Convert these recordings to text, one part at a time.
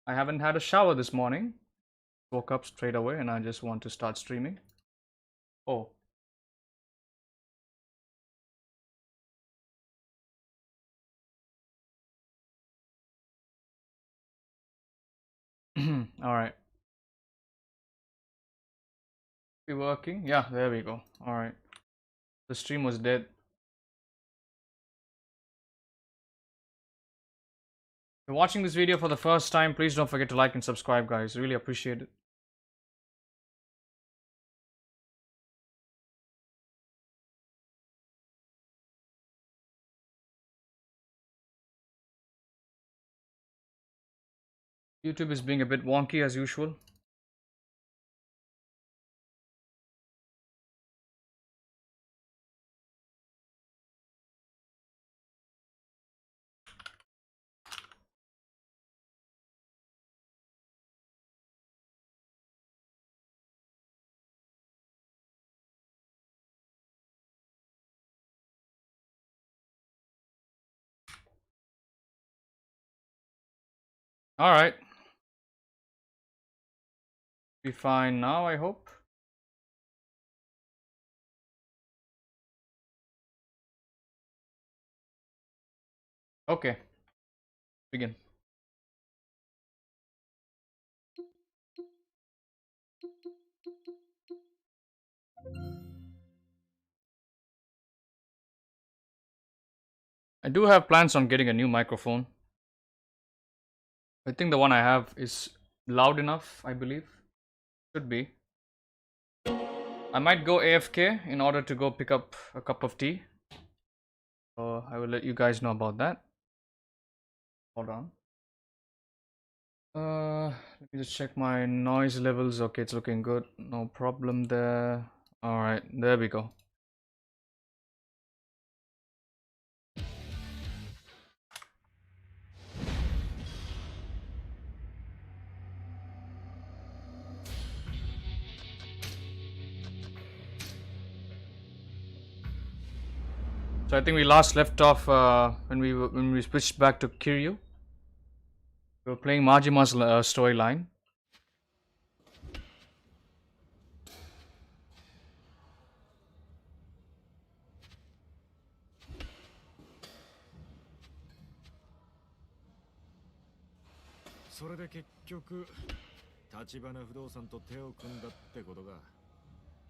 I haven't had a shower this morning. Woke up straight away and I just want to start streaming. Oh. Alright. We working? Yeah, there we go. Alright. The stream was dead. If you're watching this video for the first time, please don't forget to like and subscribe, guys. Really appreciate it. YouTube is being a bit wonky as usual. Alright. Be fine now, I hope. Okay. Begin. I do have plans on getting a new microphone. I think the one I have is loud enough, I believe. Should be. I might go AFK in order to go pick up a cup of tea. So I will let you guys know about that. Hold on. Let me just check my noise levels. Okay, it's looking good. No problem there. Alright, there we go. So I think we last left off when we switched back to Kiryu. We were playing Majima's storyline.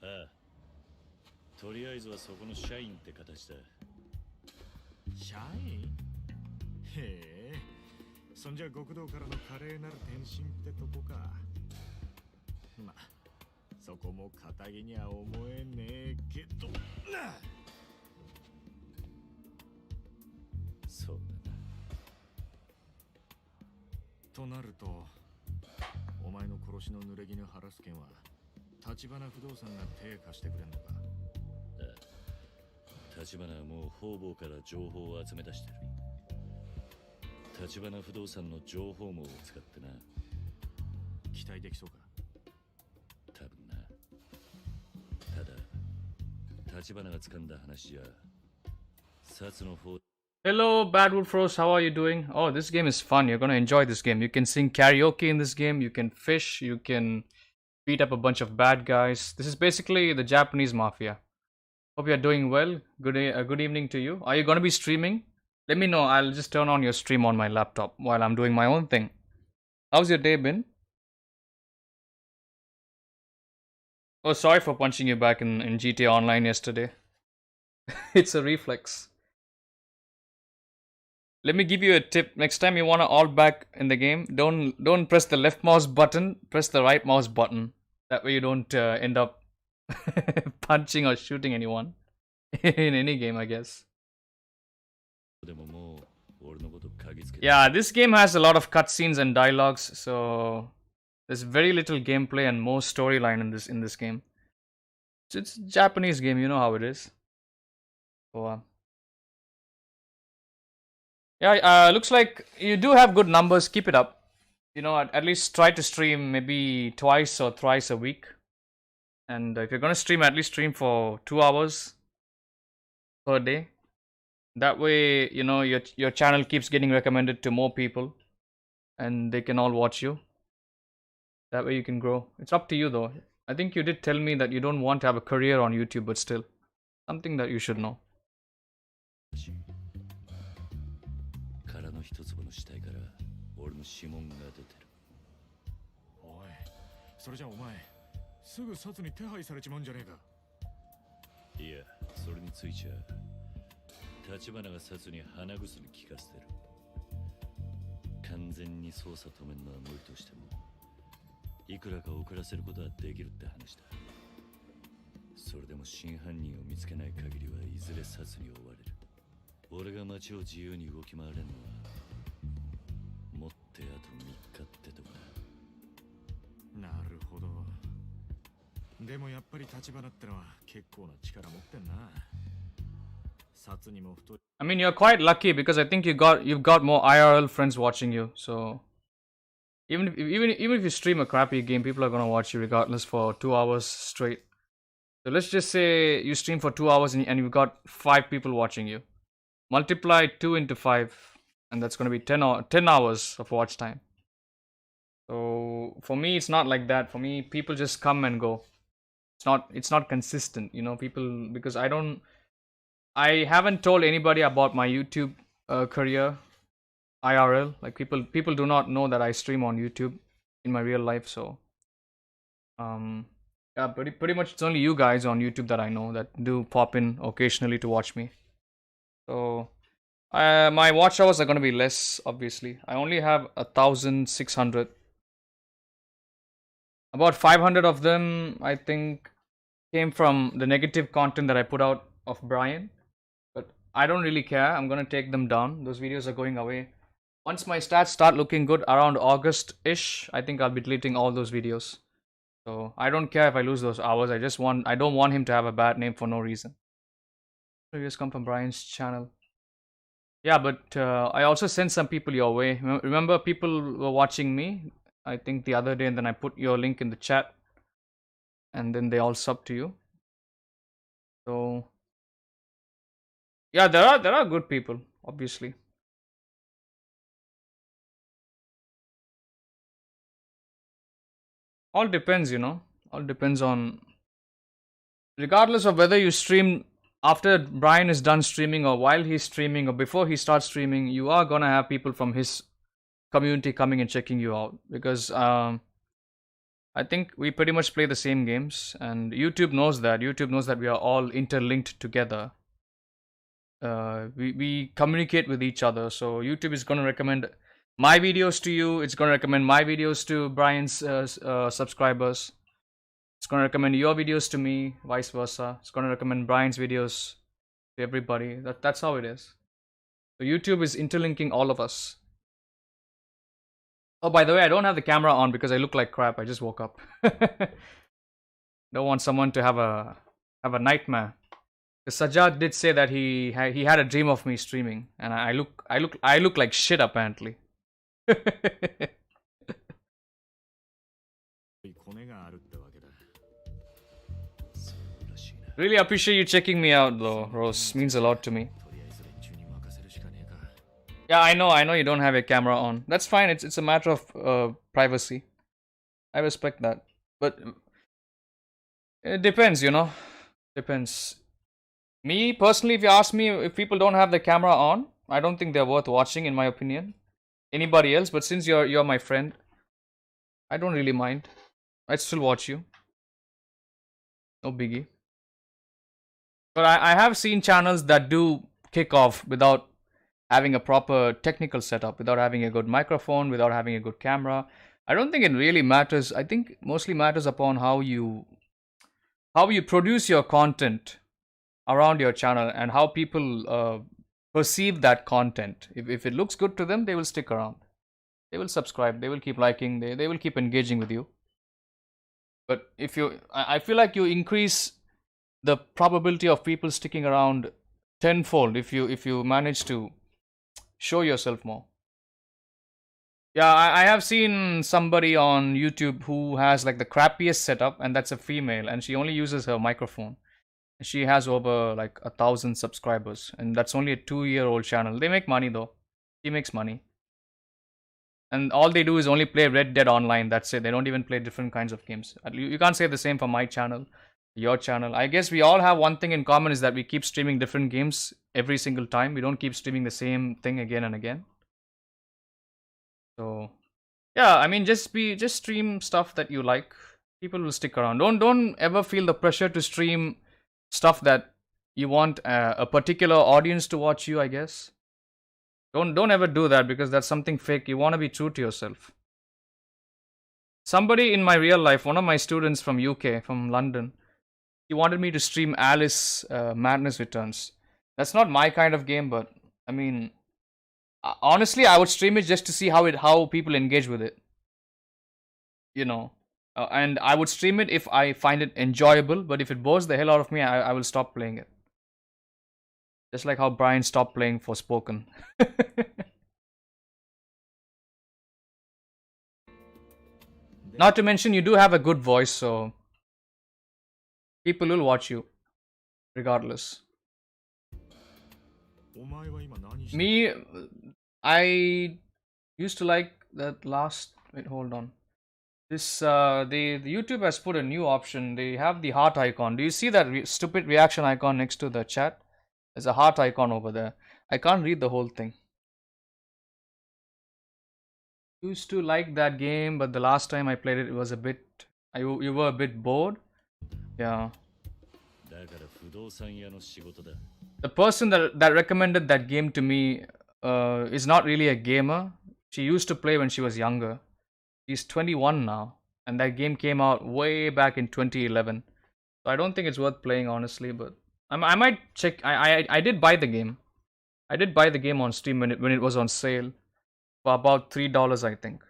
Ah, とりあえずはそこの社員って形だ。社員？へえ、そんじゃ極道からの華麗なる転身ってとこか。ま、そこも堅気には思えねえけどな。そうだな。となると、お前の殺しの濡れ衣晴らす件は立花不動産が手貸してくれんのか。立花はもう方々から情報を集め出してる。立花不動産の情報網を使ってな。期待できそうか。多分な。ただ、立花が掴んだ話じゃ、薩の方。Hello, Badwood Frost. How are you doing? Oh, this game is fun. You're gonna enjoy this game. You can sing karaoke in this game. You can fish. You can beat up a bunch of bad guys. This is basically the Japanese mafia. Hope you're doing well. Good evening to you. Are you gonna be streaming? Let me know. I'll just turn on your stream on my laptop while I'm doing my own thing. How's your day been? Oh, sorry for punching you back in GTA Online yesterday. It's a reflex. Let me give you a tip. Next time you want to alt back in the game, don't press the left mouse button. Press the right mouse button. That way you don't end up punching or shooting anyone in any game, I guess. Yeah, this game has a lot of cutscenes and dialogues, so there's very little gameplay and more storyline in this game. It's a Japanese game, you know how it is. So, yeah, looks like you do have good numbers. Keep it up. You know, at least try to stream maybe twice or thrice a week. And if you're gonna stream, at least stream for 2 hours per day. That way, you know, your channel keeps getting recommended to more people. and they can all watch you. That way you can grow. It's up to you though. I think you did tell me that you don't want to have a career on YouTube, but still, something that you should know. 殻の一粒の死体から俺の指紋が出てる。おい、それじゃお前すぐ殺に手配されちまうんじゃねえか。いや、それについちゃ立花が殺に鼻薬効かせてる。完全に捜査止めるのは無理としてもいくらか遅らせることはできるって話だ。それでも真犯人を見つけない限りはいずれ殺に追われる。俺が街を自由に動き回れるのはもってあと3日ってとこだ。なるほど。でもやっぱり立花ってのは結構な力持ってんな。殺にも太い。I mean, you're quite lucky because I think you've got more IRL friends watching you. So even if you stream a crappy game, people are gonna watch you regardless for 2 hours straight. So let's just say you stream for 2 hours and you've got 5 people watching you. Multiply 2 into 5, and that's gonna be 10 hours of watch time. So for me, it's not like that. For me, people just come and go. It's not consistent, you know. People, because I haven't told anybody about my YouTube career IRL. Like people do not know that I stream on YouTube in my real life. So yeah, pretty much it's only you guys on YouTube that I know that do pop in occasionally to watch me. So my watch hours are going to be less, obviously. I only have 1,600. About 500 of them, I think, came from the negative content that I put out of Brian. But I don't really care. I'm going to take them down. Those videos are going away. Once my stats start looking good around August-ish, I think I'll be deleting all those videos. So I don't care if I lose those hours. I don't want him to have a bad name for no reason. Videos come from Brian's channel. Yeah, but I also sent some people your way. Remember, people were watching me, I think the other day, and then I put your link in the chat, and then they all sub to you. So yeah, there are good people, obviously. All depends, you know. All depends on, regardless of whether you stream after Brian is done streaming or while he's streaming or before he starts streaming, you are gonna have people from his community coming and checking you out, because I think we pretty much play the same games, and YouTube knows that. YouTube knows that we are all interlinked together. We communicate with each other, so YouTube is gonna recommend my videos to you. It's gonna recommend my videos to Brian's subscribers. It's gonna recommend your videos to me, vice versa. It's gonna recommend Brian's videos to everybody. That's how it is. So YouTube is interlinking all of us. Oh, by the way, I don't have the camera on because I look like crap. I just woke up. Don't want someone to have a nightmare. Sajjad did say that he had a dream of me streaming, and I look like shit apparently. Really appreciate you checking me out though, Rose. Means a lot to me. Yeah, I know you don't have your camera on. That's fine. It's a matter of privacy. I respect that. But it depends, you know. Depends. Me personally, if you ask me, if people don't have the camera on, I don't think they're worth watching, in my opinion. Anybody else, but since you're my friend, I don't really mind. I'd still watch you. No biggie. But I have seen channels that do kick off without having a proper technical setup, without having a good microphone, without having a good camera. I don't think it really matters. I think mostly matters upon how you produce your content around your channel and how people perceive that content. If it looks good to them, they will stick around. They will subscribe. They will keep liking. They will keep engaging with you. But if I feel like you increase the probability of people sticking around tenfold if you manage to show yourself more. Yeah, I have seen somebody on YouTube who has like the crappiest setup, and that's a female, and she only uses her microphone. She has over like 1,000 subscribers, and that's only a 2-year-old channel. They make money though. She makes money. and all they do is only play Red Dead Online. That's it. They don't even play different kinds of games. You can't say the same for my channel, your channel. I guess we all have one thing in common, is that we keep streaming different games every single time. We don't keep streaming the same thing again and again. So yeah, I mean, just stream stuff that you like. People will stick around. Don't ever feel the pressure to stream stuff that you want a particular audience to watch you, I guess. Don't ever do that, because that's something fake. You want to be true to yourself. Somebody in my real life, one of my students from UK, from London, he wanted me to stream Alice Madness Returns. That's not my kind of game, but I mean, honestly, I would stream it just to see how people engage with it. You know, and I would stream it if I find it enjoyable. But if it bores the hell out of me, I will stop playing it. Just like how Brian stopped playing Forspoken. Not to mention, you do have a good voice, so people will watch you regardless. Me, I used to like that last. Wait, hold on. This the YouTube has put a new option. They have the heart icon. Do you see that stupid reaction icon next to the chat? There's a heart icon over there. I can't read the whole thing. Used to like that game, but the last time I played it, it was a bit. You were a bit bored. Yeah. The person that recommended that game to me is not really a gamer. She used to play when she was younger. She's 21 now, and that game came out way back in 2011. So I don't think it's worth playing, honestly. But I might check. I did buy the game. I did buy the game on Steam when it was on sale for about $3, I think.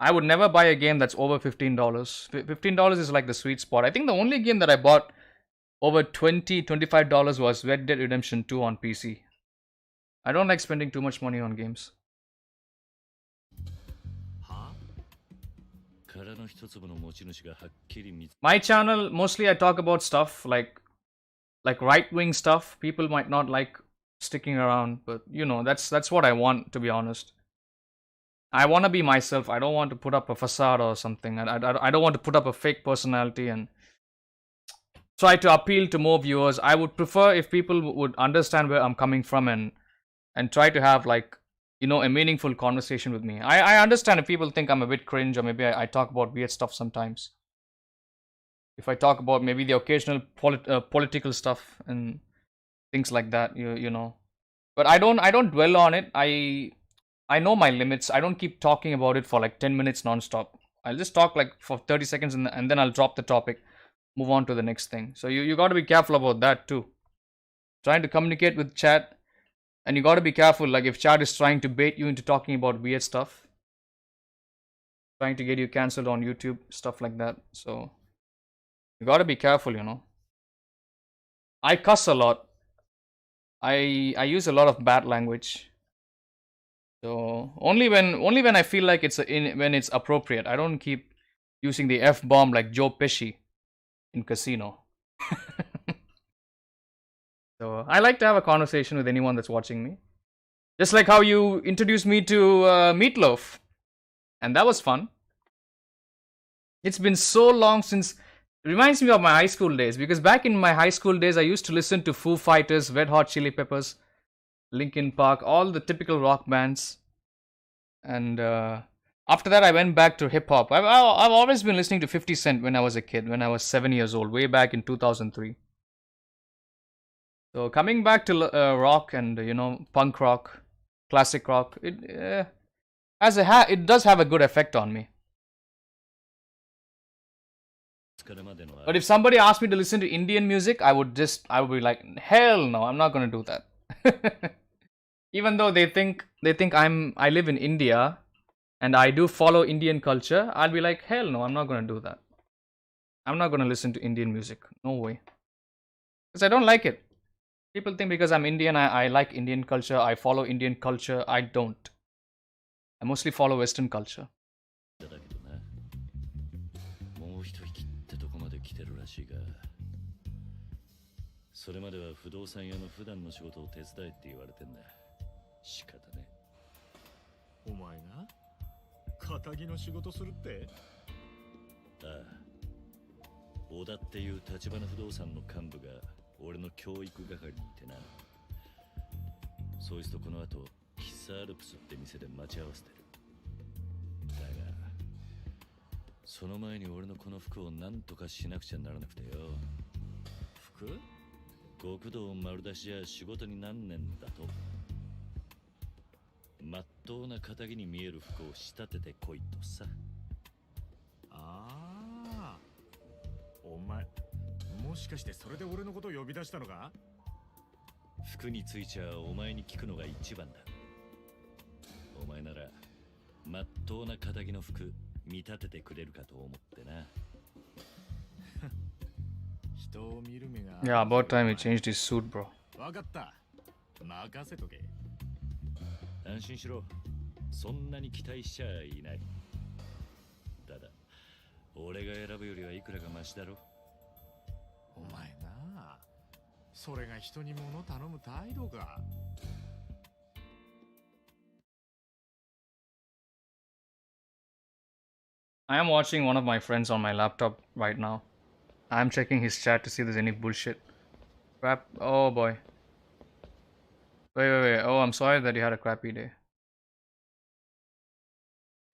I would never buy a game that's over $15. $15 is like the sweet spot. I think the only game that I bought over $25 was Red Dead Redemption 2 on PC. I don't like spending too much money on games. My channel, mostly I talk about stuff like right-wing stuff. People might not like sticking around, but you know, that's what I want, to be honest. I want to be myself. I don't want to put up a facade or something. I don't want to put up a fake personality and try to appeal to more viewers. I would prefer if people would understand where I'm coming from and try to have, like, you know, a meaningful conversation with me. I understand if people think I'm a bit cringe, or maybe I talk about weird stuff sometimes. If I talk about maybe the occasional political stuff and things like that, you know. But I don't dwell on it. I know my limits. I don't keep talking about it for like 10 minutes non-stop. I'll just talk like for 30 seconds and then I'll drop the topic, move on to the next thing. So you got to be careful about that too. Trying to communicate with chat, and you got to be careful, like if chat is trying to bait you into talking about weird stuff, trying to get you cancelled on YouTube, stuff like that. So you got to be careful, you know. I cuss a lot. I use a lot of bad language. So only when I feel like when it's appropriate. I don't keep using the F-bomb like Joe Pesci in Casino. So I like to have a conversation with anyone that's watching me. Just like how you introduced me to Meatloaf. And that was fun. It's been so long since. It reminds me of my high school days, because back in my high school days I used to listen to Foo Fighters, Red Hot Chili Peppers, Linkin Park, all the typical rock bands. And after that I went back to hip hop. I've always been listening to 50 Cent when I was a kid, when I was 7 years old, way back in 2003. So coming back to rock and, you know, punk rock, classic rock, it does have a good effect on me. But if somebody asked me to listen to Indian music, I would be like, hell no, I'm not going to do that. Even though they think I live in India and I do follow Indian culture, I'll be like, hell no, I'm not going to do that. I'm not going to listen to Indian music. No way. Because I don't like it. People think because I'm Indian, I like Indian culture, I follow Indian culture. I don't. I mostly follow Western culture. お前が仇の仕事するって？ああ、小田っていう立花不動産の幹部が俺の教育係にいてな。そいつとこの後喫茶アルプスって店で待ち合わせてる。だがその前に俺のこの服を何とかしなくちゃならなくてよ。服？極道丸出しじゃ仕事になんねんだと。まっとうな仇に見える服を仕立ててこいとさ。ああ、お前もしかしてそれで俺のことを呼び出したのか？服についちゃお前に聞くのが一番だ。お前ならまっとうな仇の服見立ててくれるかと思ってな。人を見る目が。Yeah, about time he changed his suit, bro. わかった。任せとけ。安心しろ。そんなに期待しちゃいない。ただ俺が選ぶよりはいくらかマシだろ。お前な、それが人に物頼む態度か。I am watching one of my friends on my laptop right now. I am checking his chat to see if there's any bullshit. Crap. Oh boy. Wait. Oh, I'm sorry that you had a crappy day.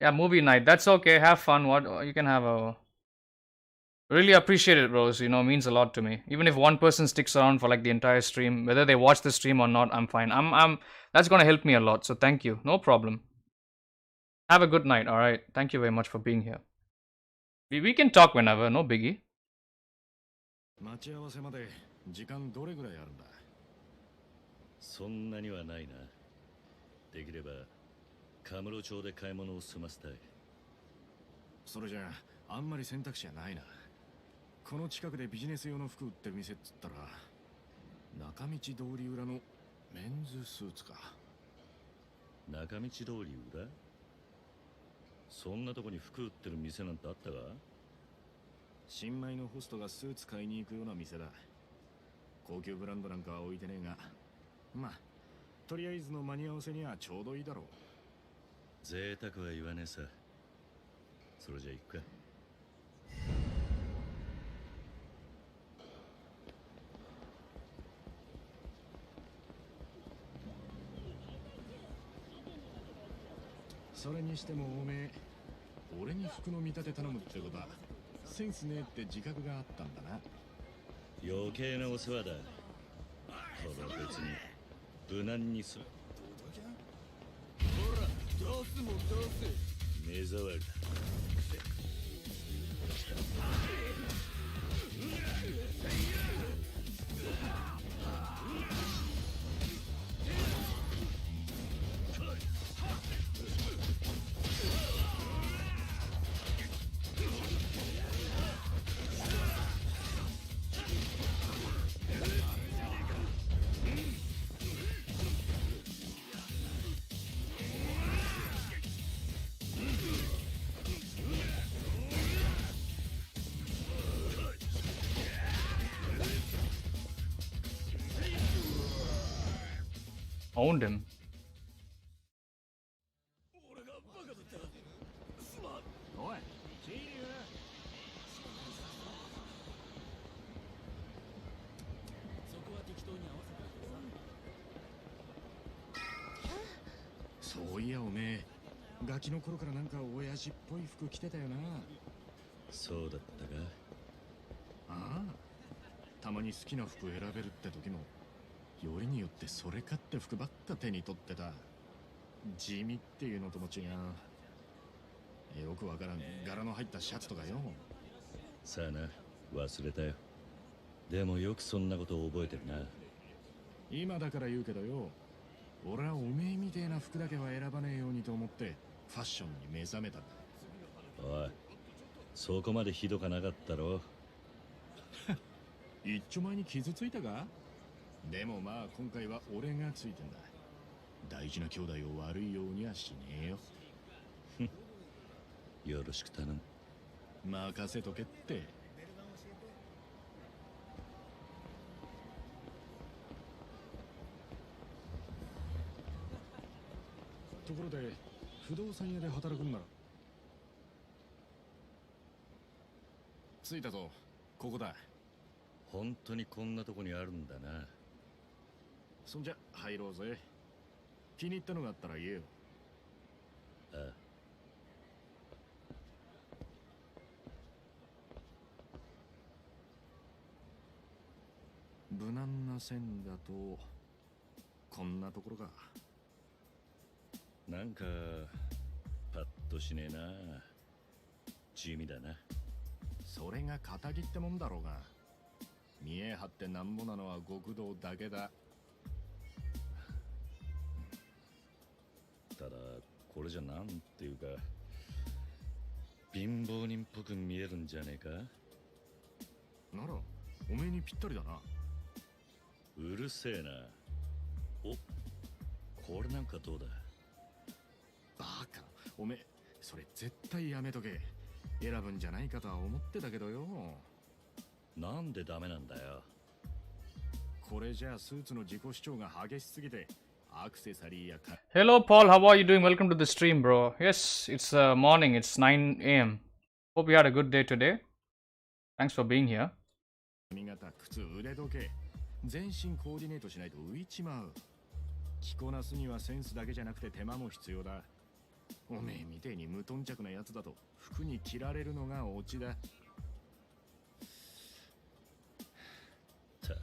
Yeah, movie night. That's okay. Have fun. What you can have a. Really appreciate it, bros. You know, it means a lot to me. Even if one person sticks around for like the entire stream, whether they watch the stream or not, I'm fine. That's gonna help me a lot. So thank you. No problem. Have a good night. All right. Thank you very much for being here. We can talk whenever. No biggie. 待ち合わせまで時間どれぐらいあるんだ？そんなにはないな。できればカムロ町で買い物を済ませたい。それじゃあんまり選択肢はないな。この近くでビジネス用の服売ってる店っつったら中道通り裏のメンズスーツか。中道通り裏？そんなとこに服売ってる店なんてあったか？新米のホストがスーツ買いに行くような店だ。高級ブランドなんかは置いてねえが、まあとりあえずの間に合わせにはちょうどいいだろう。贅沢は言わねえさ。それじゃ行くか。それにしてもおめえ、俺に服の見立て頼むってことはセンスねえって自覚があったんだな。余計なお世話だ。ただ別に無難にする。ほら、どうすもんどうす。目障りだ。Owned him. おい、キリュウ。そういやおめえ、ガキの頃からなんか親父っぽい服着てたよな。そうだったか。ああ、たまに好きな服選べるって時もよりによってそれかって服ばっか手に取ってた。地味っていうのとも違う。よくわからん柄の入ったシャツとかよ。さあな、忘れたよ。でもよくそんなことを覚えてるな。今だから言うけどよ、俺はおめえみてえな服だけは選ばねえようにと思ってファッションに目覚めたんだ。おい、そこまでひどかなかったろ。一丁前に傷ついたか？でもまあ今回は俺がついてんだ。大事な兄弟を悪いようにはしねえよ。よろしく頼む。任せとけって。ところで不動産屋で働くんなら。着いたぞ。ここだ。本当にこんなとこにあるんだな。そんじゃ入ろうぜ。気に入ったのがあったら言えよ。ああ。無難な線だとこんなところか。なんかパッとしねえな。地味だな。それが仇ってもんだろうが。見え張ってなんぼなのは極道だけだ。ただこれじゃなんていうか貧乏人っぽく見えるんじゃねえか。ならおめえにぴったりだな。うるせえな。お、これなんかどうだ。バカ、おめえそれ絶対やめとけ。選ぶんじゃないかとは思ってたけどよ。なんでダメなんだよ。これじゃあスーツの自己主張が激しすぎてアクセサリーやか。 Hello, Paul. How are you doing? Welcome to the stream, bro. Yes, it's morning. It's 9 a.m. Hope you had a good day today. Thanks for being here. 髪型、靴、腕時計、全身コーディネートしないと浮いちまう。着こなすにはセンスだけじゃなくて手間も必要だ。おめえみてえに無頓着なやつだと服に着られるのがオチだ。たく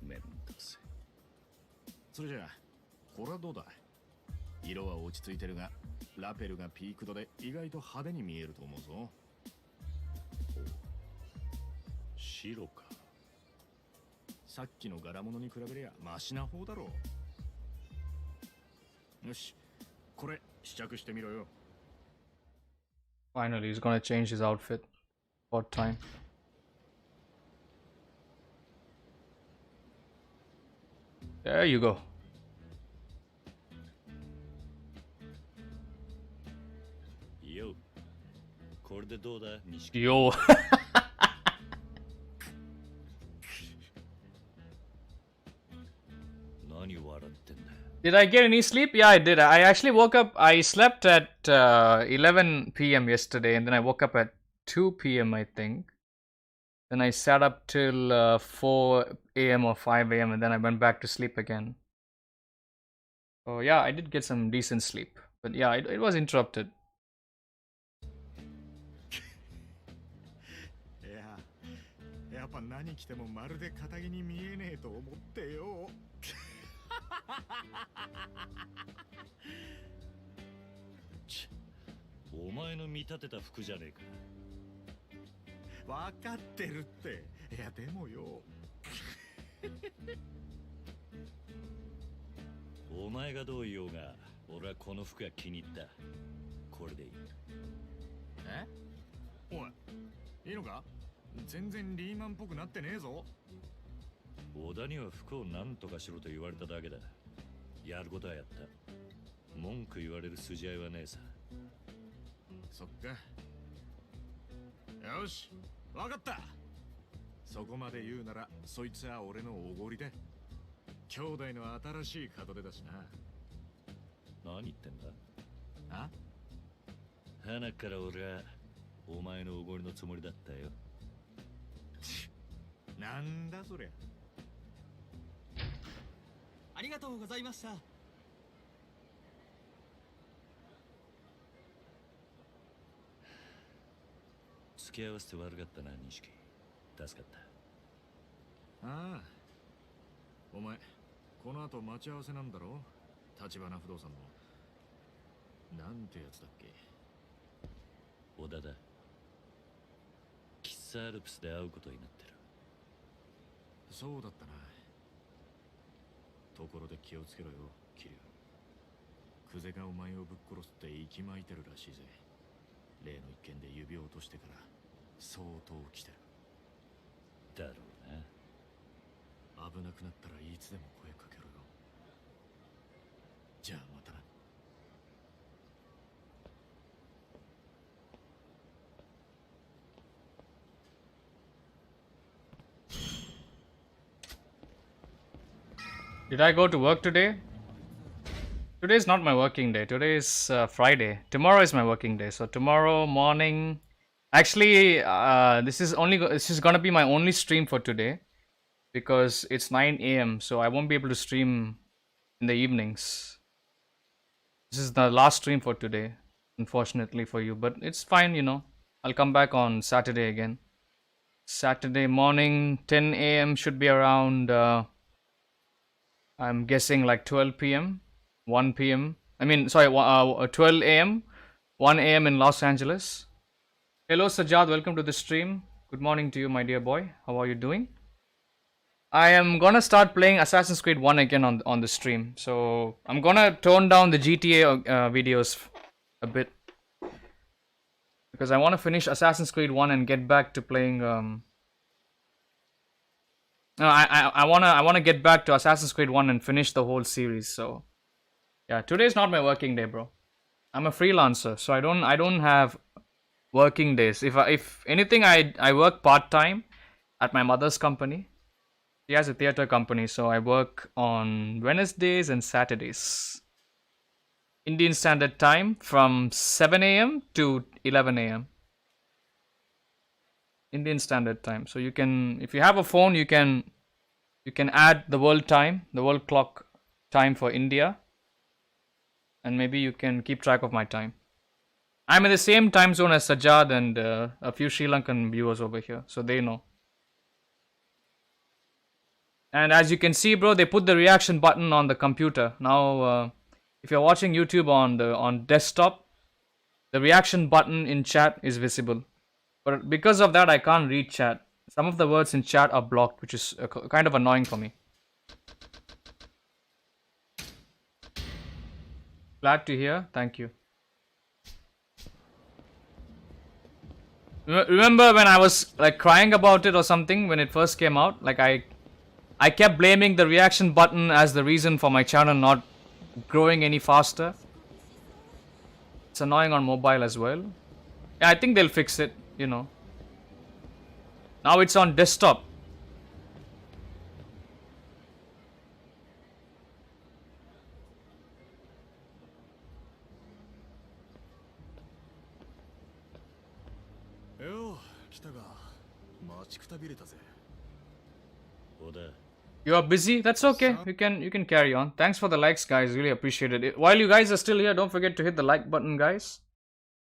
めんどせ。それじゃあこれはどうだ。色は落ち着いてるがラペルがピークドで意外と派手に見えると思うぞ。白か。さっきの柄物に比べりゃマシな方だろう。よし、これ試着してみろよ。 Finally, he's gonna change his outfit. About time. There you go. よ、これでどうだ、錦。Yo. Did I get any sleep? Yeah, I did. I actually woke up. I slept at 11 p.m. yesterday, and then I woke up at 2 p.m. I think. Then I sat up till 4 a.m. or 5 a.m. and then I went back to sleep again. So yeah, I did get some decent sleep, but yeah, it was interrupted. やっぱ何着てもまるで堅気に見えねえと思ってよ。お前の見立てた服じゃねえか。分かってるって。いやでもよ。お前がどう言おうが俺はこの服が気に入った。これでいい。え？おい、いいのか？全然リーマンっぽくなってねえぞ。小田には服を何とかしろと言われただけだ。やることはやった。文句言われる筋合いはねえさ。そっか。よし、わかった。そこまで言うならそいつは俺のおごりだ。兄弟の新しい門出だしな。何言ってんだ。あ？花から俺はお前のおごりのつもりだったよ。なんだそりゃ。ありがとうございました。付き合わせて悪かったな、錦。助かった。ああ、お前この後待ち合わせなんだろ。立花不動産のなんてやつだっけ。小田だ。喫茶アルプスで会うことになってる。そうだったな。ところで気をつけろよ、桐生。久世がお前をぶっ殺すって息巻いてるらしいぜ。例の一件で指を落としてから相当来てる。だろうな。危なくなったらいつでも声かけろよ。じゃあまたな。Did I go to work today? Today is not my working day. Today is Friday. Tomorrow is my working day. So tomorrow morning, actually, this is gonna be my only stream for today because it's 9 a.m. So I won't be able to stream in the evenings. This is the last stream for today, unfortunately for you, but it's fine. I'll come back on Saturday again. Saturday morning, 10 a.m. should be around. I'm guessing like 12 p.m., 1 p.m. I mean, sorry, 12 a.m., 1 a.m. in Los Angeles. Hello, Sajad. Welcome to the stream. Good morning to you, my dear boy. How are you doing? I am gonna start playing Assassin's Creed 1 again on the stream. So I'm gonna tone down the GTA videos a bit because I want to finish Assassin's Creed 1 and get back to playing. No, I wanna get back to Assassin's Creed 1 and finish the whole series. So yeah, today's not my working day, bro. I'm a freelancer, so I don't have working days. If anything, I work part time at my mother's company. She has a theater company, so I work on Wednesdays and Saturdays. Indian Standard Time from 7 a.m. to 11 a.m. Indian Standard Time. So you can, if you have a phone, you can add the world time, the world clock time for India, and maybe you can keep track of my time. I'm in the same time zone as Sajad and a few Sri Lankan viewers over here, so they know. And as you can see, bro, they put the reaction button on the computer. Now, if you're watching YouTube on desktop, the reaction button in chat is visible. But because of that, I can't read chat. Some of the words in chat are blocked, which is kind of annoying for me. Glad to hear. Thank you. Remember when I was like crying about it or something when it first came out? Like I kept blaming the reaction button as the reason for my channel not growing any faster. It's annoying on mobile as well. Yeah, I think they'll fix it, Now it's on desktop. You are busy? That's okay. You can carry on. Thanks for the likes, guys. Really appreciate it. While you guys are still here, don't forget to hit the like button, guys.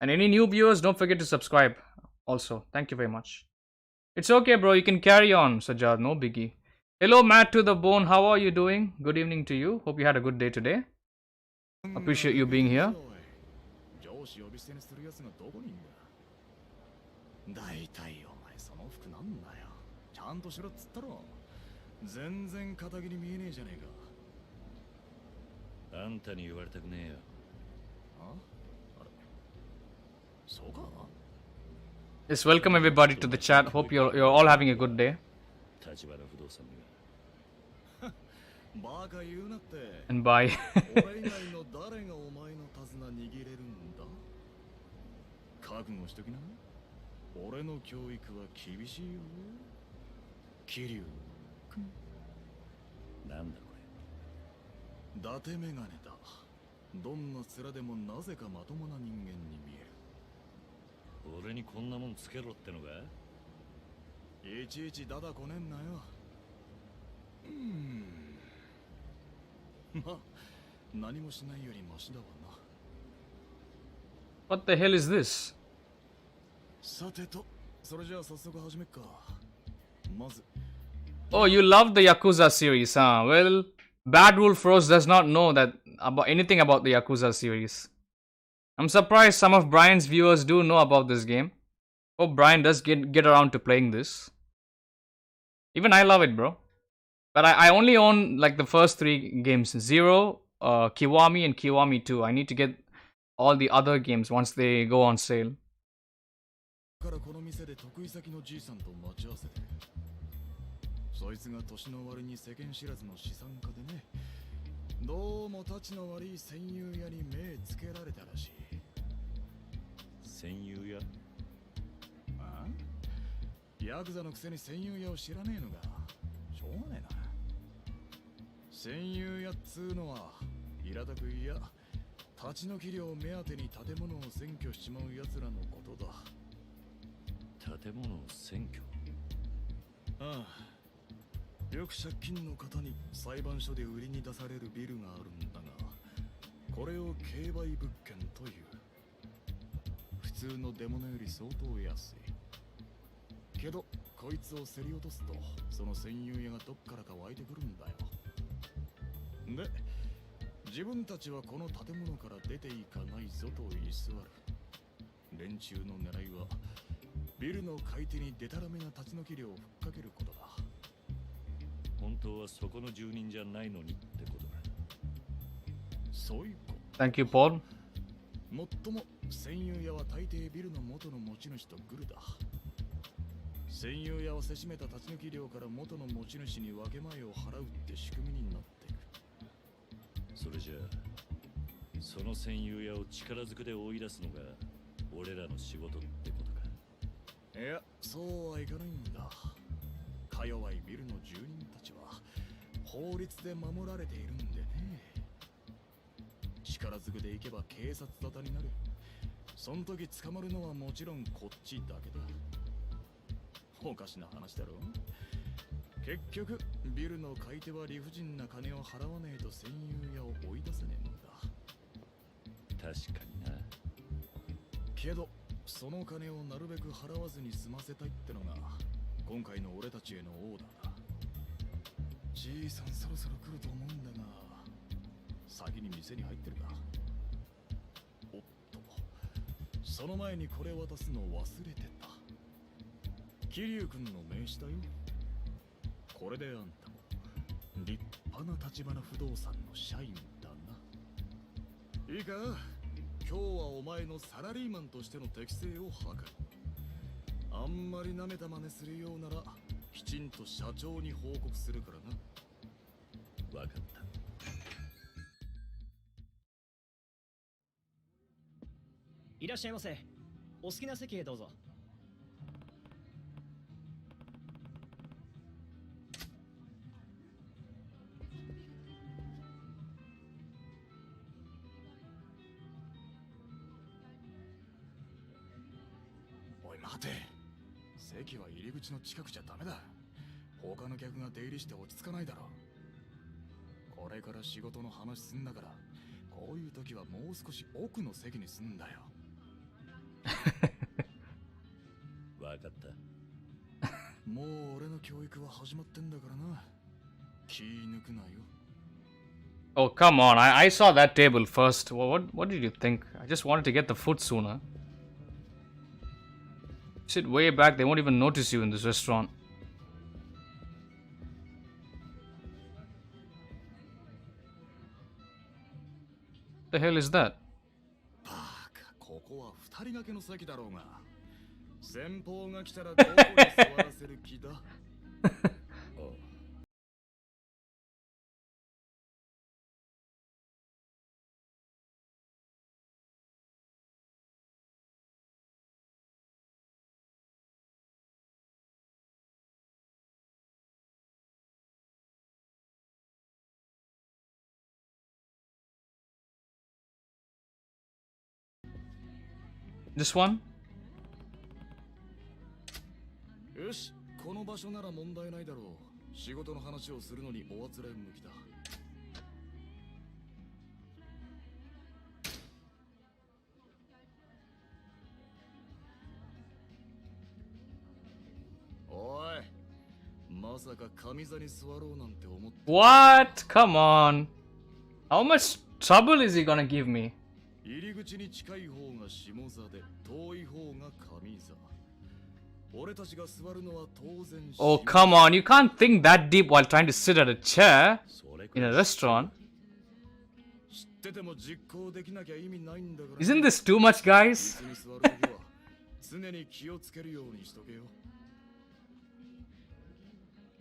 And any new viewers, don't forget to subscribe. Also, thank you very much. It's okay, bro. You can carry on, Sajad. No biggie. Hello, Matt to the bone. How are you doing? Good evening to you. Hope you had a good day today. Appreciate you being here. 全然片桐見えねえじゃねえか。あんたに言われたくねえよ。あれそうか Yes, welcome everybody to the chat. Hope you're all having a good day. 立花不動産が。バカ言うなって。And bye. 俺以外の誰がお前の手綱握れるんだ。覚悟しときな。俺の教育は厳しいよ。桐生。なんだこれ。伊達メガネだ。どんな面でもなぜかまともな人間に見える。俺にこんなもんつけろってのか。いちいちダダこねんなよ。まあ、何もしないよりマシだわな。What the hell is this? さてと、それじゃあ早速始めっか。まず。Oh, you love the Yakuza series, huh? Well, Bad Wolf Rose does not know anything about the Yakuza series. I'm surprised some of Brian's viewers do know about this game. Hope Brian does get around to playing this. Even I love it, bro. But I only own like the first 3 games. 0, Kiwami and Kiwami 2. I need to get all the other games once they go on sale. そいつが年の割に世間知らずの資産家でね、どうも立ちの悪い戦友屋に目つけられたらしい。戦友屋？ああ？ヤクザのくせに戦友屋を知らねえのがしょうがねえな。戦友屋っつうのは苛たくいや立ち退き料目当てに建物を占拠しちまう奴らのことだ。建物を占拠。ああ、よく借金の方に裁判所で売りに出されるビルがあるんだが、これを競売物件という。普通の出物より相当安いけど、こいつを競り落とすとその占有屋がどっからか湧いてくるんだよ。で、自分たちはこの建物から出ていかないぞと居座る。連中の狙いはビルの買い手にデタラメな立ち退き料をふっかけることだ。本当はそこの住人じゃないのにってことだ。そういうこと。 Thank you, Paul. もっとも占有屋は大抵ビルの元の持ち主とグルだ。占有屋をせしめた立ち退き料から元の持ち主に分け前を払うって仕組みになっている。それじゃあその占有屋を力ずくで追い出すのが俺らの仕事ってことか。いや、そうはいかないんだ。か弱いビルの住人たちは法律で守られているんでね。力ずくで行けば警察沙汰になる。そん時捕まるのはもちろんこっちだけだ。おかしな話だろ。結局ビルの買い手は理不尽な金を払わねえと占有屋を追い出せねえんだ。確かにな。けどその金をなるべく払わずに済ませたいってのが今回の俺たちへのオーダーだ。じいさんそろそろ来ると思うんだが、先に店に入ってるか。おっと、その前にこれ渡すの忘れてた。桐生君の名刺だよ。これであんたも立派な橘不動産の社員だな。いいか、今日はお前のサラリーマンとしての適性を図る。あんまり舐めた真似するようならきちんと社長に報告するからな。わかった。いらっしゃいませ。お好きな席へどうぞ。おい待て、席は入り口の近くじゃダメだ。他の客が出入りして落ち着かないだろ。これから仕事の話すんだから、こういう時はもう少し奥の席にすんだよ。わかった。もう俺の教育は始まってんだからな。気抜くなよ。 Oh, come on. I saw that table first. What did you think? I just wanted to get the food sooner. Sit way back. They won't even notice you in this restaurant. The hell is that? バカ、ここは二人掛けの席だろうが。先方が来たらどこに座らせる気だ。This one? よし、この場所なら問題ないだろう。仕事の話をするのにおあつらえ向きだ。おい、まさか上座に座ろうなんて思って。 What? Come on. How much trouble is he gonna give me? 入り口に近い方が下座で、遠い方が上座。俺たちが座るのは当然。 Oh, come on. You can't think that deep while trying to sit at a chair in a restaurant. 知ってても実行できなきゃ意味ないんだから。 Isn't this too much, guys? 椅子に座るときは常に気をつけるようにしとけよ。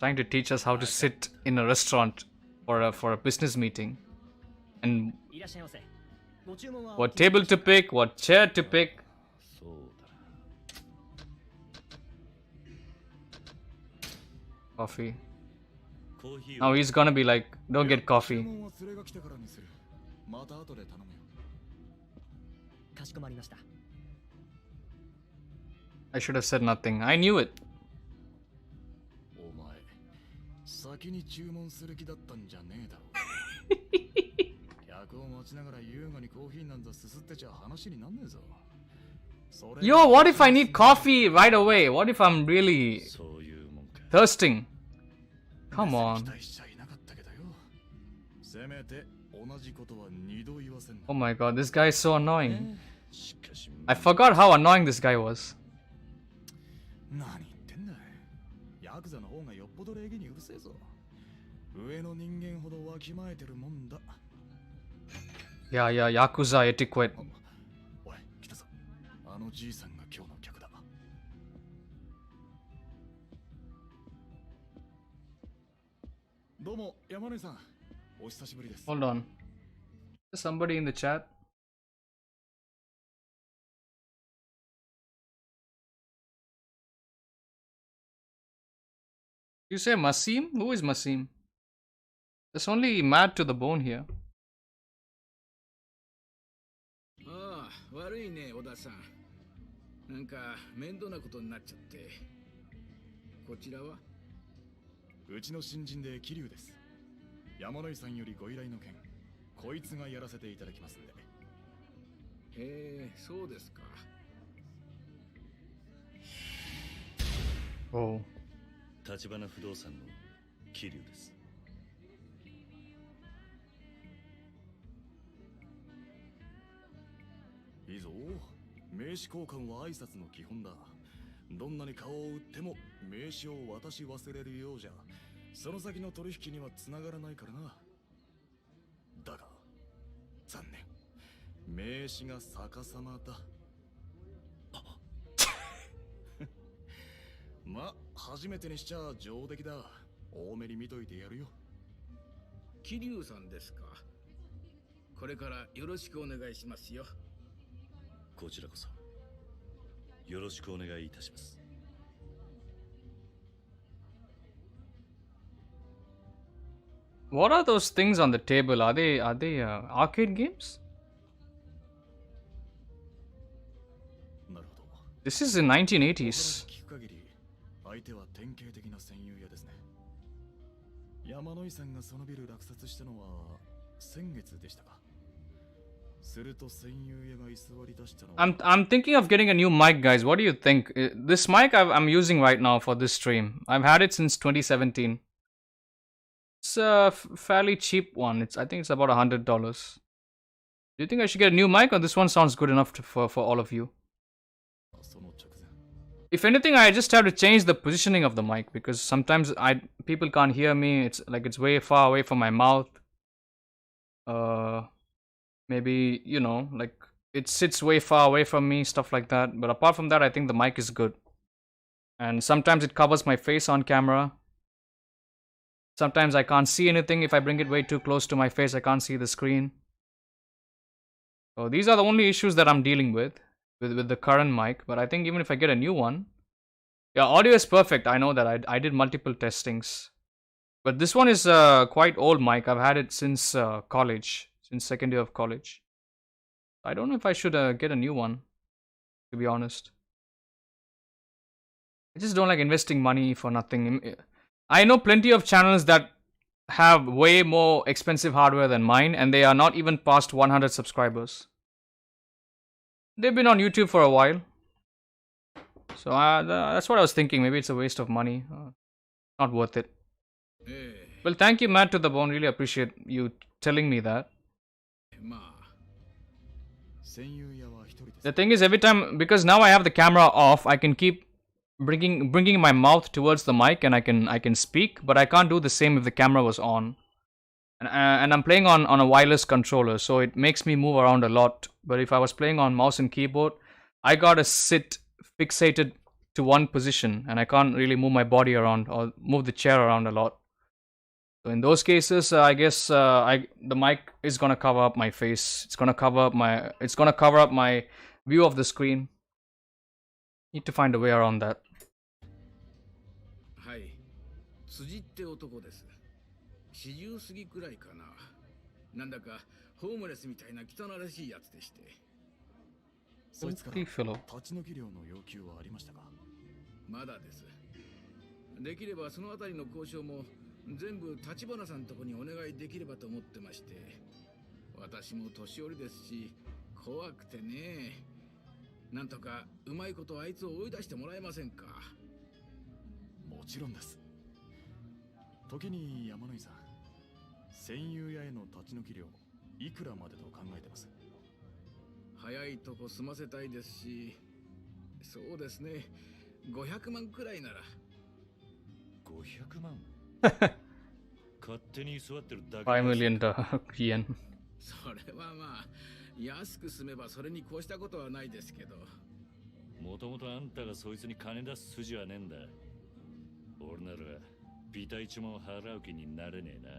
Trying to teach us how to sit in a restaurant for a business meeting. And いらっしゃいませ。ご注文は what table to pick, what chair to pick. そうだ。 Coffee. コーヒー Now he's gonna be like, don't get 注 coffee. 文は連れが来てからにする。また後で頼むよ。かしこまりました。 I should have said nothing. I knew it. お前、先に注文する気だったんじゃねえだろ。客を待ちながら優雅にコーヒーなんざすすってちゃ話になんねえぞ。Yo, what if I need coffee right away? What if I'm really そういうもんか。 thirsting? Come on. せめて同じことは二度言わせんな。 Oh my god, this guy is so annoying. しかし、 I forgot how annoying this guy was. 何言ってんだ。ヤクザの方がよっぽど礼儀にうるせえぞ。上の人間ほどわきまえてるもんだ。 Yeah, Yakuza etiquette. おい、来たぞ。あのじいさんが今日の客だ。どうも、山根さん。お久しぶりです。 Hold on. Is somebody in the chat? You say Masim? Who is Masim? It's only mad to the bone here. ああ、悪いね、小田さん。なんか面倒なことになっちゃって。こちらは？うちの新人で桐生です。山野井さんよりご依頼の件、こいつがやらせていただきますんで。へえ、そうですか。Oh. 立花不動産の桐生です。いいぞ。名刺交換は挨拶の基本だ。どんなに顔を売っても名刺を渡し忘れるようじゃ、その先の取引にはつながらないからな。だが残念、名刺が逆さまだ。ま、初めてにしちゃ上出来だ。多めに見といてやるよ。桐生さんですか。これからよろしくお願いしますよ。こちらこそよろしくお願いいたします。 What are those things on the table? Are they arcade games? なるほど。 This is in 1980s. 聞く限り、相手は典型的な戦友屋ですね。山野井さんがそのビル落札したのは先月でしたか。すると戦友屋が居座り出したのは。 I'm thinking of getting a new mic, guys. What do you think? This mic I'm using right now for this stream. I've had it since 2017. It's a fairly cheap one. I think it's about $100. Do you think I should get a new mic, or this one sounds good enough for all of you? If anything, I just have to change the positioning of the mic because sometimes people can't hear me. It's like it's way far away from my mouth. Maybe, you know, like it sits way far away from me, stuff like that. But apart from that, I think the mic is good. And sometimes it covers my face on camera. Sometimes I can't see anything. If I bring it way too close to my face, I can't see the screen. So these are the only issues that I'm dealing with the current mic. But I think even if I get a new one, yeah, audio is perfect. I know that I did multiple testings. But this one is quite old mic. I've had it since college, since second year of college. I don't know if I should get a new one, to be honest. I just don't like investing money for nothing. I know plenty of channels that have way more expensive hardware than mine, and they are not even past 100 subscribers. They've been on YouTube for a while. So that's what I was thinking. Maybe it's a waste of money. Not worth it. Well, thank you, Matt to the bone. Really appreciate you telling me that. The thing is, every time, because now I have the camera off, I can keep bringing my mouth towards the mic, and I can speak, but I can't do the same if the camera was on. And I'm playing on a wireless controller, so it makes me move around a lot. But if I was playing on mouse and keyboard, I gotta sit fixated to one position, and I can't really move my body around or move the chair around a lot. So in those cases, I guess the mic is gonna cover up my face. It's gonna cover up my view of the screen. Need to find a way around that. はい、辻って男です。40過ぎくらいかな。なんだかホームレスみたいな汚らしいやつでして。そいつから Filthy fellow. 立ち退き料の要求はありましたか？まだです。できればそのあたりの交渉も全部立花さんとこにお願いできればと思ってまして。私も年寄りですし怖くてね。なんとかうまいことあいつを追い出してもらえませんか？もちろんです。時に山野井さん、戦友屋への立ち退き料いくらまでと考えてます？早いとこ済ませたいですし、そうですね、500万くらいなら。500万勝手に座ってるだけ5 million yen. それはまあ安く済めばそれに越したことはないですけど。もともとあんたがそいつに金出す筋はねえんだ。俺ならビタ1万払う気になれねえな。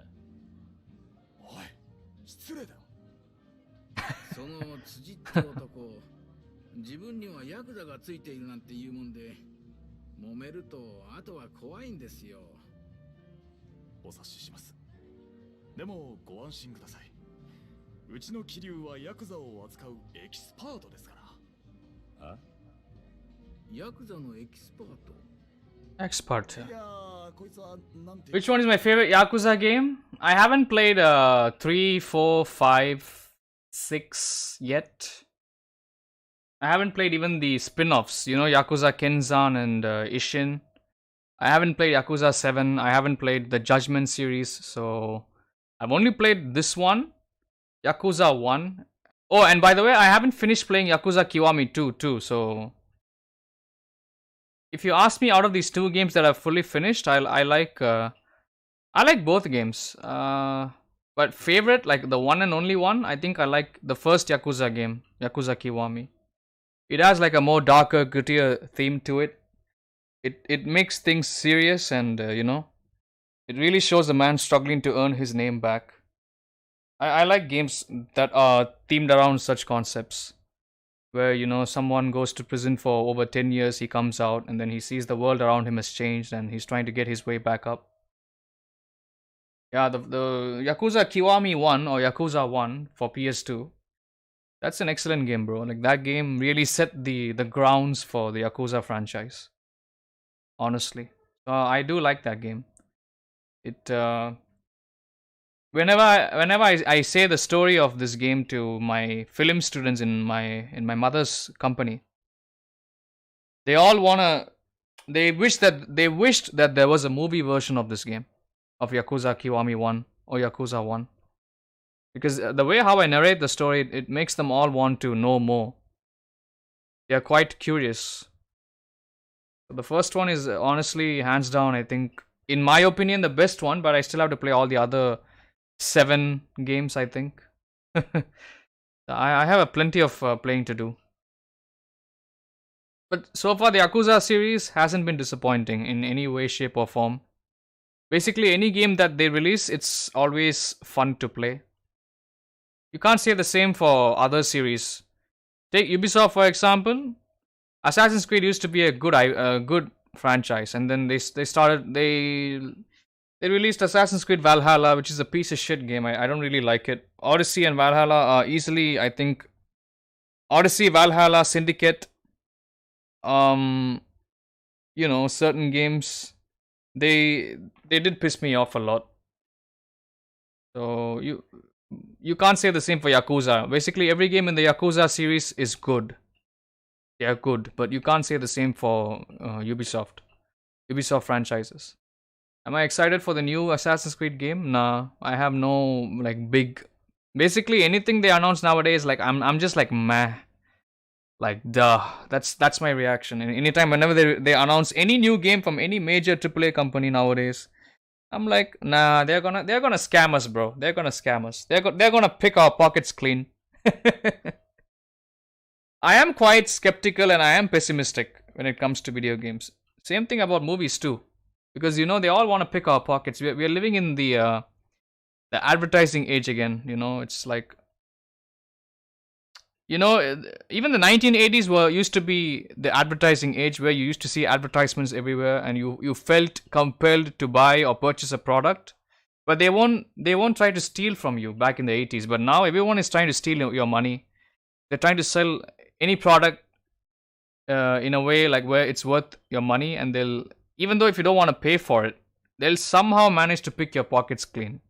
おい、失礼だよ。その辻って男、自分にはヤクザがついているなんて言うもんで、揉めるとあとは怖いんですよ。お察しします。でもご安心ください。うちの桐生はヤクザを扱うエキスパートですから。あ？ヤクザのエキスパート。 Expert. いやー、こいつはなんて。 Which one is my favorite Yakuza game? I haven't played 3, 4, 5, 6 yet. I haven't played even the spin-offs, you know, Yakuza Kenzan and Ishin. I haven't played Yakuza 7. I haven't played the Judgment series. So I've only played this one, Yakuza 1. Oh, and by the way, I haven't finished playing Yakuza Kiwami 2 too. So if you ask me, out of these two games that I've fully finished, I like both games. But favorite, like the one and only one, I think I like the first Yakuza game, Yakuza Kiwami. It has like a more darker, grittier theme to it. It makes things serious, and you know, it really shows a man struggling to earn his name back. I like games that are themed around such concepts, where you know someone goes to prison for over 10 years, he comes out, and then he sees the world around him has changed, and he's trying to get his way back up. Yeah, the Yakuza Kiwami 1 or Yakuza 1 for PS2. That's an excellent game, bro. Like that game really set the grounds for the Yakuza franchise. Honestly, I do like that game. It whenever I say the story of this game to my film students in my mother's company, they all they wished that there was a movie version of this game, of Yakuza Kiwami 1 or Yakuza 1. Because the way how I narrate the story, it makes them all want to know more. They are quite curious. The first one is honestly, hands down, I think, in my opinion, the best one, but I still have to play all the other 7 games, I think. I have a plenty of playing to do. But so far, the Yakuza series hasn't been disappointing in any way, shape, or form. Basically, any game that they release, it's always fun to play. You can't say the same for other series. Take Ubisoft, for example. Assassin's Creed used to be a good franchise, and then they released Assassin's Creed Valhalla, which is a piece of shit game. I don't really like it. Odyssey and Valhalla are easily, I think, Odyssey, Valhalla, Syndicate, you know, certain games, they did piss me off a lot. So you can't say the same for Yakuza. Basically, every game in the Yakuza series is good. They are good, but you can't say the same for Ubisoft franchises. Am I excited for the new Assassin's Creed game? Nah, I have no like big. Basically, anything they announce nowadays, like I'm just like meh. Like duh. That's my reaction. And anytime whenever they announce any new game from any major AAA company nowadays, I'm like, nah, they're gonna scam us, bro. They're gonna scam us. They're gonna pick our pockets clean. I am quite skeptical and I am pessimistic when it comes to video games. Same thing about movies too, because you know they all want to pick our pockets. We are living in the advertising age again. You know, it's like, you know, even the 1980s used to be the advertising age, where you used to see advertisements everywhere and you felt compelled to buy or purchase a product. But they won't try to steal from you back in the 80s. But now everyone is trying to steal your money. They're trying to sell any product in a way like where it's worth your money, and they'll, even though if you don't want to pay for it, they'll somehow manage to pick your pockets clean.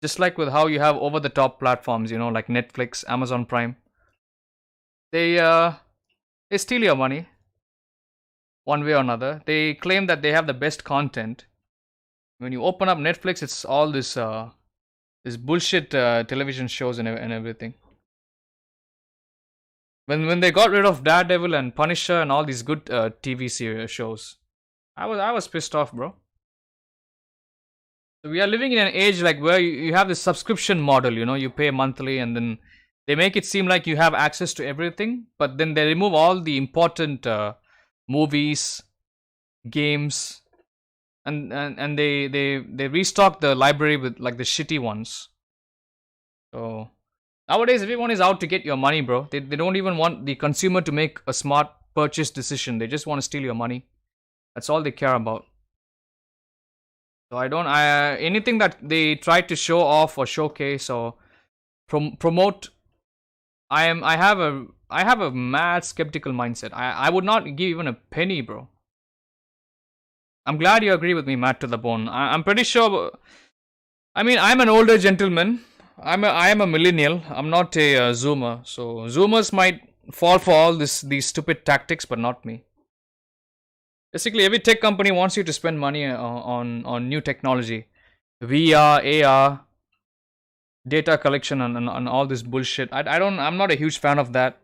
Just like with how you have over the top platforms, like Netflix, Amazon Prime. They steal your money one way or another. They claim that they have the best content. When you open up Netflix, it's all this bullshit television shows and everything. When they got rid of Daredevil and Punisher and all these good TV series shows, I was pissed off, bro. So we are living in an age like where you have this subscription model. You pay monthly, and then they make it seem like you have access to everything, but then they remove all the important movies, games, and they restock the library with like the shitty ones. So nowadays everyone is out to get your money, bro. They don't even want the consumer to make a smart purchase decision. They just want to steal your money. That's all they care about. So anything that they try to show off or showcase or promote, I have a mad skeptical mindset. I would not give even a penny, bro. I'm glad you agree with me, Matt, to the bone. I'm pretty sure. I mean, I'm an older gentleman. I am a millennial. I'm not a Zoomer. So Zoomers might fall for all these stupid tactics, but not me. Basically, every tech company wants you to spend money on new technology, VR, AR, data collection, and all this bullshit. I'm not a huge fan of that.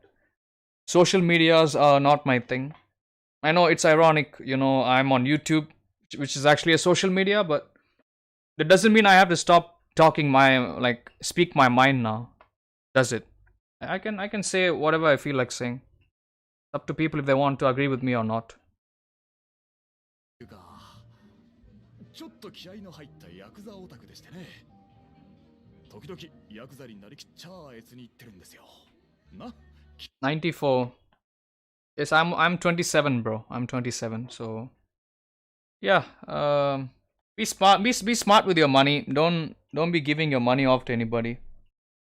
Social medias are not my thing. I know it's ironic, I'm on YouTube, which is actually a social media, but that doesn't mean I have to stop speak my mind now, does it? I can say whatever I feel like saying. It's up to people if they want to agree with me or not. ちょっと気合の入ったヤクザオタクでしてね。時々ヤクザになりきっちゃあ越に行ってるんですよ。な。94. Yes, I'm 27, bro. I'm 27. So yeah, be smart. Be smart with your money. Don't be giving your money off to anybody.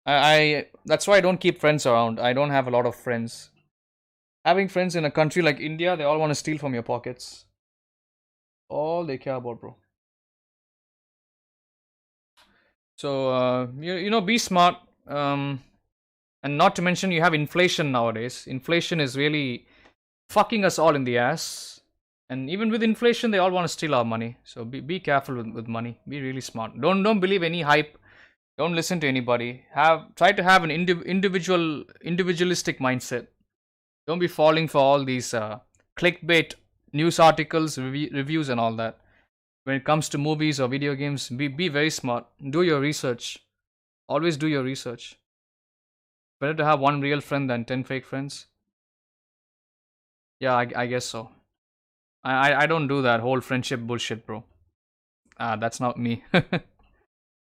That's why I don't keep friends around. I don't have a lot of friends. Having friends in a country like India, they all want to steal from your pockets. All they care about, bro. So be smart. And not to mention, you have inflation nowadays. Inflation is really fucking us all in the ass. And even with inflation, they all want to steal our money. So be careful with money. Be really smart. Don't believe any hype. Don't listen to anybody. Try to have an individualistic mindset. Don't be falling for all these clickbait news articles, reviews, and all that. When it comes to movies or video games, be very smart. Do your research. Always do your research. Better to have one real friend than 10 fake friends. Yeah, I guess so. I don't do that whole friendship bullshit, bro. That's not me.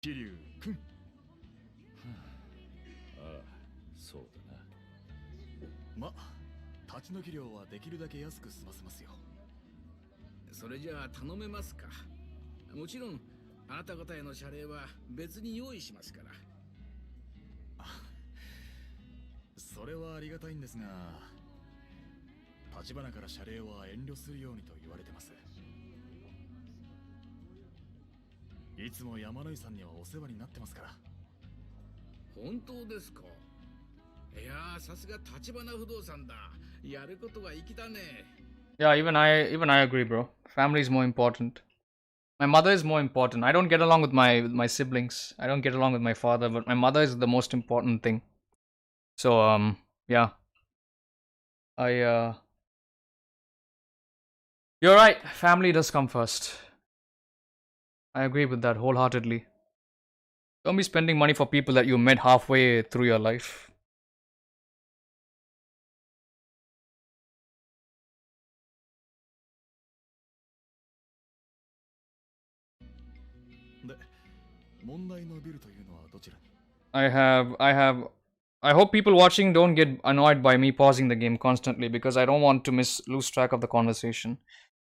Kiryu. そうだな。ま、立ち退き料はできるだけ安く済ませますよ。それじゃあ頼めますか。もちろんあなた方への謝礼は別に用意しますから。それはありがたいんですが、立花から謝礼は遠慮するようにと言われてます。いつも山野井さんにはお世話になってますから。本当ですか。いやー、さすが立花不動産だ。やることが粋だね。Yeah, even I agree, bro. Family is more important. My mother is more important. I don't get along with my siblings. I don't get along with my father, but my mother is the most important thing. So yeah. You're right. Family does come first. I agree with that wholeheartedly. Don't be spending money for people that you met halfway through your life. I hope people watching don't get annoyed by me pausing the game constantly because I don't want to lose track of the conversation.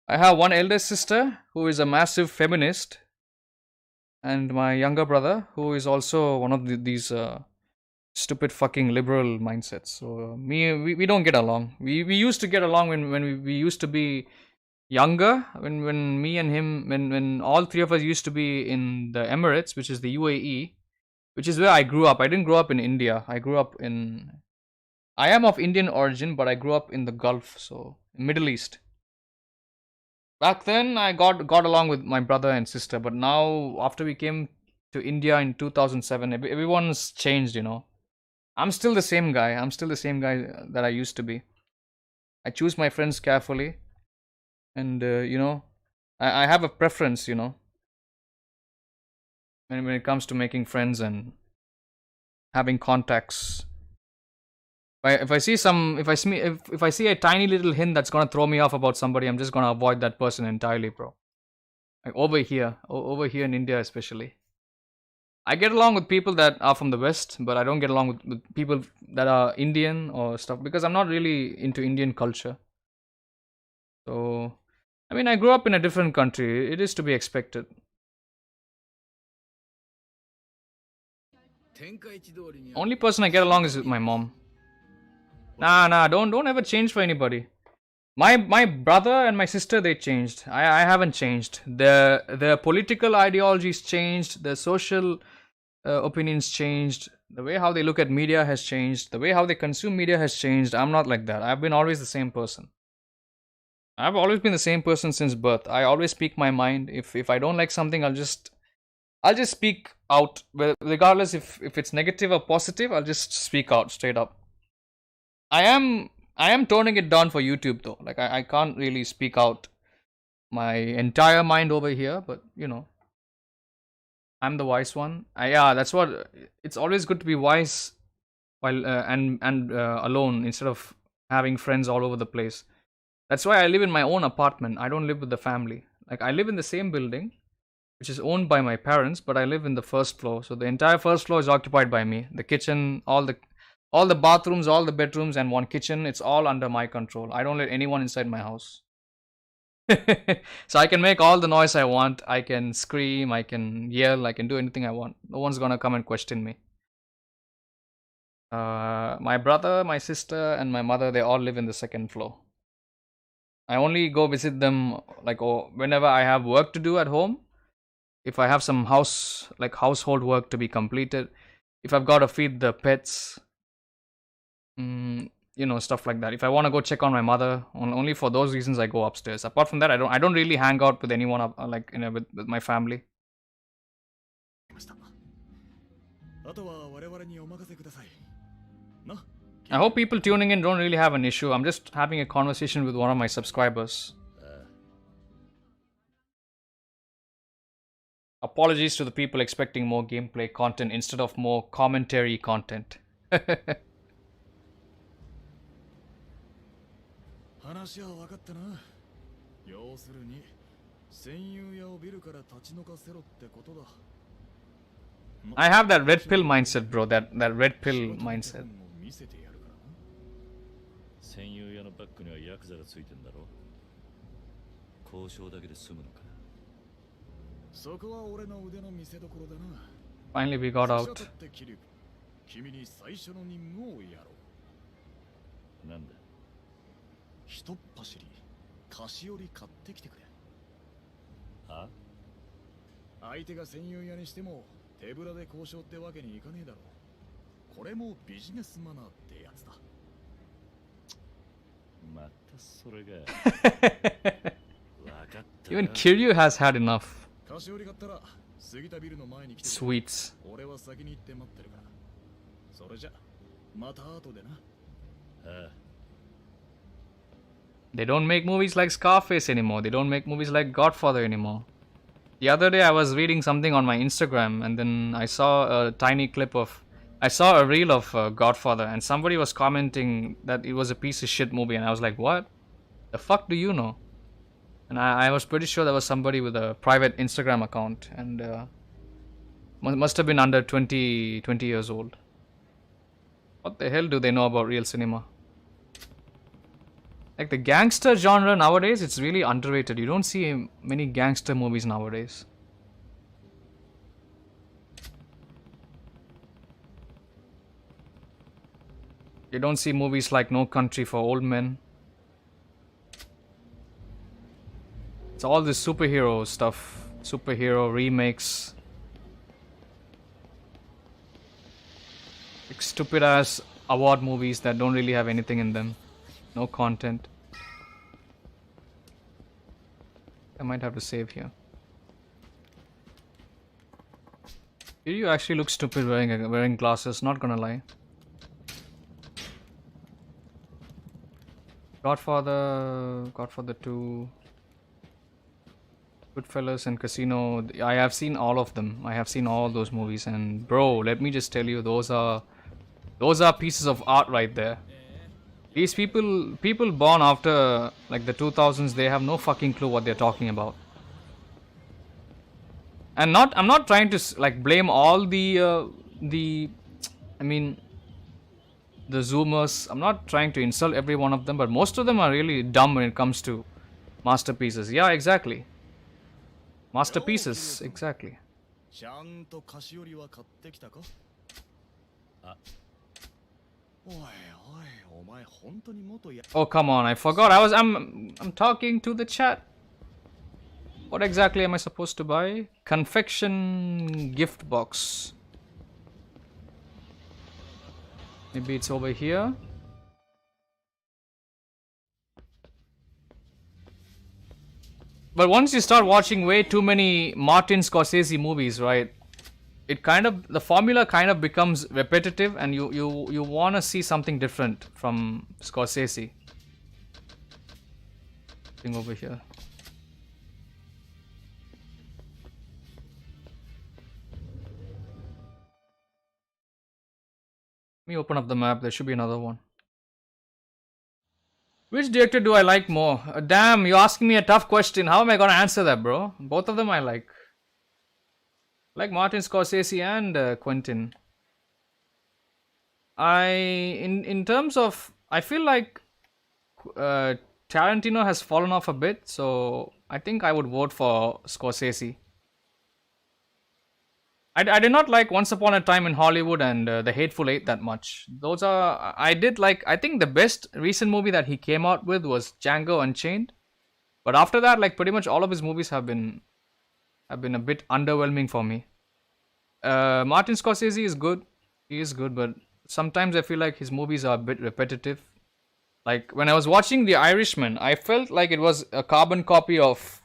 I have one elder sister who is a massive feminist and my younger brother, who is also one of these stupid fucking liberal mindsets. So we don't get along. We used to get along when we used to be younger. When me and him, when all three of us used to be in the Emirates, which is the UAE, which is where I grew up. I didn't grow up in India. I am of Indian origin, but I grew up in the Gulf, so Middle East. Back then, I got along with my brother and sister, but now after we came to India in 2007, everyone's changed. I'm still the same guy. I'm still the same guy that I used to be. I choose my friends carefully, and I have a preference. When it comes to making friends and having contacts. If I see a tiny little hint that's gonna throw me off about somebody, I'm just gonna avoid that person entirely, bro. Like over here in India especially. I get along with people that are from the West, but I don't get along with people that are Indian or stuff because I'm not really into Indian culture. So, I mean, I grew up in a different country. It is to be expected. Only person I get along is with my mom. Nah, don't ever change for anybody. My brother and my sister, they changed. I haven't changed. Their political ideologies changed. Their social opinions changed. The way how they look at media has changed. The way how they consume media has changed. I'm not like that. I've been always the same person. I've always been the same person since birth. I always speak my mind. If I don't like something, I'll just speak out. Regardless if it's negative or positive, I'll just speak out straight up. I am toning it down for YouTube though. Like I can't really speak out my entire mind over here, but I'm the wise one. That's what. It's always good to be wise while and alone instead of having friends all over the place. That's why I live in my own apartment. I don't live with the family. Like I live in the same building, which is owned by my parents, but I live in the first floor. So the entire first floor is occupied by me. The kitchen, all the bathrooms, all the bedrooms, and one kitchen, it's all under my control. I don't let anyone inside my house. So I can make all the noise I want. I can scream, I can yell, I can do anything I want. No one's gonna come and question me. My brother, my sister, and my mother, they all live in the second floor. I only go visit them whenever I have work to do at home. If I have some household work to be completed. If I've got to feed the pets. Stuff like that. If I want to go check on my mother, only for those reasons I go upstairs. Apart from that, I don't really hang out with anyone with my family. I hope people tuning in don't really have an issue. I'm just having a conversation with one of my subscribers. Apologies to the people expecting more gameplay content instead of more commentary content. 話は分かったな。要するに戦友屋をビルから立ち退かせろってことだ。I have that red pill mindset, bro. That red pill mindset. 見せてやるからな。戦友屋のバッグにはヤクザがついてんだろ。交渉だけで済むのか。そこは俺の腕の見せ所だな。Finally, we got out. 君に最初の任務をやろう。なんだ。ひとっ走り菓子折り買ってきてくれ。は？相手が戦友屋にしても手ぶらで交渉ってわけにいかねえだろう。これもビジネスマナーってやつだ。またそれが。Even Kiryu has had enough. 菓子折り買ったら過ぎたビルの前に来て。Sweets. 俺は先に行って待ってるから。それじゃまた後でな。ああ。They don't make movies like Scarface anymore. They don't make movies like Godfather anymore. The other day I was reading something on my Instagram and then I saw a tiny clip I saw a reel of Godfather and somebody was commenting that it was a piece of shit movie and I was like, what? The fuck do you know? And I was pretty sure there was somebody with a private Instagram account and must have been under 20 years old. What the hell do they know about real cinema? Like the gangster genre nowadays, it's really underrated. You don't see many gangster movies nowadays. You don't see movies like No Country for Old Men. It's all this superhero stuff. Superhero remakes. Like stupid ass award movies that don't really have anything in them. No content. I might have to save here. Kiryu actually looks stupid wearing glasses, not gonna lie. Godfather 2, Goodfellas and Casino. I have seen all of them. I have seen all those movies, and bro, let me just tell you, those are pieces of art right there. These people born after like the 2000s, they have no fucking clue what they're talking about. And I'm not trying to like blame all the Zoomers. I'm not trying to insult every one of them, but most of them are really dumb when it comes to masterpieces. Yeah, exactly. Masterpieces, exactly. Oh come on, I forgot. I'm talking to the chat. What exactly am I supposed to buy? Confection gift box. Maybe it's over here. But once you start watching way too many Martin Scorsese movies, right? The formula kind of becomes repetitive, and you want to see something different from Scorsese. Thing over here. Let me open up the map. There should be another one. Which director do I like more? Damn, you're asking me a tough question. How am I gonna answer that, bro? Both of them I like. Like Martin Scorsese and Quentin. In terms of, I feel like Tarantino has fallen off a bit, so I think I would vote for Scorsese. I did not like Once Upon a Time in Hollywood and The Hateful Eight that much. Those are, I think the best recent movie that he came out with was Django Unchained. But after that, like pretty much all of his movies have been a bit underwhelming for me. Martin Scorsese is good. He is good, but sometimes I feel like his movies are a bit repetitive. Like when I was watching The Irishman, I felt like it was a carbon copy of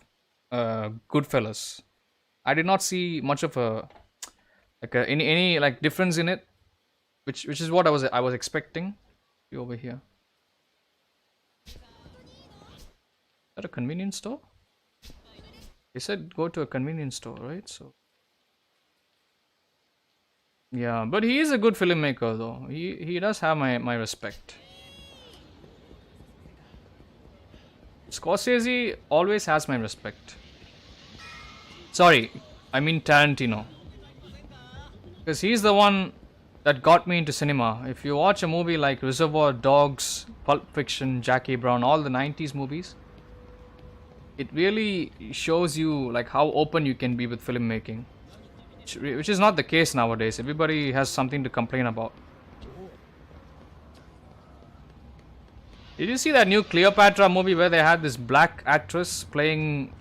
Goodfellas. I did not see much of any like difference in it, which is what I was expecting. Over here. Is that a convenience store? He said go to a convenience store, right? So yeah, but he is a good filmmaker though. He does have my respect. Scorsese always has my respect. Sorry, I mean Tarantino. Because he's the one that got me into cinema. If you watch a movie like Reservoir Dogs, Pulp Fiction, Jackie Brown, all the 90s movies, it really shows you like how open you can be with filmmaking. Which is not the case nowadays. Everybody has something to complain about. Did you see that new Cleopatra movie where they had this black actress playing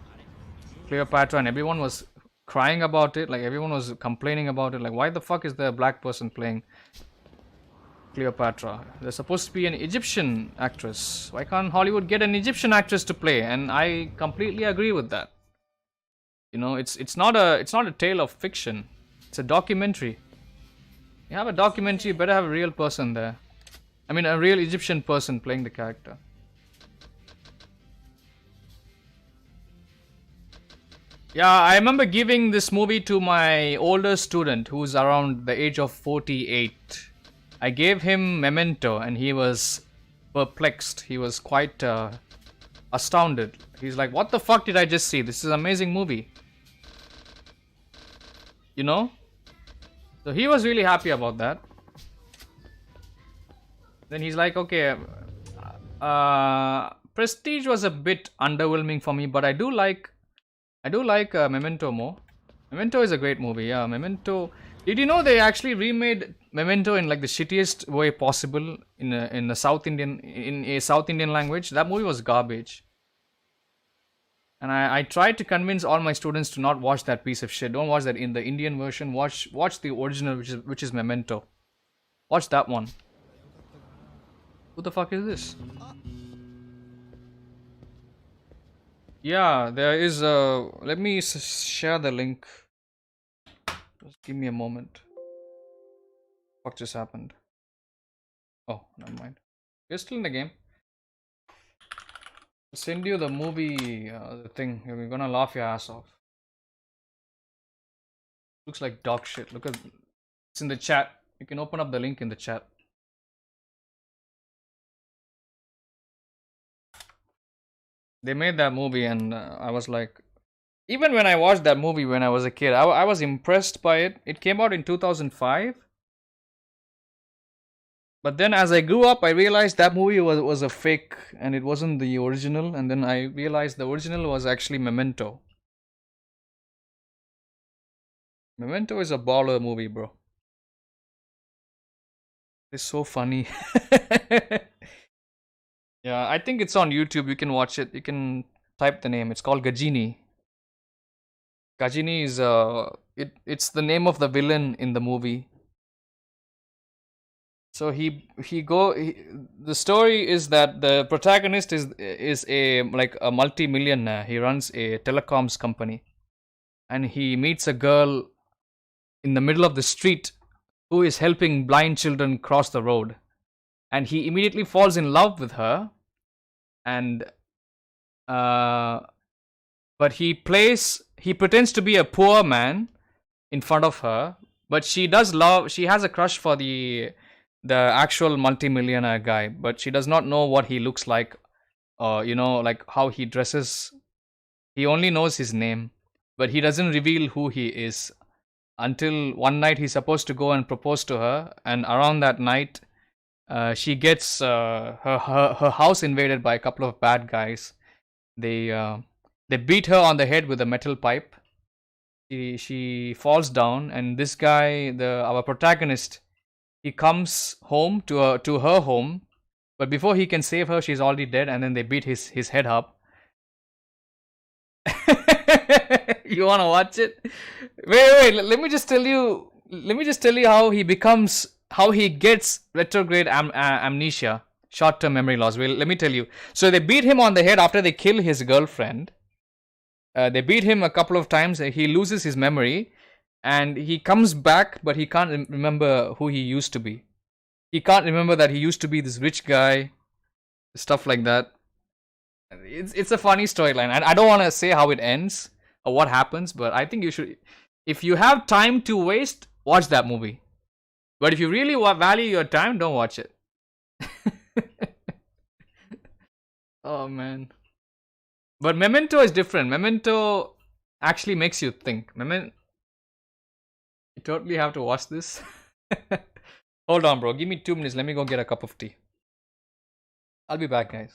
Cleopatra and everyone was crying about it? Like everyone was complaining about it. Like why the fuck is there a black person playing Cleopatra? There's supposed to be an Egyptian actress. Why can't Hollywood get an Egyptian actress to play? And I completely agree with that. You know, it's not a tale of fiction. It's a documentary. You have a documentary, you better have a real person there. I mean, a real Egyptian person playing the character. Yeah, I remember giving this movie to my older student who's around the age of 48. I gave him Memento and he was perplexed. He was quite astounded. He's like, what the fuck did I just see? This is an amazing movie. You know? So he was really happy about that. Then he's like, okay, Prestige was a bit underwhelming for me, but I do like Memento more. Memento is a great movie, yeah. Memento. Did you know they actually remade Memento in like the shittiest way possible in a South Indian in a South Indian language? That movie was garbage. And I tried to convince all my students to not watch that piece of shit. Don't watch that in the Indian version. Watch the original, which is Memento. Watch that one. Who the fuck is this? Yeah, there is a. Let me share the link. Just give me a moment. What just happened? Oh, never mind. You're still in the game. I'll send you the movie, the thing. You're gonna laugh your ass off. Looks like dog shit. Look at. It's in the chat. You can open up the link in the chat. They made that movie, and I was like, even when I watched that movie when I was a kid, I was impressed by it. It came out in 2005. But then as I grew up, I realized that movie was a fake and it wasn't the original. And then I realized the original was actually Memento. Memento is a baller movie, bro. It's so funny. Yeah, I think it's on YouTube. You can watch it. You can type the name. It's called Gajini. Gajini is it's the name of the villain in the movie. So the story is that the protagonist is a like a multi-millionaire. He runs a telecoms company, and he meets a girl in the middle of the street who is helping blind children cross the road, and he immediately falls in love with her, and but he pretends to be a poor man in front of her, but she has a crush for the actual multimillionaire guy, but she does not know what he looks like, like how he dresses. He only knows his name, but he doesn't reveal who he is until one night he's supposed to go and propose to her, and around that night she gets her house invaded by a couple of bad guys. They beat her on the head with a metal pipe. She falls down, and this guy, our protagonist, he comes home to her home, but before he can save her, she's already dead, and then they beat his head up. You wanna watch it? Wait. Let me just tell you. Let me just tell you how he gets retrograde amnesia, short-term memory loss. Well, let me tell you. So they beat him on the head after they kill his girlfriend. They beat him a couple of times. He loses his memory, and he comes back, but he can't remember who he used to be. He can't remember that he used to be this rich guy, stuff like that. It's a funny storyline, and I don't want to say how it ends or what happens, but I think you should, if you have time to waste, watch that movie. But if you really value your time, don't watch it. Oh man. But Memento is different. Memento actually makes you think. You totally have to watch this. Hold on, bro. Give me 2 minutes. Let me go get a cup of tea. I'll be back, guys.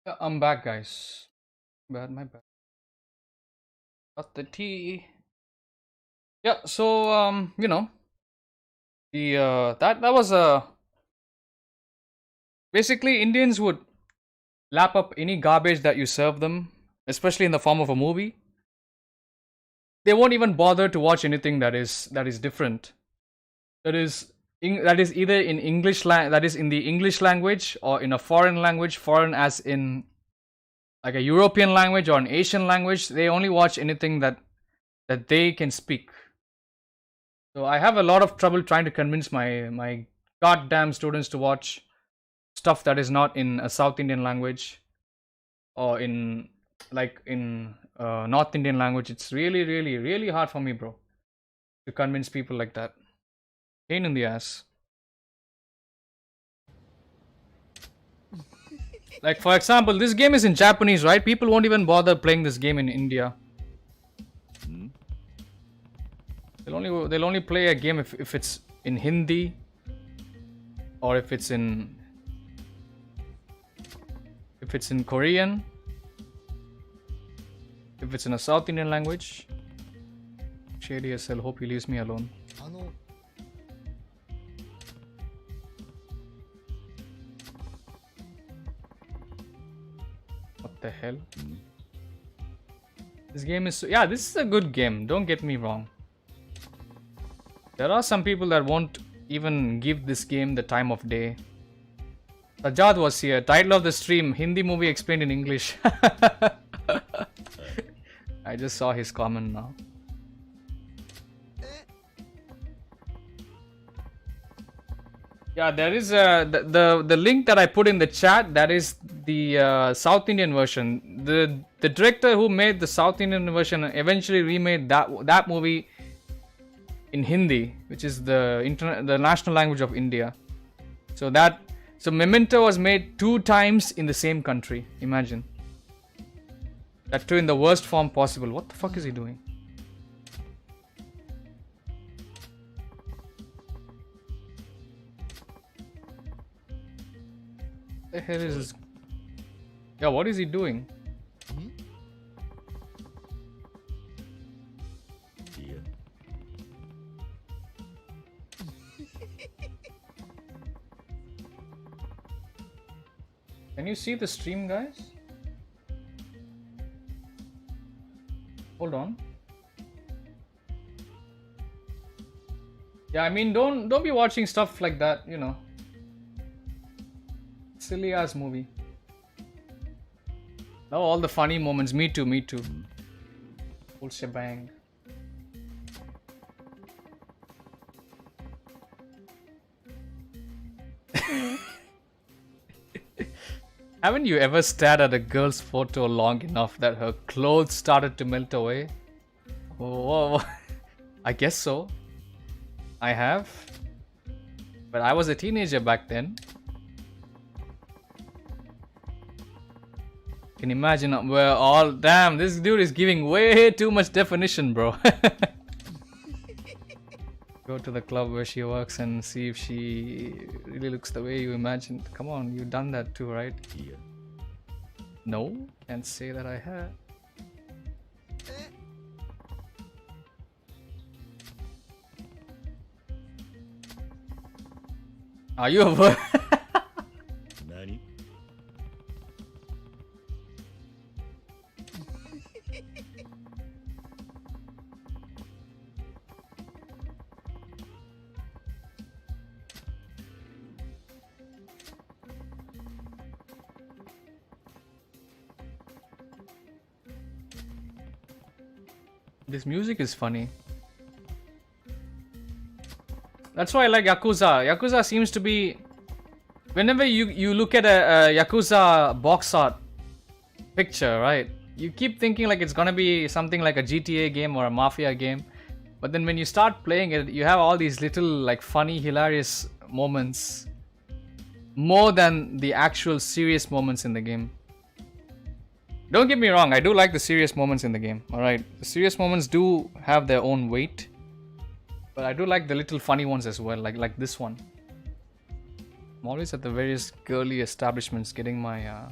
Yeah, I'm back, guys. My bad. Got the tea. Yeah, so the that was basically Indians would lap up any garbage that you serve them, especially in the form of a movie. They won't even bother to watch anything that is different. That is that is either in that is in the English language or in a foreign language, foreign as in like a European language or an Asian language. They only watch anything that they can speak. So I have a lot of trouble trying to convince my goddamn students to watch stuff that is not in a South Indian language or in North Indian language. It's really, really, really hard for me, bro, to convince people like that. Pain in the ass. Like, for example, this game is in Japanese, right? People won't even bother playing this game in India. They'll only play a game if it's in Hindi or if it's in Korean, if it's in a South Indian language. Shady SL, hope he leaves me alone. What the hell? This game is yeah, this is a good game, don't get me wrong. There are some people that won't even give this game the time of day. Sajad was here. Title of the stream, Hindi movie explained in English. I just saw his comment now. Yeah, there is the link that I put in the chat. That is the South Indian version. The director who made the South Indian version eventually remade that movie in Hindi, which is the national language of India. So Memento was made 2 times in the same country. Imagine that, too in the worst form possible. What the fuck is he doing? The hell is this? Yeah, what is he doing? Can you see the stream, guys? Hold on. Yeah, I mean, don't be watching stuff like that, you know. Silly ass movie. Oh, all the funny moments. Me too. Whole shebang. Haven't you ever stared at a girl's photo long enough that her clothes started to melt away? Oh, I guess so. I have. But I was a teenager back then. Can imagine where all damn, this dude is giving way too much definition, bro. Go to the club where she works and see if she really looks the way you imagined. Come on, you've done that too, right? Yeah. No, can't say that I have. Are you a Nani? This music is funny. That's why I like Yakuza. Yakuza seems to be... Whenever you look at a Yakuza box art picture, right? You keep thinking like it's gonna be something like a GTA game or a Mafia game. But then when you start playing it, you have all these little like funny, hilarious moments. More than the actual serious moments in the game. Don't get me wrong, I do like the serious moments in the game, alright? The serious moments do have their own weight. But I do like the little funny ones as well, like this one. I'm always at the various girly establishments getting my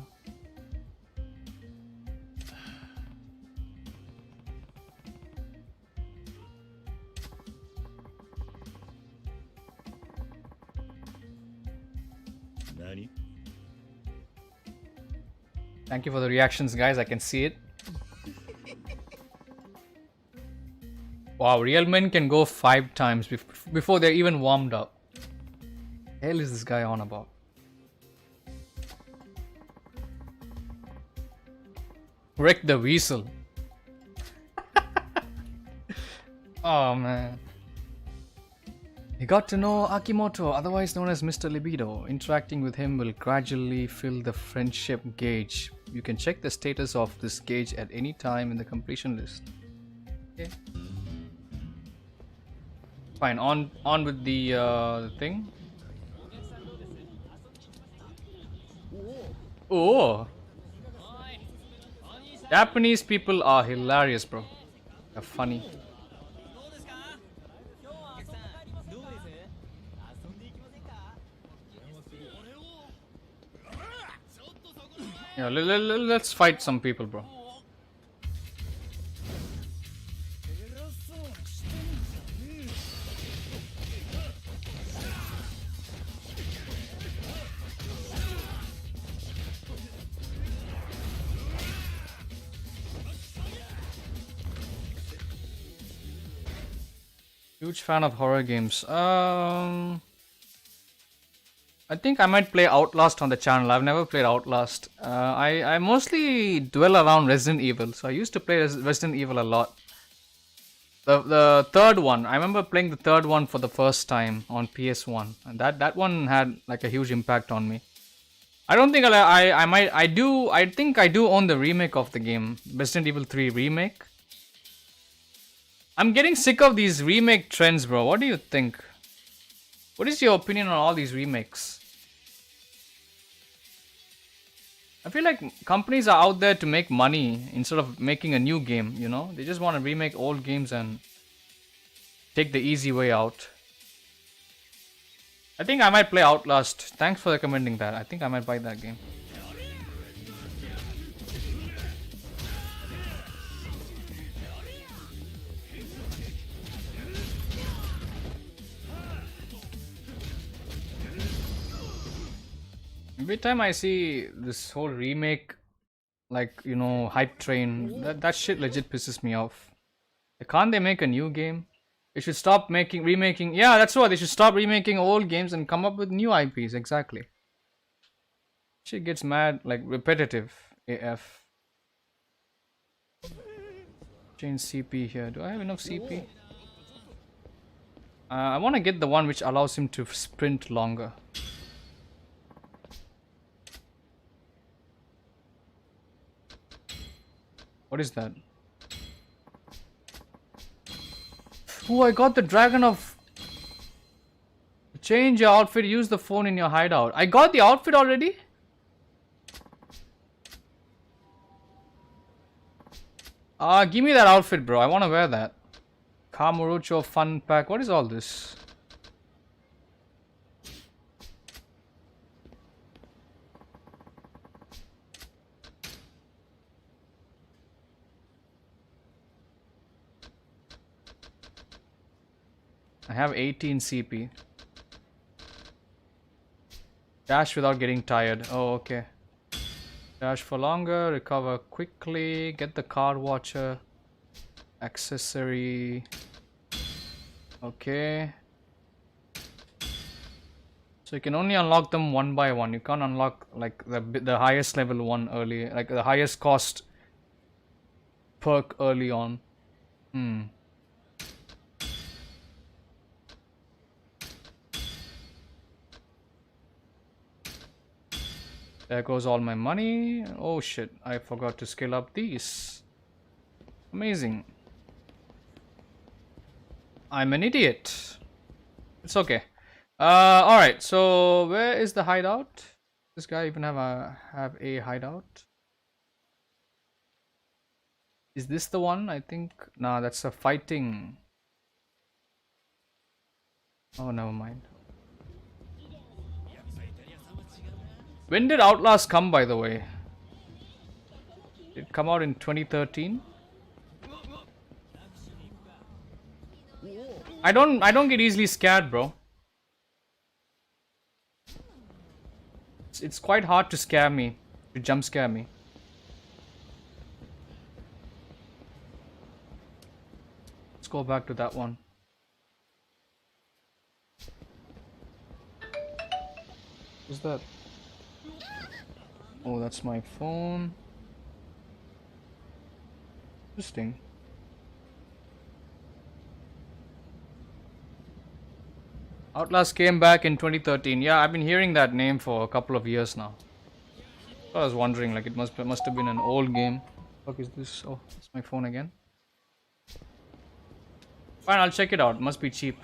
Thank you for the reactions, guys. I can see it. Wow, real men can go 5 times before they're even warmed up. The hell is this guy on about? Wreck the weasel. Oh man. He got to know Akimoto, otherwise known as Mr. Libido. Interacting with him will gradually fill the friendship gauge. You can check the status of this gauge at any time in the completion list. Okay. Fine, on with the thing. Oh, Japanese people are hilarious, bro. They're funny. Yeah, let's fight some people, bro. Huge fan of horror games. I think I might play Outlast on the channel. I've never played Outlast. I mostly dwell around Resident Evil. So I used to play Resident Evil a lot. The third one. I remember playing the third one for the first time on PS1. And that one had like a huge impact on me. I don't think I think I do own the remake of the game. Resident Evil 3 remake. I'm getting sick of these remake trends, bro. What do you think? What is your opinion on all these remakes? I feel like companies are out there to make money instead of making a new game, you know? They just want to remake old games and take the easy way out. I think I might play Outlast. Thanks for recommending that. I think I might buy that game. Every time I see this whole remake, like, you know, hype train, that shit legit pisses me off. Can't they make a new game? They should stop remaking. Yeah, that's what. They should stop remaking old games and come up with new IPs. Exactly. Shit gets mad, like repetitive AF. Change CP here. Do I have enough CP? I want to get the one which allows him to sprint longer. What is that? Oh, I got the dragon of... Change your outfit, use the phone in your hideout. I got the outfit already? Give me that outfit, bro. I want to wear that. Kamurocho fun pack. What is all this? I have 18 CP. Dash without getting tired. Oh, okay. Dash for longer, recover quickly, get the card watcher. Accessory. Okay. So you can only unlock them one by one. You can't unlock like the highest level one early, like the highest cost perk early on. There goes all my money. Oh shit, I forgot to scale up these. Amazing. I'm an idiot. It's okay. Alright, so where is the hideout? This guy even have a hideout? Is this the one? I think. Nah, that's a fighting. Oh, never mind. When did Outlast come, by the way? Did it come out in 2013? I don't get easily scared, bro. It's quite hard to scare me, to jump scare me. go back to that one. What's that? Oh, that's my phone. Interesting. Outlast came back in 2013. Yeah, I've been hearing that name for a couple of years now. I was wondering, like, it must have been an old game. What is this? Oh, it's my phone again. Fine, I'll check it out. Must be cheap.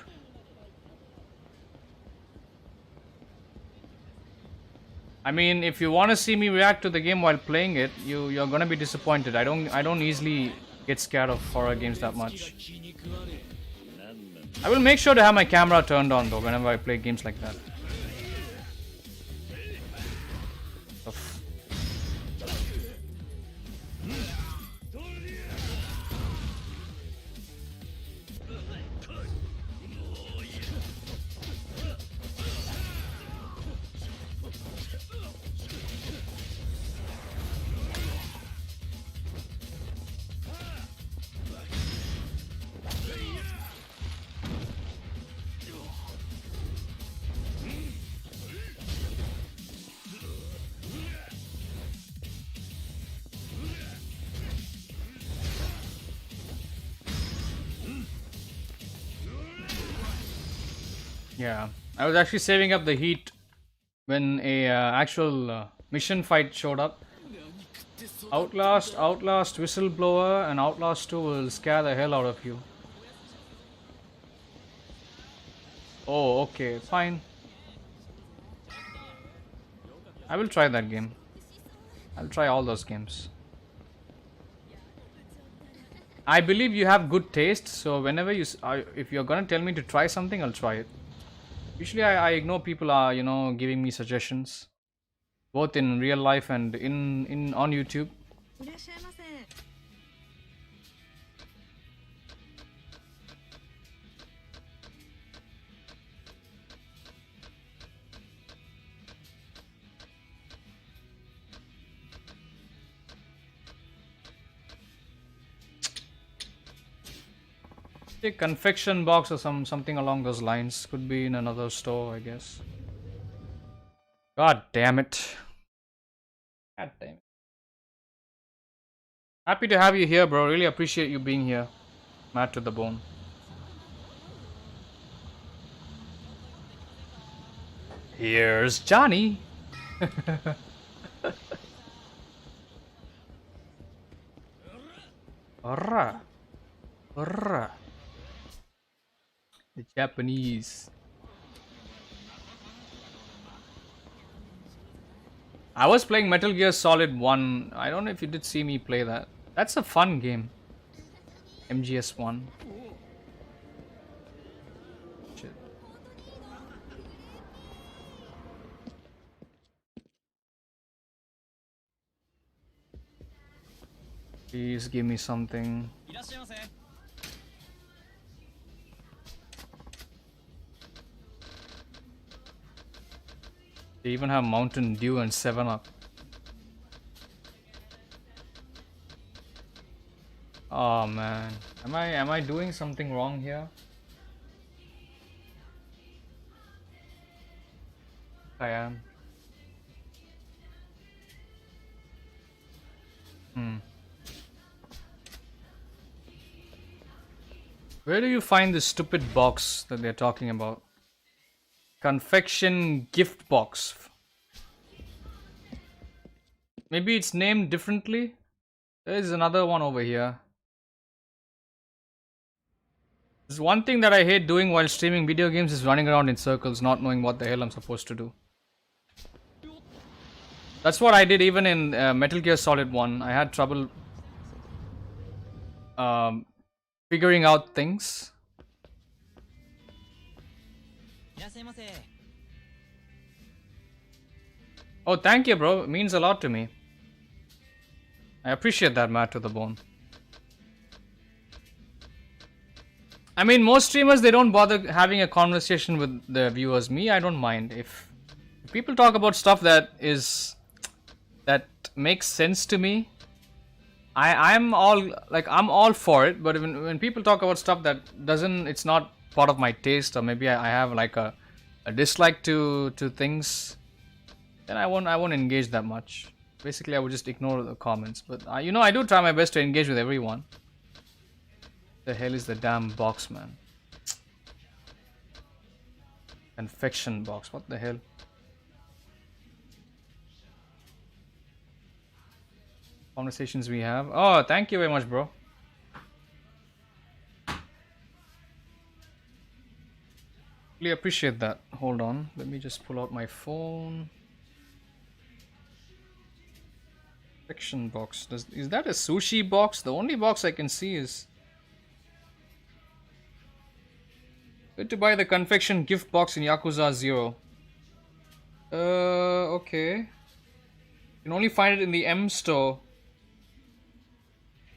I mean, if you want to see me react to the game while playing it, you're gonna be disappointed. I don't easily get scared of horror games that much. I will make sure to have my camera turned on though whenever I play games like that. Yeah, I was actually saving up the heat when a actual mission fight showed up. Outlast, Whistleblower, and Outlast 2 will scare the hell out of you. Oh, okay, fine. I will try that game. I'll try all those games. I believe you have good taste, so whenever if you're gonna tell me to try something, I'll try it. Usually I ignore people are, giving me suggestions, both in real life and on YouTube. A confection box or something along those lines. Could be in another store, I guess. God damn it. God damn it. Happy to have you here, bro. Really appreciate you being here. Mad to the bone. Here's Johnny. Alright. Alright. The Japanese. I was playing Metal Gear Solid 1. I don't know if you did see me play that. That's a fun game. MGS1. Shit. Please give me something. They even have Mountain Dew and 7-Up. Oh man, am I doing something wrong here? I am. Where do you find this stupid box that they're talking about? Confection gift box. Maybe it's named differently. There is another one over here. There's one thing that I hate doing while streaming video games is running around in circles, not knowing what the hell I'm supposed to do. That's what I did even in Metal Gear Solid 1. I had trouble figuring out things. Oh, thank you, bro. It means a lot to me. I appreciate that, Matt to the bone. I mean, most streamers, they don't bother having a conversation with the viewers. Me, I don't mind. If people talk about stuff that makes sense to me, I'm all for it, but when people talk about stuff that doesn't, it's not part of my taste, or maybe I have like a dislike to things, then I won't engage that much. Basically, I would just ignore the comments. But I do try my best to engage with everyone. The hell is the damn box, man? Confection box. What the hell? Conversations we have. Oh, thank you very much, bro. Really appreciate that. Hold on. Let me just pull out my phone. Confection box. Is that a sushi box? The only box I can see is... Good to buy the confection gift box in Yakuza 0. Okay. You can only find it in the M store.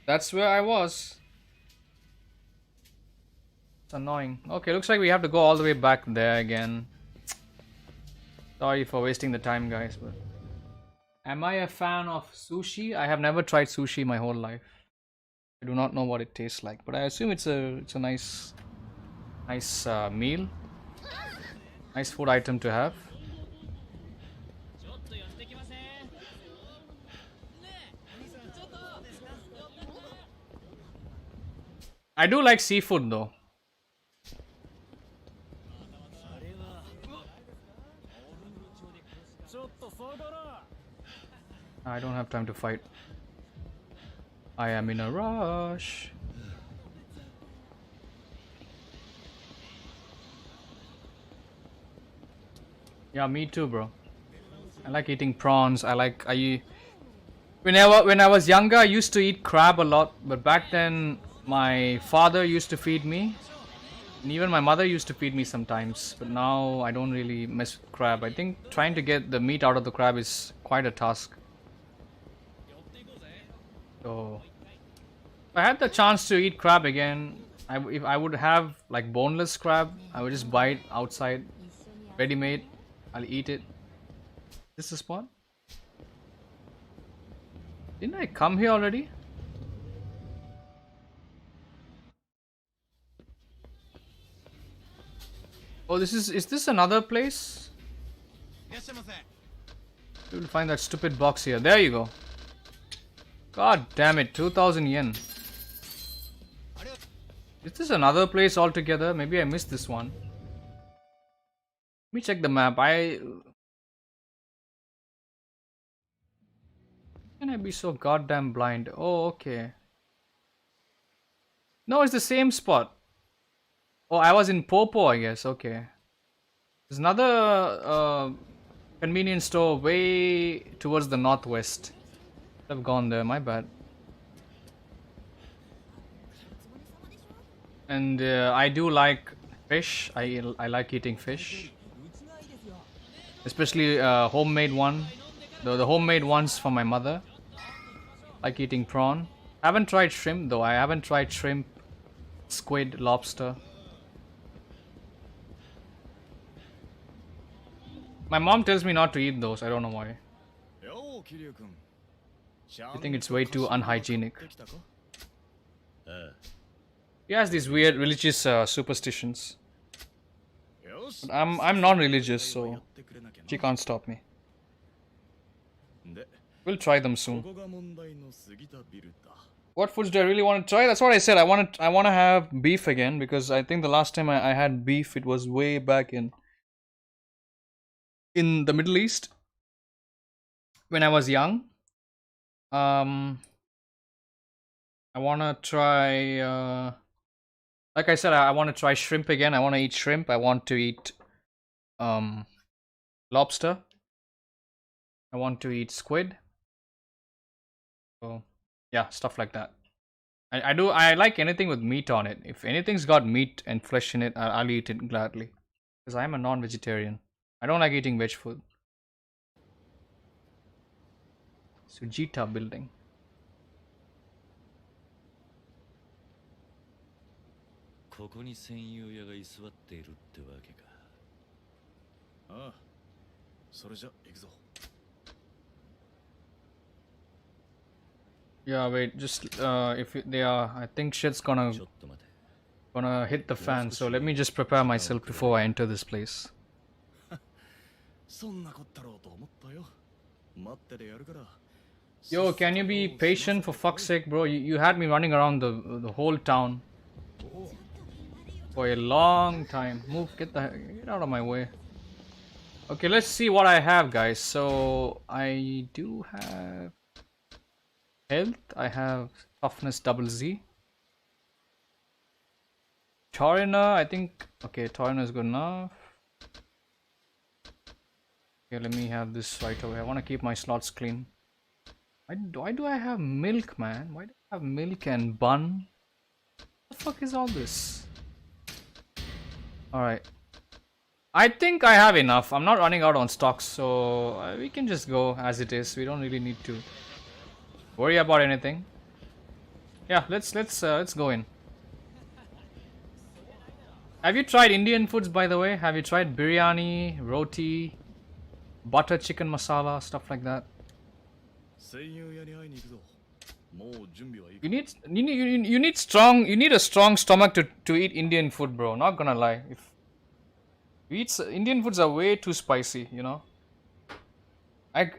That's where I was. It's annoying. Okay, looks like we have to go all the way back there again. Sorry for wasting the time, guys, but... Am I a fan of sushi? I have never tried sushi my whole life. I do not know what it tastes like, but I assume it's a nice meal. Nice food item to have. I do like seafood though. I don't have time to fight. I am in a rush. Yeah, me too, bro. I like eating prawns. When I was younger, I used to eat crab a lot, but back then my father used to feed me, and even my mother used to feed me sometimes. But now I don't really mess with crab. I think trying to get the meat out of the crab is quite a task. So, if I had the chance to eat crab again, if I would have like boneless crab, I would just buy it outside, ready-made. I'll eat it. Is this the spot? Didn't I come here already? Oh, is this another place? You'll find that stupid box here. There you go. God damn it, 2000 yen. Is this another place altogether? Maybe I missed this one. Let me check the map. Can I be so goddamn blind? Oh, okay. No, it's the same spot. Oh, I was in Popo, I guess. Okay. There's another convenience store way towards the northwest. I've gone there, my bad. And I do like fish. I like eating fish. Especially homemade one. The homemade ones from my mother. Like eating prawn. I haven't tried shrimp though. I haven't tried shrimp, squid, lobster. My mom tells me not to eat those. I don't know why. I think it's way too unhygienic. He has these weird religious superstitions. But I'm non-religious, so she can't stop me. We'll try them soon. What foods do I really want to try? That's what I said. I want to have beef again, because I think the last time I had beef, it was way back in the Middle East when I was young. I want to try like I said, I want to try shrimp again. I want to eat shrimp. I want to eat lobster. I want to eat squid. So yeah, stuff like that. I like anything with meat on it. If anything's got meat and flesh in it, I'll eat it gladly, because I'm a non-vegetarian. I don't like eating veg food. Sujita building. ここに専用屋が居座っているってわけか。ああ、それじゃ行くぞ。Yeah, wait, just if they are, I think shit's gonna ちょっと待て。 hit the fan. So let me just prepare myself before I enter this place. そんなこったろうと思ったよ。待っててやるから。 Yo, can you be patient for fuck's sake, bro? You had me running around the whole town for a long time. Move, get out of my way. Okay, let's see what I have, guys. So I do have health. I have toughness double Z. Taurina, I think. Okay, Taurina is good enough. Okay, let me have this right away. I want to keep my slots clean. Why do I have milk, man? Why do I have milk and bun? What the fuck is all this? Alright. I think I have enough. I'm not running out on stocks, so we can just go as it is. We don't really need to worry about anything. Yeah, let's go in. Have you tried Indian foods, by the way? Have you tried biryani, roti, butter chicken masala, stuff like that? 声優屋に会いに行くぞ。もう準備はいいか。 You need a strong stomach to eat Indian food, bro. Not gonna lie. If you eat Indian foods are way too spicy, you know. The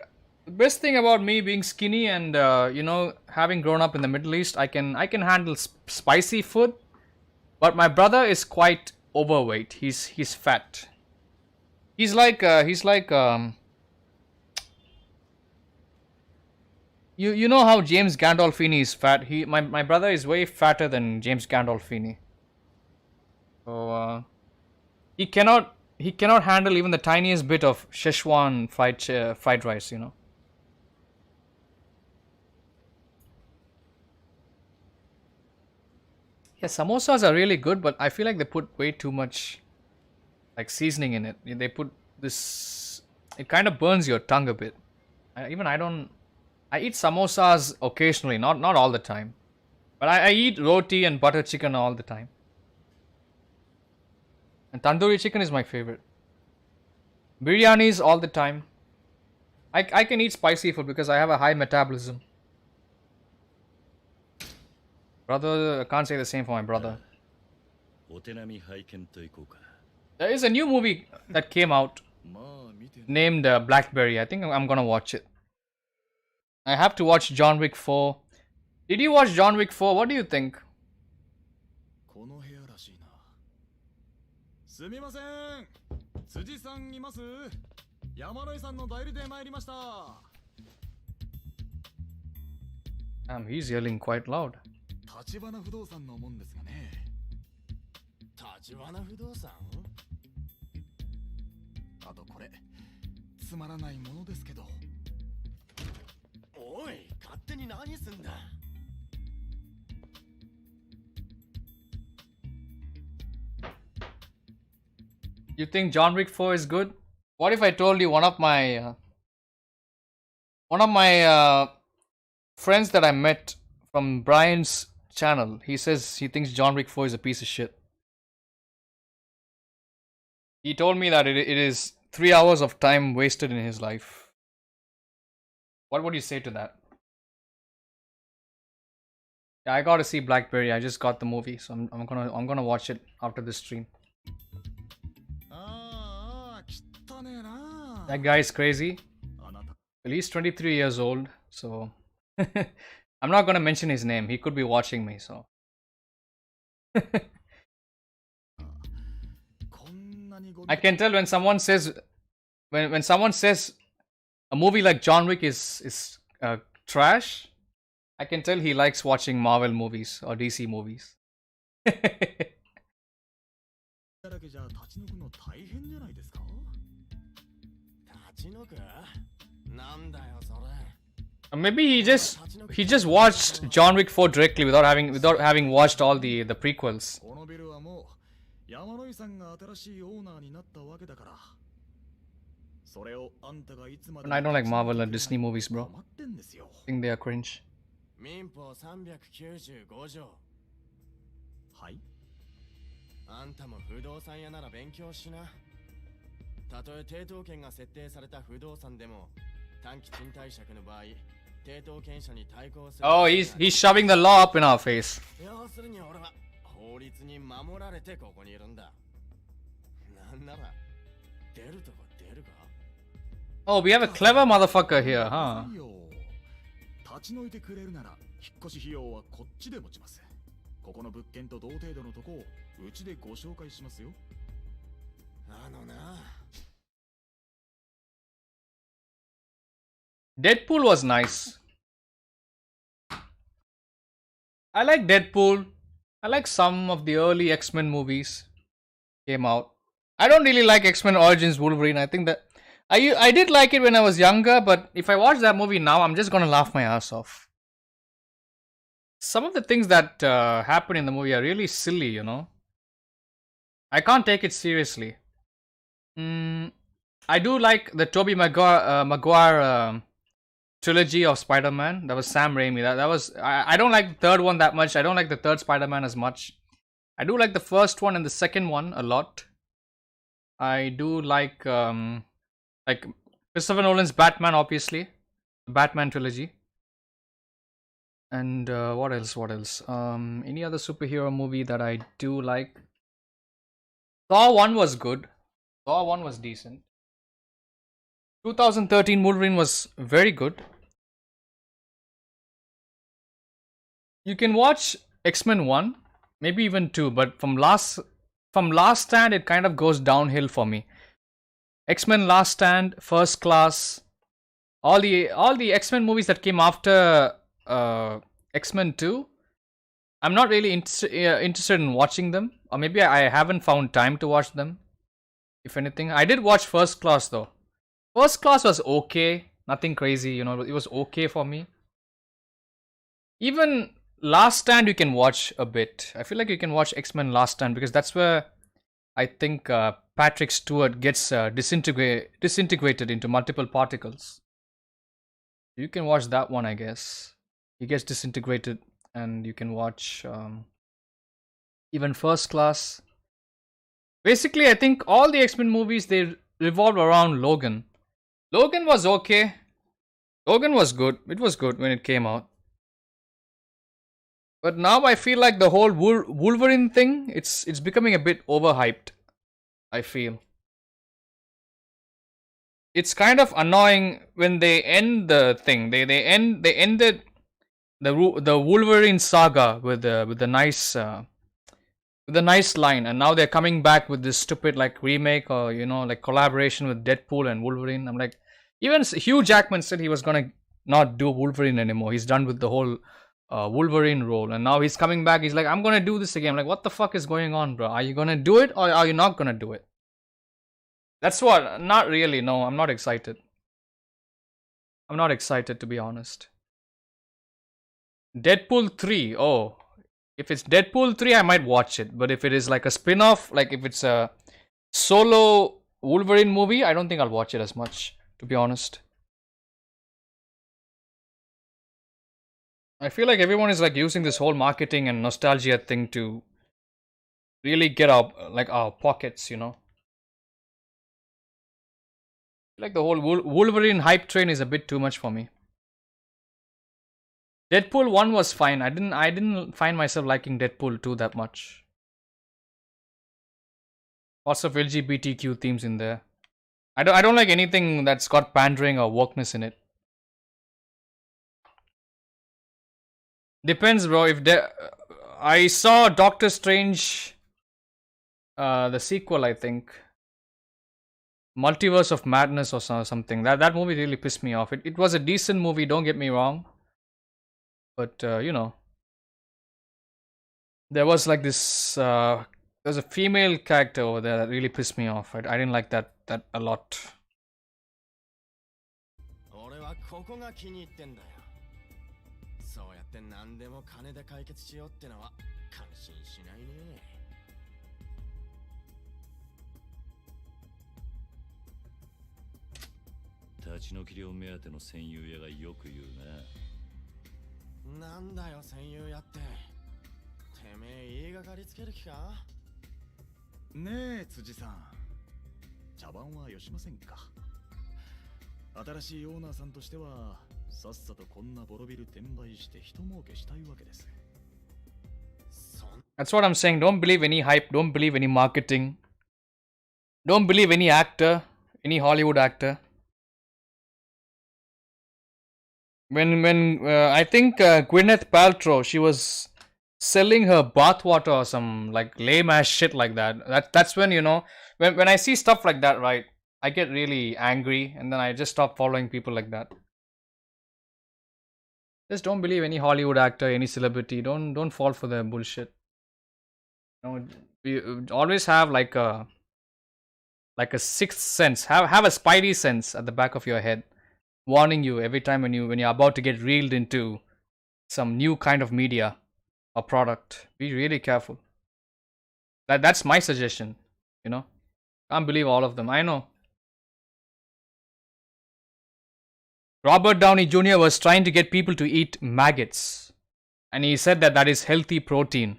best thing about me being skinny and you know, having grown up in the Middle East, I can handle spicy food. But my brother is quite overweight. He's fat. He's like You know how James Gandolfini is fat. My brother is way fatter than James Gandolfini. So he cannot handle even the tiniest bit of Szechuan fried rice, you know. Yeah, samosas are really good, but I feel like they put way too much like seasoning in it. They put this, it kind of burns your tongue a bit. I eat samosas occasionally, not all the time. But I eat roti and butter chicken all the time. And tandoori chicken is my favorite. Biryanis all the time. I can eat spicy food because I have a high metabolism. Brother, I can't say the same for my brother. お手並み拝見と行こうか。 There is a new movie that came out まあ見てね。 named Blackberry. I think I'm gonna watch it. I have to watch John Wick 4. Did you watch John Wick 4? What do you think? この部屋らしいな。すみません。辻さんいます？山野井さんの代理で参りました。Damn, he's yelling quite loud. 立花不動産のもんですがね。立花不動産？あとこれつまらないものですけど。おい、勝手に何すんだ。 You think John Wick 4 is good? What if I told you one of my friends that I met from Brian's channel, he says he thinks John Wick 4 is a piece of shit. He told me that it is 3 hours of time wasted in his life. What would you say to that? Yeah, I gotta see Blackberry. I just got the movie, so I'm gonna watch it after this stream. That guy is crazy. Well, he's 23 years old, so I'm not gonna mention his name. He could be watching me, so. I can tell when someone says when someone says a movie like John Wick is trash. I can tell he likes watching Marvel movies or DC movies. Or maybe he just watched John Wick 4 directly without having watched all the prequels. And I don't like Marvel or Disney movies, bro. I think they are cringe. 民法395条。はい。あんたも不動産屋なら勉強しな。たとえ抵当権が設定された不動産でも短期賃貸借の場合、Oh, he's shoving the law up in our face. 要するに俺は法律に守られてここにいるんだ。なんなら出るとこ出るか。 Oh, we have a clever motherfucker here, huh? 立ち退いてくれるなら引っ越し費用はこっちで持ちます。ここの物件と同程度のとこをうちでご紹介しますよ。あのな。Deadpool was nice. I like Deadpool. I like some of the early X-Men movies came out. I don't really like X-Men Origins Wolverine. I think that I did like it when I was younger, but if I watch that movie now, I'm just gonna laugh my ass off. Some of the things that happen in the movie are really silly, you know. I can't take it seriously. I do like the Tobey Maguire trilogy of Spider-Man. That was Sam Raimi. That was I don't like the third one that much. I don't like the third Spider-Man as much. I do like the first one and the second one a lot. I do like Christopher Nolan's Batman, obviously, the Batman trilogy. And what else? Any other superhero movie that I do like? Thor 1 was good. Thor 1 was decent. 2013 Wolverine was very good. You can watch X-Men 1, maybe even 2, but from Last Stand it kind of goes downhill for me. X-Men Last Stand, First Class, all the X-Men movies that came after X-Men 2, I'm not really interested in watching them, or maybe I haven't found time to watch them. If anything, I did watch First Class though. First Class was okay, nothing crazy, you know, it was okay for me. Even Last Stand you can watch a bit. I feel like you can watch X-Men Last Stand because that's where I think Patrick Stewart gets disintegrated into multiple particles. You can watch that one, I guess. He gets disintegrated, and you can watch even First Class. Basically, I think all the X-Men movies, they revolve around Logan. Logan was okay. Logan was good. It was good when it came out. But now I feel like the whole Wolverine thing, it's becoming a bit overhyped. I feel. It's kind of annoying when they end the thing. They ended the Wolverine saga with a nice line, and now they're coming back with this stupid like remake or like collaboration with Deadpool and Wolverine. I'm like, even Hugh Jackman said he was gonna not do Wolverine anymore. He's done with the whole Wolverine role, and now he's coming back. He's like, I'm gonna do this again. I'm like, what the fuck is going on, bro? Are you gonna do it or are you not gonna do it? That's what. Not really. No, I'm not excited. I'm not excited, to be honest. Deadpool 3. Oh, if it's Deadpool 3, I might watch it. But if it is like a spin-off, like if it's a solo Wolverine movie, I don't think I'll watch it as much, to be honest. I feel like everyone is like using this whole marketing and nostalgia thing to really get our pockets, you know. Like the whole Wolverine hype train is a bit too much for me. Deadpool 1 was fine. I didn't find myself liking Deadpool 2 that much. Lots of LGBTQ themes in there. I don't like anything that's got pandering or wokeness in it. Depends, bro. I saw Doctor Strange, the sequel, I think, Multiverse of Madness or something. That movie really pissed me off. It was a decent movie, don't get me wrong, but there was like this. There's a female character over there that really pissed me off. I didn't like that a lot. そうやって何でも金で解決しようってのは感心しないね。立ち退き料目当ての戦友屋がよく言うな。なんだよ戦友屋って。てめえ言いがかりつける気か？ねえ辻さん、茶番はよしませんか。新しいオーナーさんとしてはさっさとこんなボロビル転売して人儲けしたいわけです。 That's what I'm saying. Don't believe any hype. Don't believe any marketing. Don't believe any actor, any Hollywood actor. When I think Gwyneth Paltrow, she was selling her bathwater or some like lame ass shit like that. That's when, you know, when I see stuff like that, right, I get really angry and then I just stop following people like that. Just don't believe any Hollywood actor, any celebrity. Don't fall for their bullshit. You know, we always have like a sixth sense. Have a spidey sense at the back of your head, warning you every time when you're about to get reeled into some new kind of media or product. Be really careful. That's my suggestion. You know, can't believe all of them. I know. Robert Downey Jr. was trying to get people to eat maggots, and he said that is healthy protein.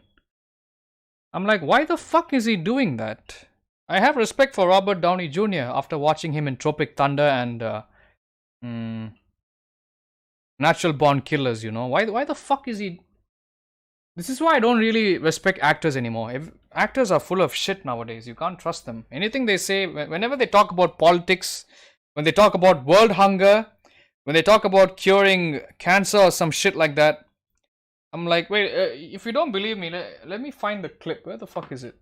I'm like, why the fuck is he doing that? I have respect for Robert Downey Jr. after watching him in Tropic Thunder and Natural Born Killers, you know. Why the fuck is he... This is why I don't really respect actors anymore. Actors are full of shit nowadays. You can't trust them. Anything they say, whenever they talk about politics, when they talk about world hunger, when they talk about curing cancer or some shit like that, I'm like, wait, if you don't believe me, let me find the clip. Where the fuck is it?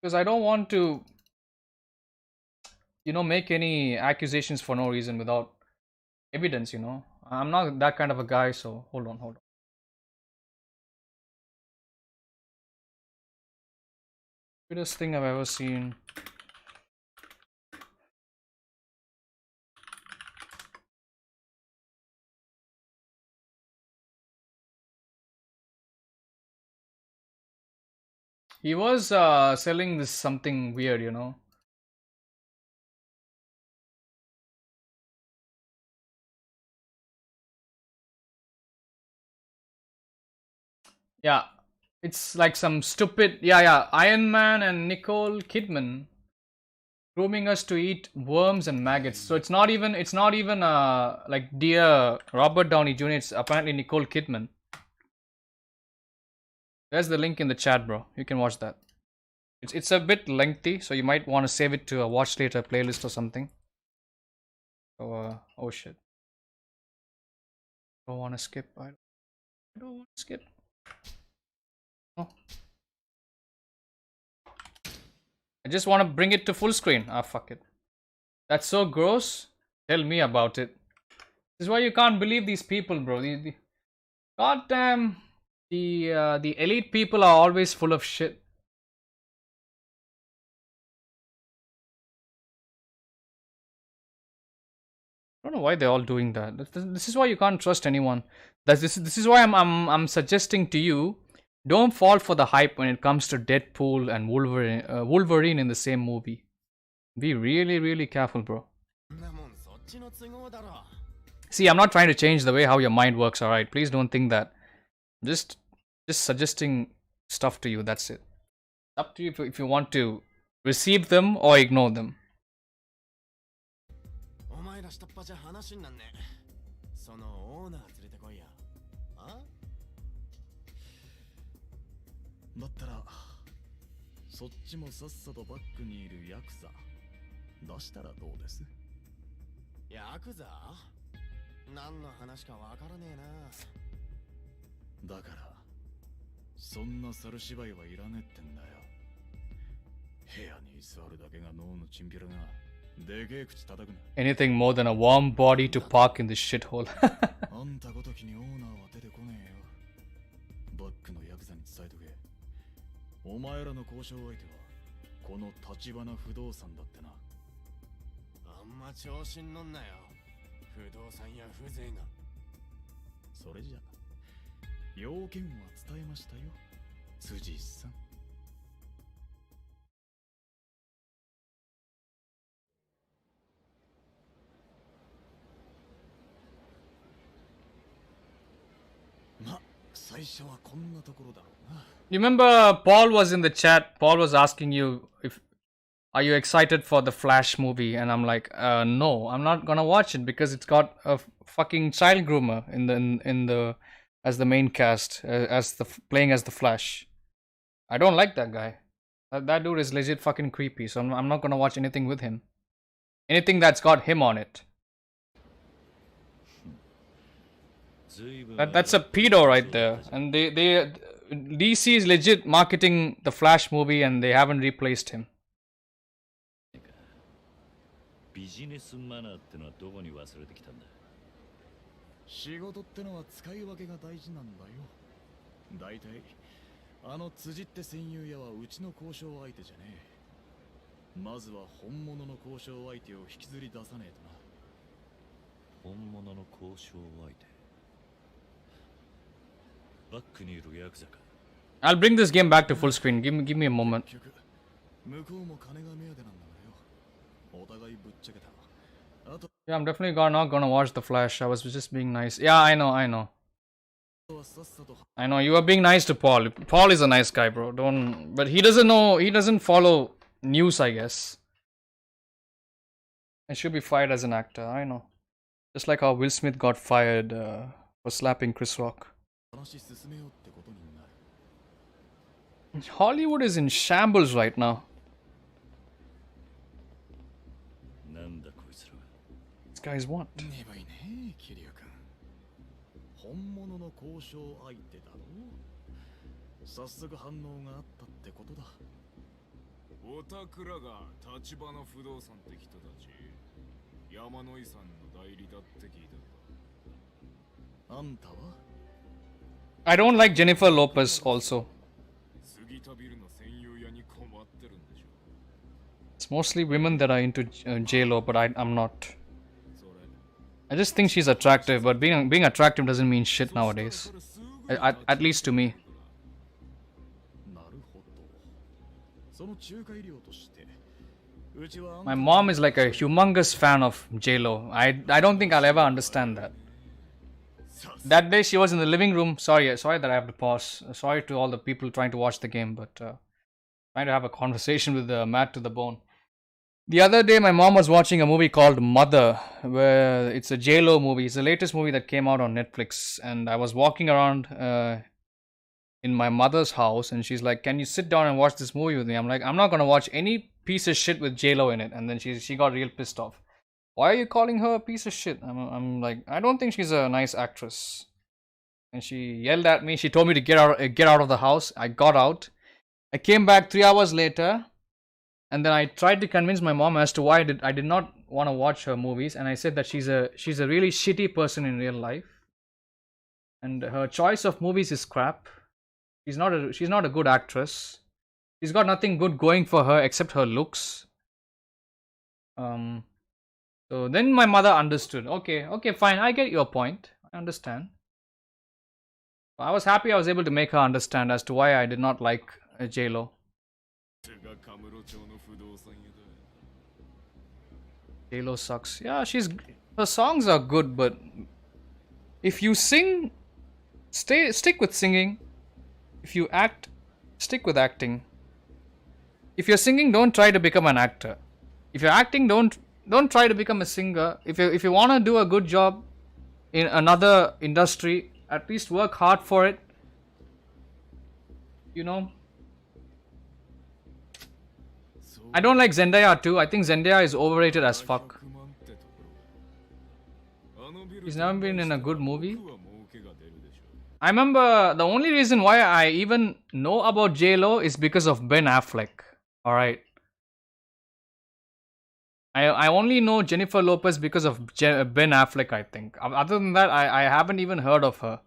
Because I don't want to, you know, make any accusations for no reason without evidence, you know. I'm not that kind of a guy, so hold on. Weirdest thing I've ever seen. He was selling this something weird, you know. Yeah, it's like some stupid, yeah, Iron Man and Nicole Kidman grooming us to eat worms and maggots. So it's not even like dear Robert Downey Jr. It's apparently Nicole Kidman. There's the link in the chat, bro. You can watch that. It's a bit lengthy, so you might want to save it to a watch later playlist or something. So oh shit. Don't want to skip. I don't want to skip. Oh. I just want to bring it to full screen. Ah, fuck it. That's so gross. Tell me about it. This is why you can't believe these people, bro. Goddamn, the elite people are always full of shit. I don't know why they're all doing that. This is why you can't trust anyone. This is why I'm suggesting to you, don't fall for the hype when it comes to Deadpool and Wolverine in the same movie. Be really careful, bro. See, I'm not trying to change the way how your mind works, alright? Please don't think that. Just suggesting stuff to you, that's it. Up to you if you want to receive them or ignore them. 下っ端じゃ話になんね。そのオーナー連れてこいや。あ？だったらそっちもさっさとバックにいるヤクザ出したらどうです？ヤクザ？何の話かわからねえな。だからそんな猿芝居はいらねえってんだよ。部屋に座るだけが脳のチンピラが。 Anything more than a warm body to park in this shithole. あんたごときにオーナーは出てこねえよ。バックのヤクザに伝えとけ。お前らの交渉相手はこの立花不動産だってな。あんま調子に乗んなよ。不動産や風情が。それじゃ要件は伝えましたよ。辻さん。 You remember Paul was in the chat. Paul was asking you if are you excited for the Flash movie? And I'm like, no, I'm not gonna watch it because it's got a fucking child groomer in the as the main cast, as the playing as the Flash. I don't like that guy. That dude is legit fucking creepy. So I'm not gonna watch anything with him. Anything that's got him on it. That's a pedo right there. And they DC is legit marketing the Flash movie and they haven't replaced him. ビジネスマナーってのはどこに忘れてきたんだ。仕事ってのは使い分けが大事なんだよ。大体あの辻って戦友屋はうちの交渉相手じゃねえ。まずは本物の交渉相手を引きずり出さねえとな。本物の交渉相手。バックにいるヤクザか。I'll bring this game back to full screen. Give me a moment. 向こうも金が目当てなんだからよ。お互いぶっちゃけた。あと Yeah, I'm definitely not gonna watch The Flash. I was just being nice. Yeah, I know. I know you were being nice to Paul. Paul is a nice guy, bro. But he doesn't know. He doesn't follow news, I guess. I should be fired as an actor. I know. Just like how Will Smith got fired for slapping Chris Rock. Hollywood is in shambles right now. These guys what? ねばいね、キリュウ君。本物の交渉相手だろう。早速反応があったってことだ。おたくらが立花不動産って人たち、山野井さんの代理だって聞いた。あんたは I don't like Jennifer Lopez also. 杉田ビルの専用屋に困ってるんでしょ。It's mostly women that are into J-Lo, but I'm not. それ I just think she's attractive, but being attractive doesn't mean shit nowadays. At least to me. なるほど。その仲介料として、うちは My mom is like a humongous fan of J-Lo. I don't think I'll ever understand that. That day she was in the living room. Sorry that I have to pause. Sorry to all the people trying to watch the game, but trying to have a conversation with Matt to the bone. The other day, my mom was watching a movie called Mother, where it's a J-Lo movie. It's the latest movie that came out on Netflix. And I was walking around in my mother's house, and she's like, "Can you sit down and watch this movie with me?" I'm like, "I'm not gonna watch any piece of shit with J-Lo in it." And then she got real pissed off. Why are you calling her a piece of shit? I'm like, I don't think she's a nice actress. And she yelled at me. She told me to get out of the house. I got out. I came back 3 hours later. And then I tried to convince my mom as to why I did not want to watch her movies, and I said that she's a really shitty person in real life, and her choice of movies is crap. She's not a good actress. She's got nothing good going for her except her looks. So then my mother understood. Okay, fine. I get your point. I understand. I was happy I was able to make her understand as to why I did not like J-Lo. がカムロ町の不動産屋だ。J-Lo sucks. Yeah, her songs are good, but if you sing, stick with singing. If you act, stick with acting. If you're singing, don't try to become an actor. If you're acting, don't try to become a singer. If you want to do a good job in another industry, at least work hard for it. You know. I don't like Zendaya too. I think Zendaya is overrated as fuck. He's never been in a good movie. I remember the only reason why I even know about J-Lo is because of Ben Affleck. Alright. I only know Jennifer Lopez because of Ben Affleck, I think. Other than that, I haven't even heard of her.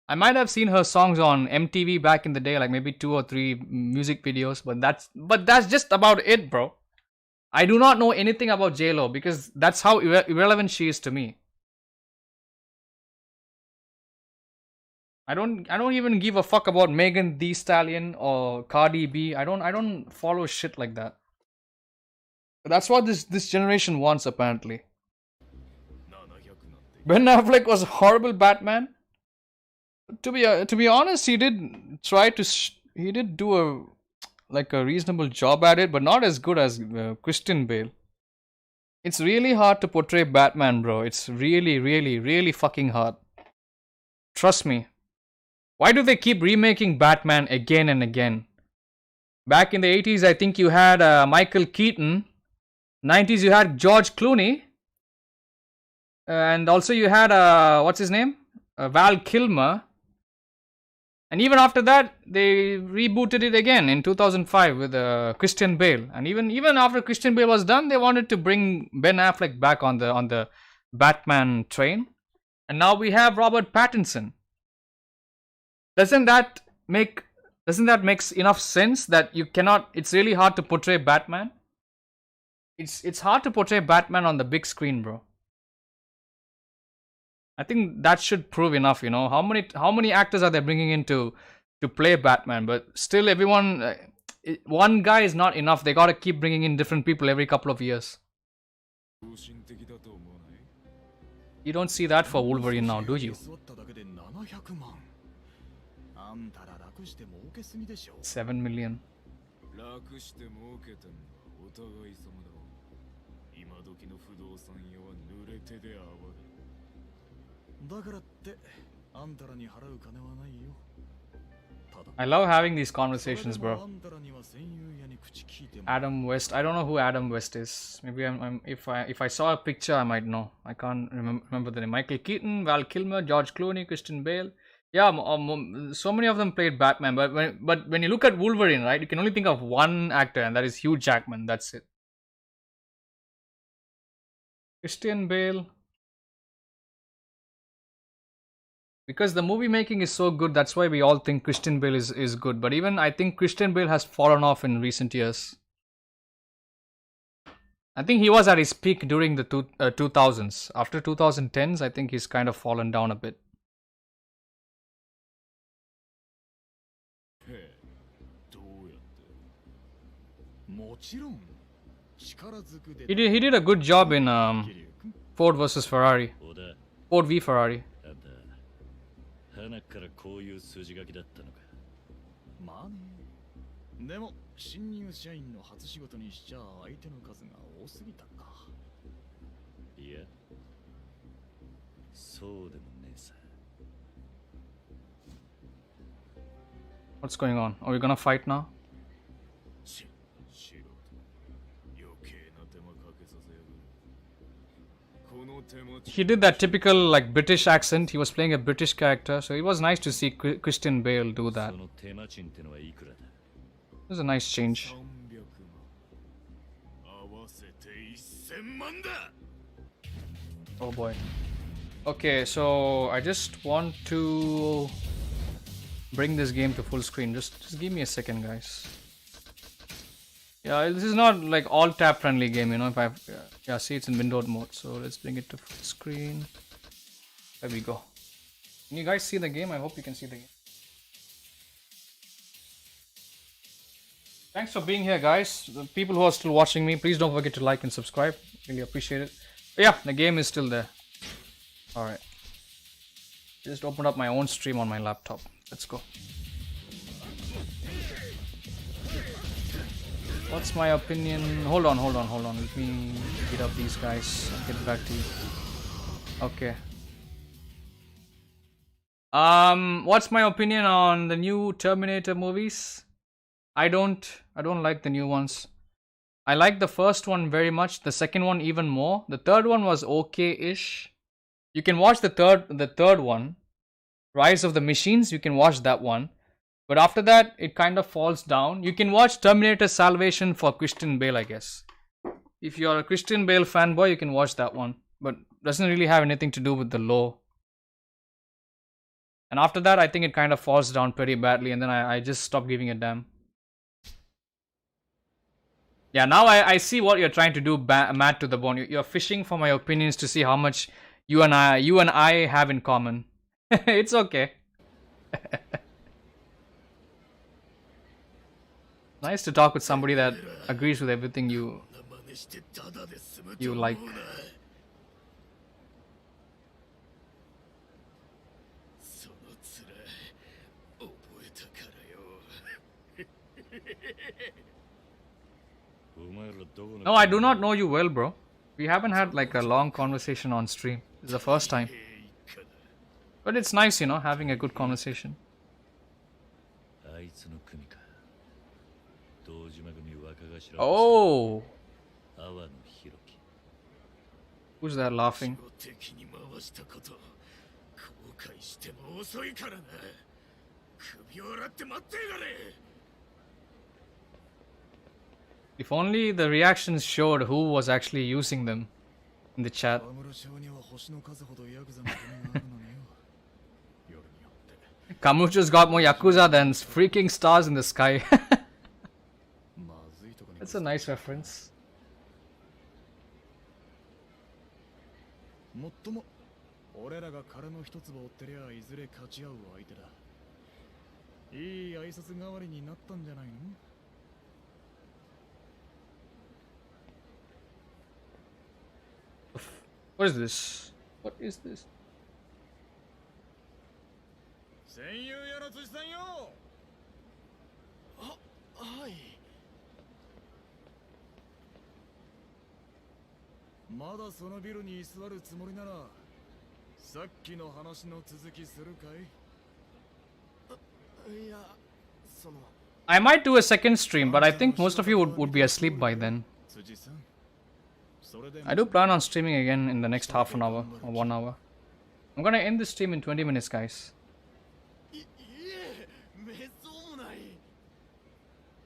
I might have seen her songs on MTV back in the day, like maybe 2 or 3 music videos, but that's just about it, bro. I do not know anything about J-Lo because that's how irrelevant she is to me. I don't even give a fuck about Megan Thee Stallion or Cardi B. I don't follow shit like that. But that's what this generation wants, apparently. Ben Affleck was a horrible Batman. To be honest, he did do a like a reasonable job at it, but not as good as Christian Bale. It's really hard to portray Batman, bro. It's really, really, really fucking hard. Trust me. Why do they keep remaking Batman again and again? Back in the 80s, I think you had Michael Keaton. 90s, you had George Clooney. And also you had, what's his name? Val Kilmer. And even after that, they rebooted it again in 2005 with Christian Bale. And even after Christian Bale was done, they wanted to bring Ben Affleck back on the Batman train. And now we have Robert Pattinson. Doesn't that make enough sense that you cannot? It's really hard to portray Batman. It's hard to portray Batman on the big screen, bro. I think that should prove enough, you know. How many actors are they bringing in to play Batman? But still, everyone, one guy is not enough. They gotta keep bringing in different people every couple of years. You don't see that for Wolverine now, do you? 7 million. だからってあんたらに払う金はないよ。 I love having these conversations, bro. Adam West. I don't know who Adam West is. Maybe if I saw a picture, I might know. I can't remember the name. Michael Keaton, Val Kilmer, George Clooney, Christian Bale. Yeah, so many of them played Batman. But when you look at Wolverine, right, you can only think of one actor, and that is Hugh Jackman. That's it. Christian Bale. Because the movie making is so good, that's why we all think Christian Bale is good. But even I think Christian Bale has fallen off in recent years. I think he was at his peak during the 2000s. After 2010s, I think he's kind of fallen down a bit. He did a good job in Ford versus Ferrari. Ford v Ferrari. 花からこういう筋書きだったのか。まあね。でも新入社員の初仕事にしちゃ相手の数が多すぎたか。いや、そうでもねえさ。What's going on? Are we gonna fight now? He did that typical like British accent. He was playing a British character, so it was nice to see Christian Bale do that. It was a nice change. Oh boy. Okay, so I just want to bring this game to full screen. Just give me a second, guys. Yeah, this is not like all tap friendly game, you know. If I've yeah, see it's in windowed mode, so let's bring it to full screen. There we go. Can you guys see the game? I hope you can see the game. Thanks for being here, guys. The people who are still watching me, please don't forget to like and subscribe. Really appreciate it. But yeah, the game is still there. Alright. Just opened up my own stream on my laptop. Let's go. What's my opinion? Hold on. Let me beat up these guys. I'll get back to you. Okay. What's my opinion on the new Terminator movies? I don't like the new ones. I like the first one very much. The second one even more. The third one was okay-ish. You can watch the third one, Rise of the Machines. You can watch that one. But after that, it kind of falls down. You can watch Terminator Salvation for Christian Bale, I guess. If you're a Christian Bale fanboy, you can watch that one. But doesn't really have anything to do with the lore. And after that, I think it kind of falls down pretty badly. And then I just stopped giving a damn. Yeah, now I see what you're trying to do, Matt to the bone. You're fishing for my opinions to see how much you and I have in common. It's okay. Nice to talk with somebody that agrees with everything you like. No, I do not know you well, bro. We haven't had like a long conversation on stream. It's the first time. But it's nice, you know, having a good conversation. Oh! Who's that laughing? If only the reactions showed who was actually using them in the chat. Kamucho's got more Yakuza than freaking stars in the sky. That's a nice reference. もっとも俺らが殻の一粒を追ってりゃいずれ勝ち合う相手だ。いい挨拶代わりになったんじゃないの？ What is this? What is this? 戦友やら辻さんよ。はい。まだそのビルに居座るつもりなら、さっきの話の続きするかい？いや、その。I might do a second stream, but I think most of you would be asleep by then. I do plan on streaming again in the next half an hour or 1 hour. I'm gonna end this stream in 20 minutes, guys.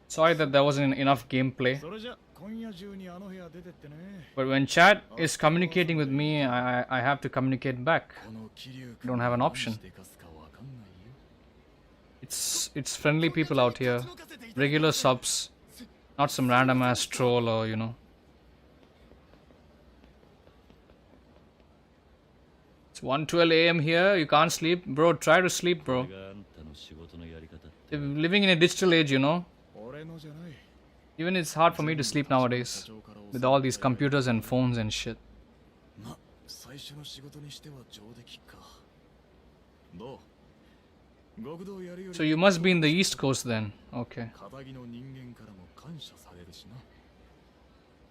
Sorry that there wasn't enough gameplay. But when chat is communicating with me, I have to communicate back. I don't have an option. It's friendly people out here. Regular subs. Not some random ass troll or, you know. It's 1:12 a.m. here. You can't sleep? Bro, try to sleep, bro. You're living in a digital age, you know. Even it's hard for me to sleep nowadays. With all these computers and phones and shit. So you must be in the East Coast then. Okay.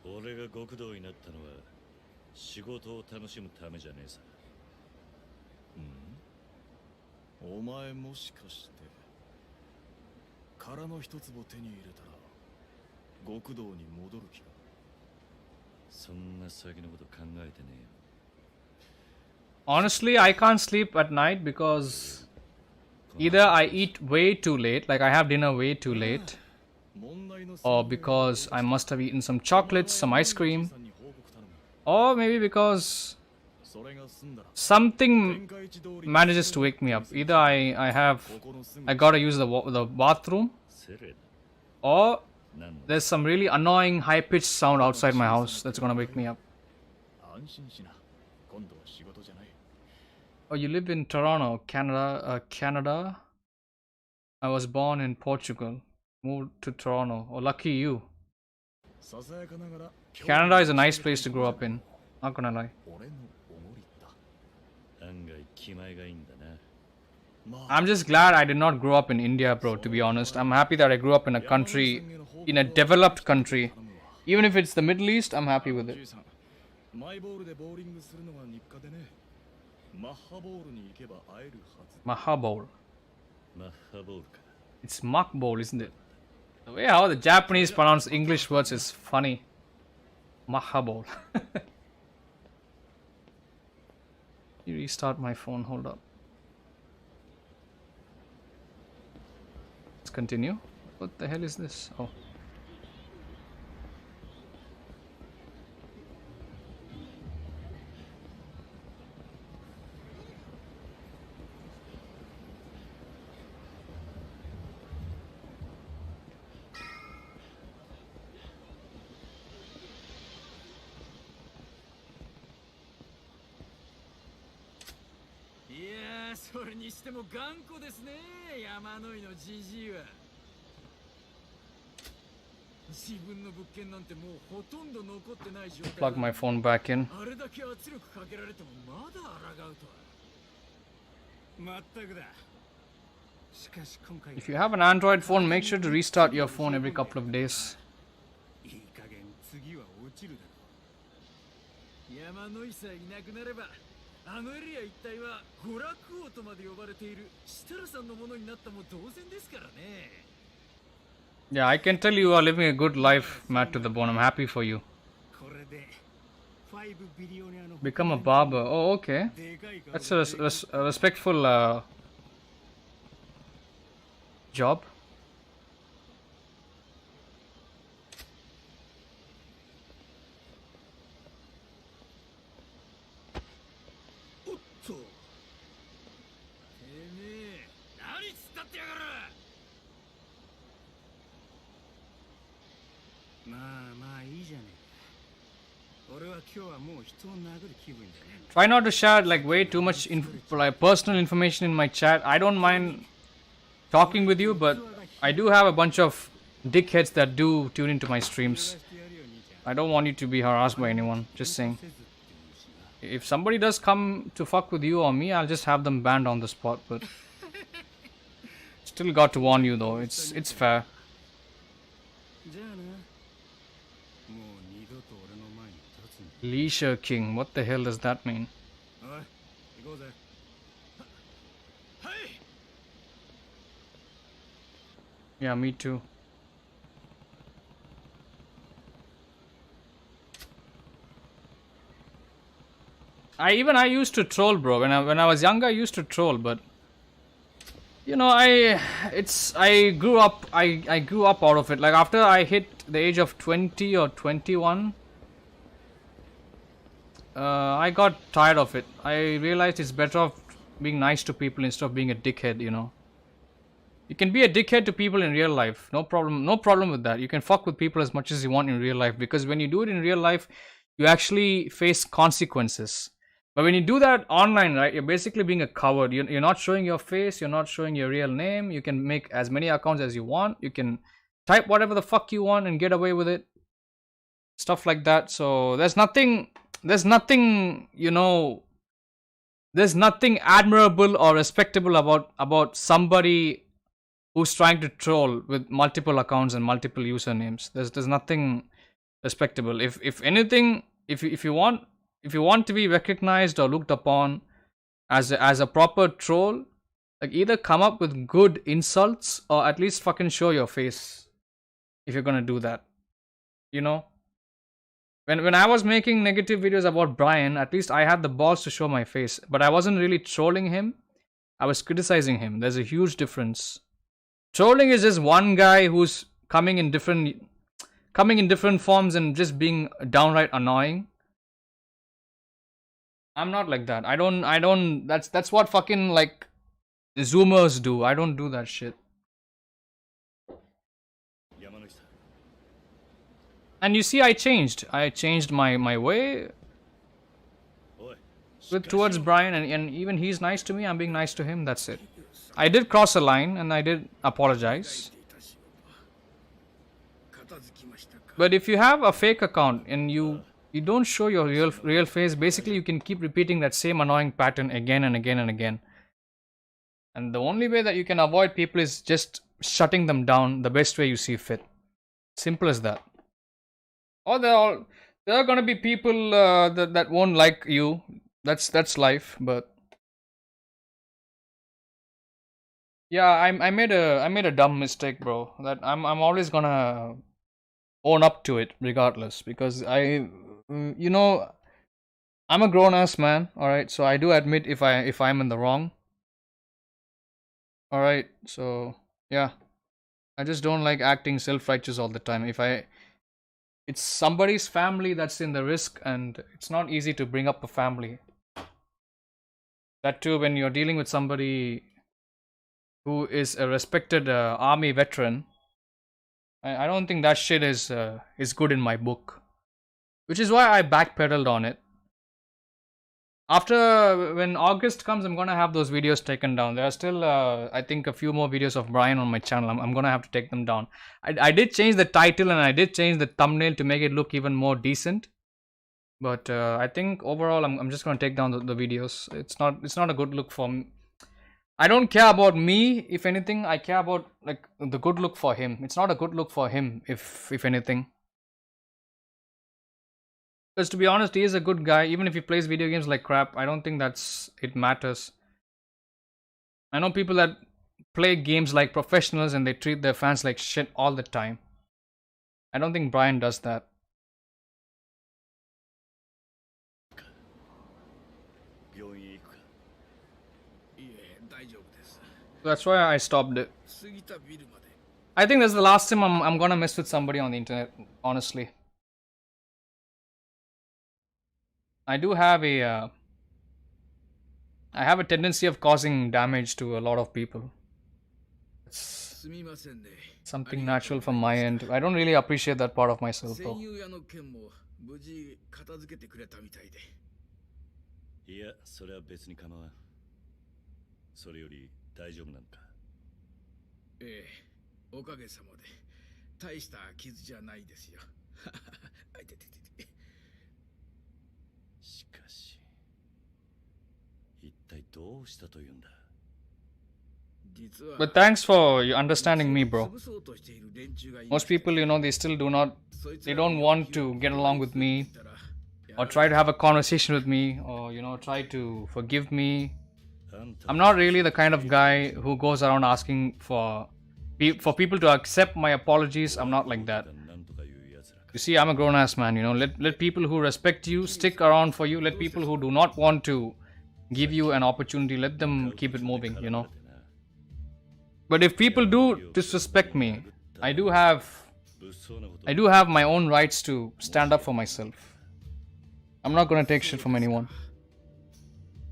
俺が極道になったのは仕事を楽しむためじゃねえさ。お前もしかして殻の一粒手に入れたら極道に戻る気か？そんな先のこと考えてねえよ。 Honestly, I can't sleep at night because either I eat way too late, like I have dinner way too late, or because I must have eaten some chocolates, some ice cream, or maybe because something manages to wake me up. Either I gotta use the bathroom, or there's some really annoying high-pitched sound outside my house that's gonna wake me up. Oh, you live in Toronto, Canada. Canada. I was born in Portugal. Moved to Toronto. Oh, lucky you. Canada is a nice place to grow up in. Not gonna lie. I'm just glad I did not grow up in India, bro, to be honest. I'm happy that I grew up in a country, in a developed country. Even if it's the Middle East, I'm happy with it. Mahabol. It's Makbol, isn't it? The way how the Japanese pronounce English words is funny. Mahabol. You restart my phone, hold up. Let's continue. What the hell is this? Oh. Plug my phone back in. If you have an Android phone, make sure to restart your phone every couple of days. 山野井さえいなくなればあのエリア一帯は娯楽王とまで呼ばれている設楽さんのものになったも同然ですからね。 Yeah, I can tell you are living a good life, Matt to the bone. I'm happy for you. これで5ビリオネアの Become a barber. Oh, okay. でかい顔 That's a respectful job. おっとてめえ何つったってやがる。まあまあいいじゃねえか。俺は今日はもう人を殴る気分じゃねえ。 Try not to share like way too much like personal information in my chat. I don't mind talking with you, but I do have a bunch of dickheads that do tune into my streams. I don't want you to be harassed by anyone. Just saying. If somebody does come to fuck with you or me, I'll just have them banned on the spot. But still got to warn you though. It's fair. じゃあな。もう二度と俺の前に立つんだ。 Leisure King. What the hell does that mean? おい、行こうぜ。はい。 Yeah, me too. I used to troll, bro. When I was younger, I used to troll, but you know, I grew up out of it. Like after I hit the age of 20 or 21, I got tired of it. I realized it's better off being nice to people instead of being a dickhead, you know. You can be a dickhead to people in real life. No problem with that. You can fuck with people as much as you want in real life, because when you do it in real life, you actually face consequences. But when you do that online, right, you're basically being a coward. You're not showing your face, you're not showing your real name. You can make as many accounts as you want. You can type whatever the fuck you want and get away with it. Stuff like that. So there's nothing, you know, there's nothing admirable or respectable about somebody who's trying to troll with multiple accounts and multiple usernames. There's nothing respectable. If anything, if you want to be recognized or looked upon as a proper troll, like either come up with good insults or at least fucking show your face if you're gonna do that. You know? When I was making negative videos about Brian, at least I had the balls to show my face, but I wasn't really trolling him. I was criticizing him. There's a huge difference. Trolling is just one guy who's coming in different forms and just being downright annoying. I'm not like that. I don't that's what fucking like the Zoomers do. I don't do that shit. And you see, I changed my way towards Brian, and even he's nice to me, I'm being nice to him. That's it. I did cross a line and I did apologize. But if you have a fake account and you don't show your real face, basically you can keep repeating that same annoying pattern again and again and again. And the only way that you can avoid people is just shutting them down the best way you see fit. Simple as that. Or there are gonna be people that won't like you. That's life. But yeah, I made a dumb mistake, bro. That I'm always gonna own up to it regardless, because you know, I'm a grown ass man, all right? So I do admit if I'm in the wrong. All right? So, yeah. I just don't like acting self-righteous all the time. It's somebody's family that's in the risk, and it's not easy to bring up a family. That too, when you're dealing with somebody who is a respected army veteran, I don't think that shit is good in my book. Which is why I backpedaled on it. After, when August comes, I'm gonna have those videos taken down. There are still, I think, a few more videos of Brian on my channel. I'm gonna have to take them down. I did change the title and I did change the thumbnail to make it look even more decent. But I think overall, I'm just gonna take down the videos. It's not a good look for me. I don't care about me. If anything, I care about like the good look for him. It's not a good look for him. If anything. Because to be honest, he is a good guy. Even if he plays video games like crap, I don't think it matters. I know people that play games like professionals and they treat their fans like shit all the time. I don't think Brian does that. 病院へ行くか。いえ、大丈夫です。 That's why I stopped it. 過ぎたビルまで。 I think that's the last time I'm gonna mess with somebody on the internet, honestly. I do have I have a tendency of causing damage to a lot of people. It's すみませんね。 something natural from my end. I don't really appreciate that part of myself 戦 though. 友屋の件も無事片付けてくれたみたいで。いや、それは別に構わん。それより大丈夫なのか。ええ、おかげさまで大した傷じゃないですよ。あいてててて。しかし、一体どうしたというんだ。 実は But thanks for you understanding me, bro. 潰そうとしている連中がい Most people, you know, they still do not, they don't want to get along with me or try to have a conversation with me or, you know, try to forgive me. あんた I'm not really the kind of guy who goes around asking for people to accept my apologies. I'm not like that. なんとかいうやつらか。 You see, I'm a grown-ass man, you know. Let people who respect you stick around for you. Let people who do not want to give you an opportunity, let them keep it moving, you know. But if people do disrespect me, I do have 物騒なこと I do have my own rights to stand up for myself. I'm not gonna take shit from anyone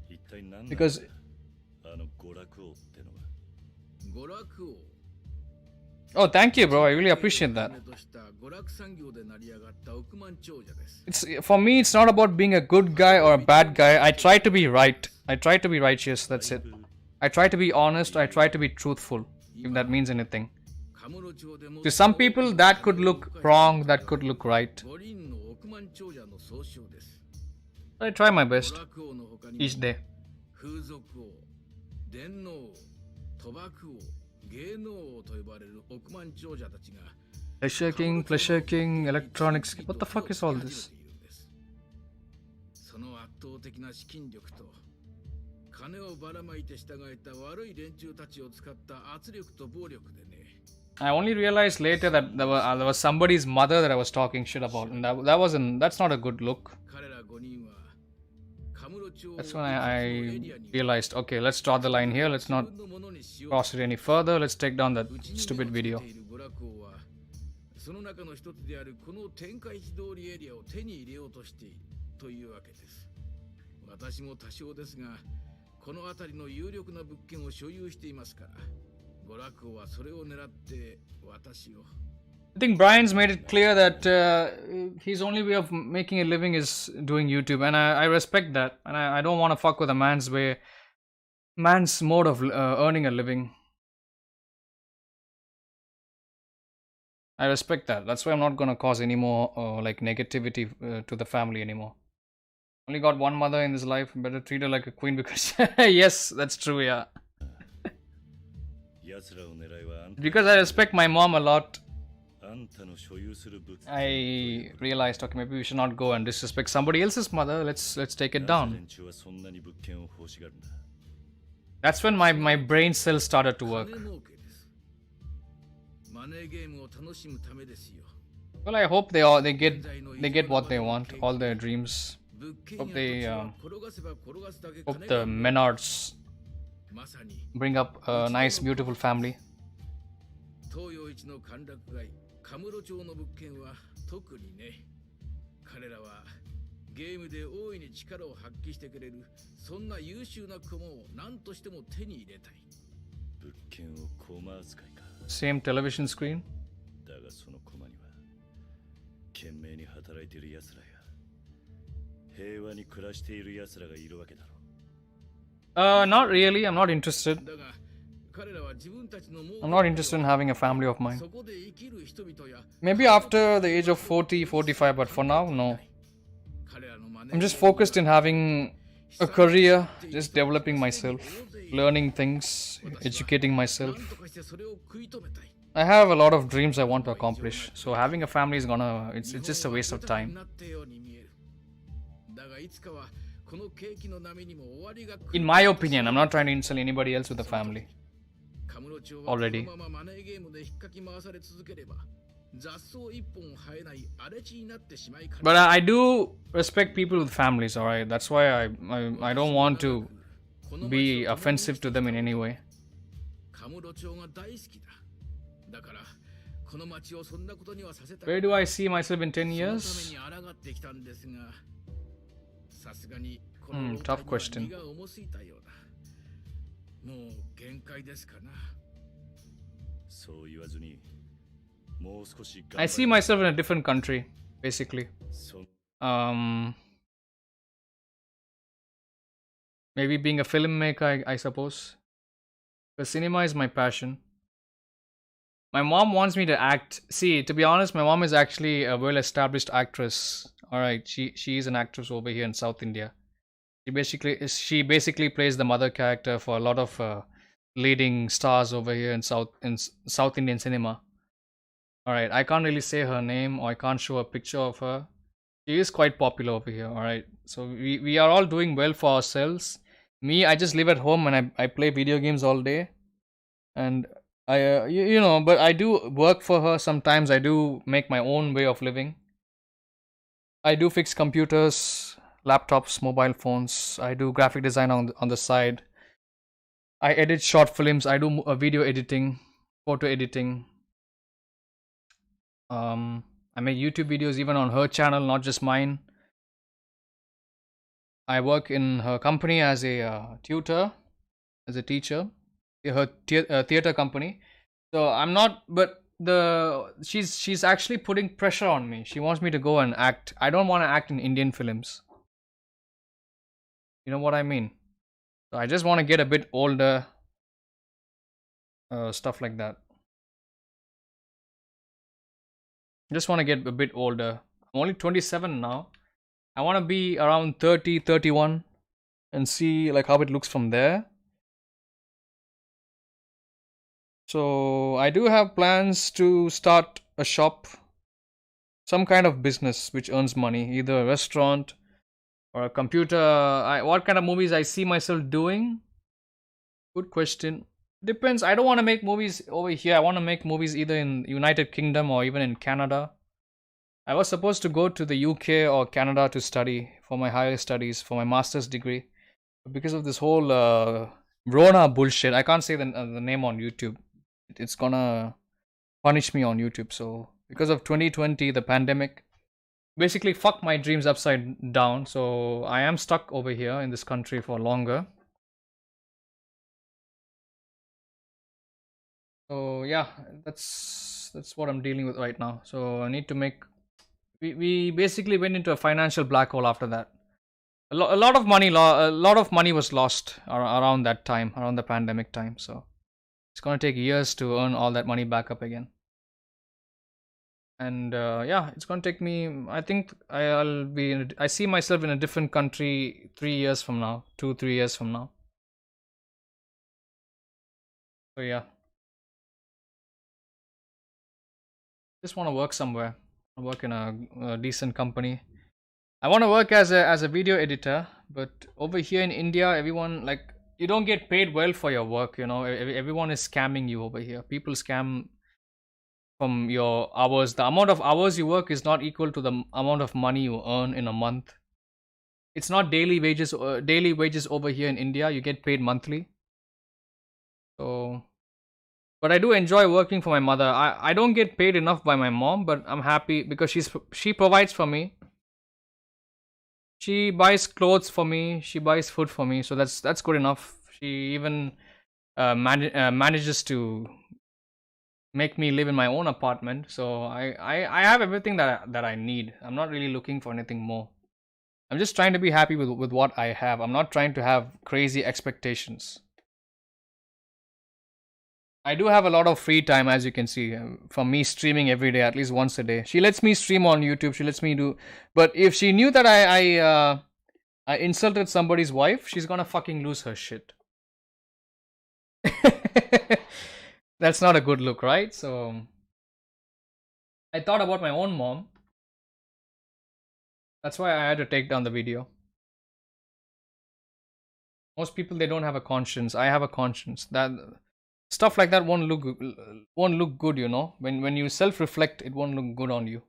一体何なんだ because あの娯楽王ってのは。娯楽王。 oh, thank you, bro. I really appreciate that. とした娯楽産業で成り上がった億万長者です。 It's for me. It's not about being a good guy or a bad guy. I try to be right. I try to be righteous. That's it. I try to be honest. I try to be truthful. If that means anything. カムロ町でも To some people, that could look wrong. That could look right. 五輪の億万長者の総称です。 I try my best 娯楽王の他にも each day. 風俗王、電脳王、賭博王、芸能王と呼ばれる億万長者たちが Pleasure King, Electronics. What the fuck is all this? その圧倒的な資金力と金をばらまいて従えた悪い連中たちを使った圧力と暴力でね。 I only realized later that there was somebody's mother that I was talking shit about, and that's not a good look. 彼ら5人はカムロ町を That's when I realized, okay, let's draw the line here. Let's not cross it any further. Let's take down that stupid video. 娯楽王はその中の一つであるこの天下一通りエリアを手に入れようとしているというわけです。私も多少ですが、この辺りの有力な物件を所有していますから、娯楽王はそれを狙って私を。I think Brian's made it clear that his only way of making a living is doing YouTube, and I respect that. And I don't want to fuck with a man's mode of earning a living. I respect that. That's why I'm not gonna cause any more like negativity to the family anymore. Only got one mother in this life. Better treat her like a queen because yes, that's true. Yeah. 奴らを狙いはあんた Because I respect my mom a lot. あんたの所有する物件 I realized, okay, maybe we should not go and disrespect somebody else's mother. Let's take it なぜ down. 連中はそんなに物件を欲しがるんだ。 That's when my brain cells started to work. 金儲けです。マネーゲームを楽しむためですよ。 Well, I hope they get what they want, all their dreams. 物件 Hope や they 土地は転がせば転がすだけ hope 金 the が Menards まさに bring up a nice, beautiful family. 東洋一の歓楽街カムロ町の物件は特にね。彼らはゲームで大いに力を発揮してくれるそんな優秀な駒を何としても手に入れたい。物件を駒扱いか。 Same television screen. だがその駒には懸命に働いている奴らや平和に暮らしている奴らがいるわけだろう。 Not really. I'm not interested. だが彼らは自分たちの I'm not interested in having a family of mine. そこで生きる人々や Maybe after the age of 40, 45, but for now, no. 彼らの真似 I'm just focused in having a career, just developing myself, learning things, educating myself. 何とかしてそれを食い止めたい。 I have a lot of dreams I want to accomplish, so having a family is it's just a waste of time. なったように見える。In my opinion, I'm not trying to insult anybody else with a family. Already. But I do respect people with families, alright? That's why I don't want to be offensive to them in any way. Where do I see myself in 10 years? Tough question. I see myself in a different country, basically. Maybe being a filmmaker, I suppose. Because cinema is my passion. My mom wants me to act. See, to be honest, my mom is actually a well-established actress. Alright, she is an actress over here in South India. She basically plays the mother character for a lot of leading stars over here in South Indian cinema. Alright, I can't really say her name or I can't show a picture of her. She is quite popular over here, alright. So we are all doing well for ourselves. Me, I just live at home and I play video games all day. And I, you know, but I do work for her sometimes. I do make my own way of living. I do fix computers, laptops, mobile phones. I do graphic design on the side. I edit short films. I do video editing, photo editing. I make YouTube videos even on her channel, not just mine. I work in her company as a tutor, as a teacher. Her theater company. So I'm not, but she's actually putting pressure on me. She wants me to go and act. I don't want to act in Indian films. You know what I mean? So I just want to get a bit older. Stuff like that. I just want to get a bit older. I'm only 27 now. I want to be around 30, 31 and see like how it looks from there. So I do have plans to start a shop, some kind of business which earns money, either a restaurant or a computer. What kind of movies I see myself doing? Good question. Depends. I don't want to make movies over here. I want to make movies either in United Kingdom or even in Canada. I was supposed to go to the UK or Canada to study for my higher studies, for my master's degree. But because of this whole Rona bullshit, I can't say the name on YouTube. It's gonna punish me on YouTube. So because of 2020, the pandemic basically fucked my dreams upside down. So I am stuck over here in this country for longer. So yeah, that's what I'm dealing with right now. So I need to make. We basically went into a financial black hole after that. A lot of money was lost around that time, around the pandemic time. So it's gonna take years to earn all that money back up again. And yeah, it's gonna take me. I think I see myself in a different country 3 years from now, 2-3 years from now. So yeah, just want to work somewhere. I work in a decent company. I want to work as a video editor, but over here in India, everyone like you don't get paid well for your work. You know, everyone is scamming you over here. People scam from your hours. The amount of hours you work is not equal to the amount of money you earn in a month. It's not daily wages. Daily wages over here in India, you get paid monthly. So. But I do enjoy working for my mother. I don't get paid enough by my mom, but I'm happy because she provides for me. She buys clothes for me. She buys food for me. So that's good enough. She even manages to make me live in my own apartment. So I have everything that I need. I'm not really looking for anything more. I'm just trying to be happy with what I have. I'm not trying to have crazy expectations. I do have a lot of free time, as you can see, from me streaming every day, at least once a day. She lets me stream on YouTube. She lets me do. But if she knew that I insulted somebody's wife, she's gonna fucking lose her shit. That's not a good look, right? So I thought about my own mom. That's why I had to take down the video. Most people, they don't have a conscience. I have a conscience. That stuff like that won't look good, you know. When you self-reflect, it won't look good on you.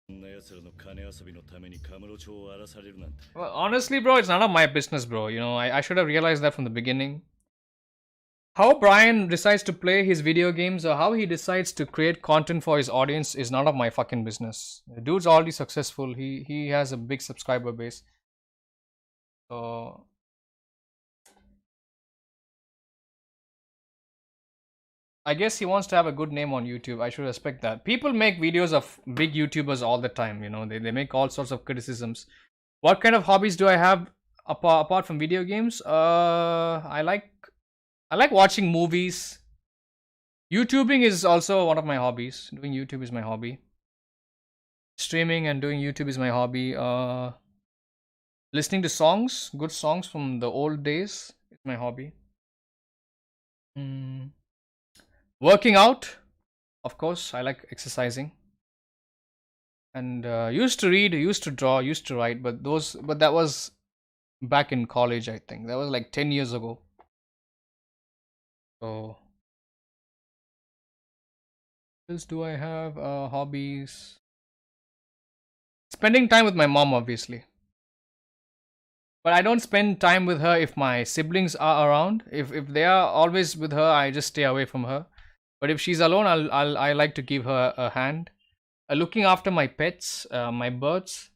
そんな奴らの金遊びのためにカムロ町を荒らされるなんて Well, honestly, bro, it's none of my business, bro. You know, I should have realized that from the beginning. How Brian decides to play his video games or how he decides to create content for his audience is none of my fucking business. The dude's already successful. He has a big subscriber base. So I guess he wants to have a good name on YouTube. I should respect that. People make videos of big YouTubers all the time, you know. They make all sorts of criticisms. What kind of hobbies do I have apart from video games? I like watching movies. YouTubing is also one of my hobbies. Doing YouTube is my hobby. Streaming and doing YouTube is my hobby. Listening to songs, good songs from the old days is my hobby. Working out, of course, I like exercising. And used to read, used to draw, used to write, but that was back in college, I think. That was like 10 years ago. So, what else do I have? Hobbies. Spending time with my mom, obviously. But I don't spend time with her if my siblings are around. If they are always with her, I just stay away from her. But if she's alone, I like to give her a hand. Looking after my pets, my birds.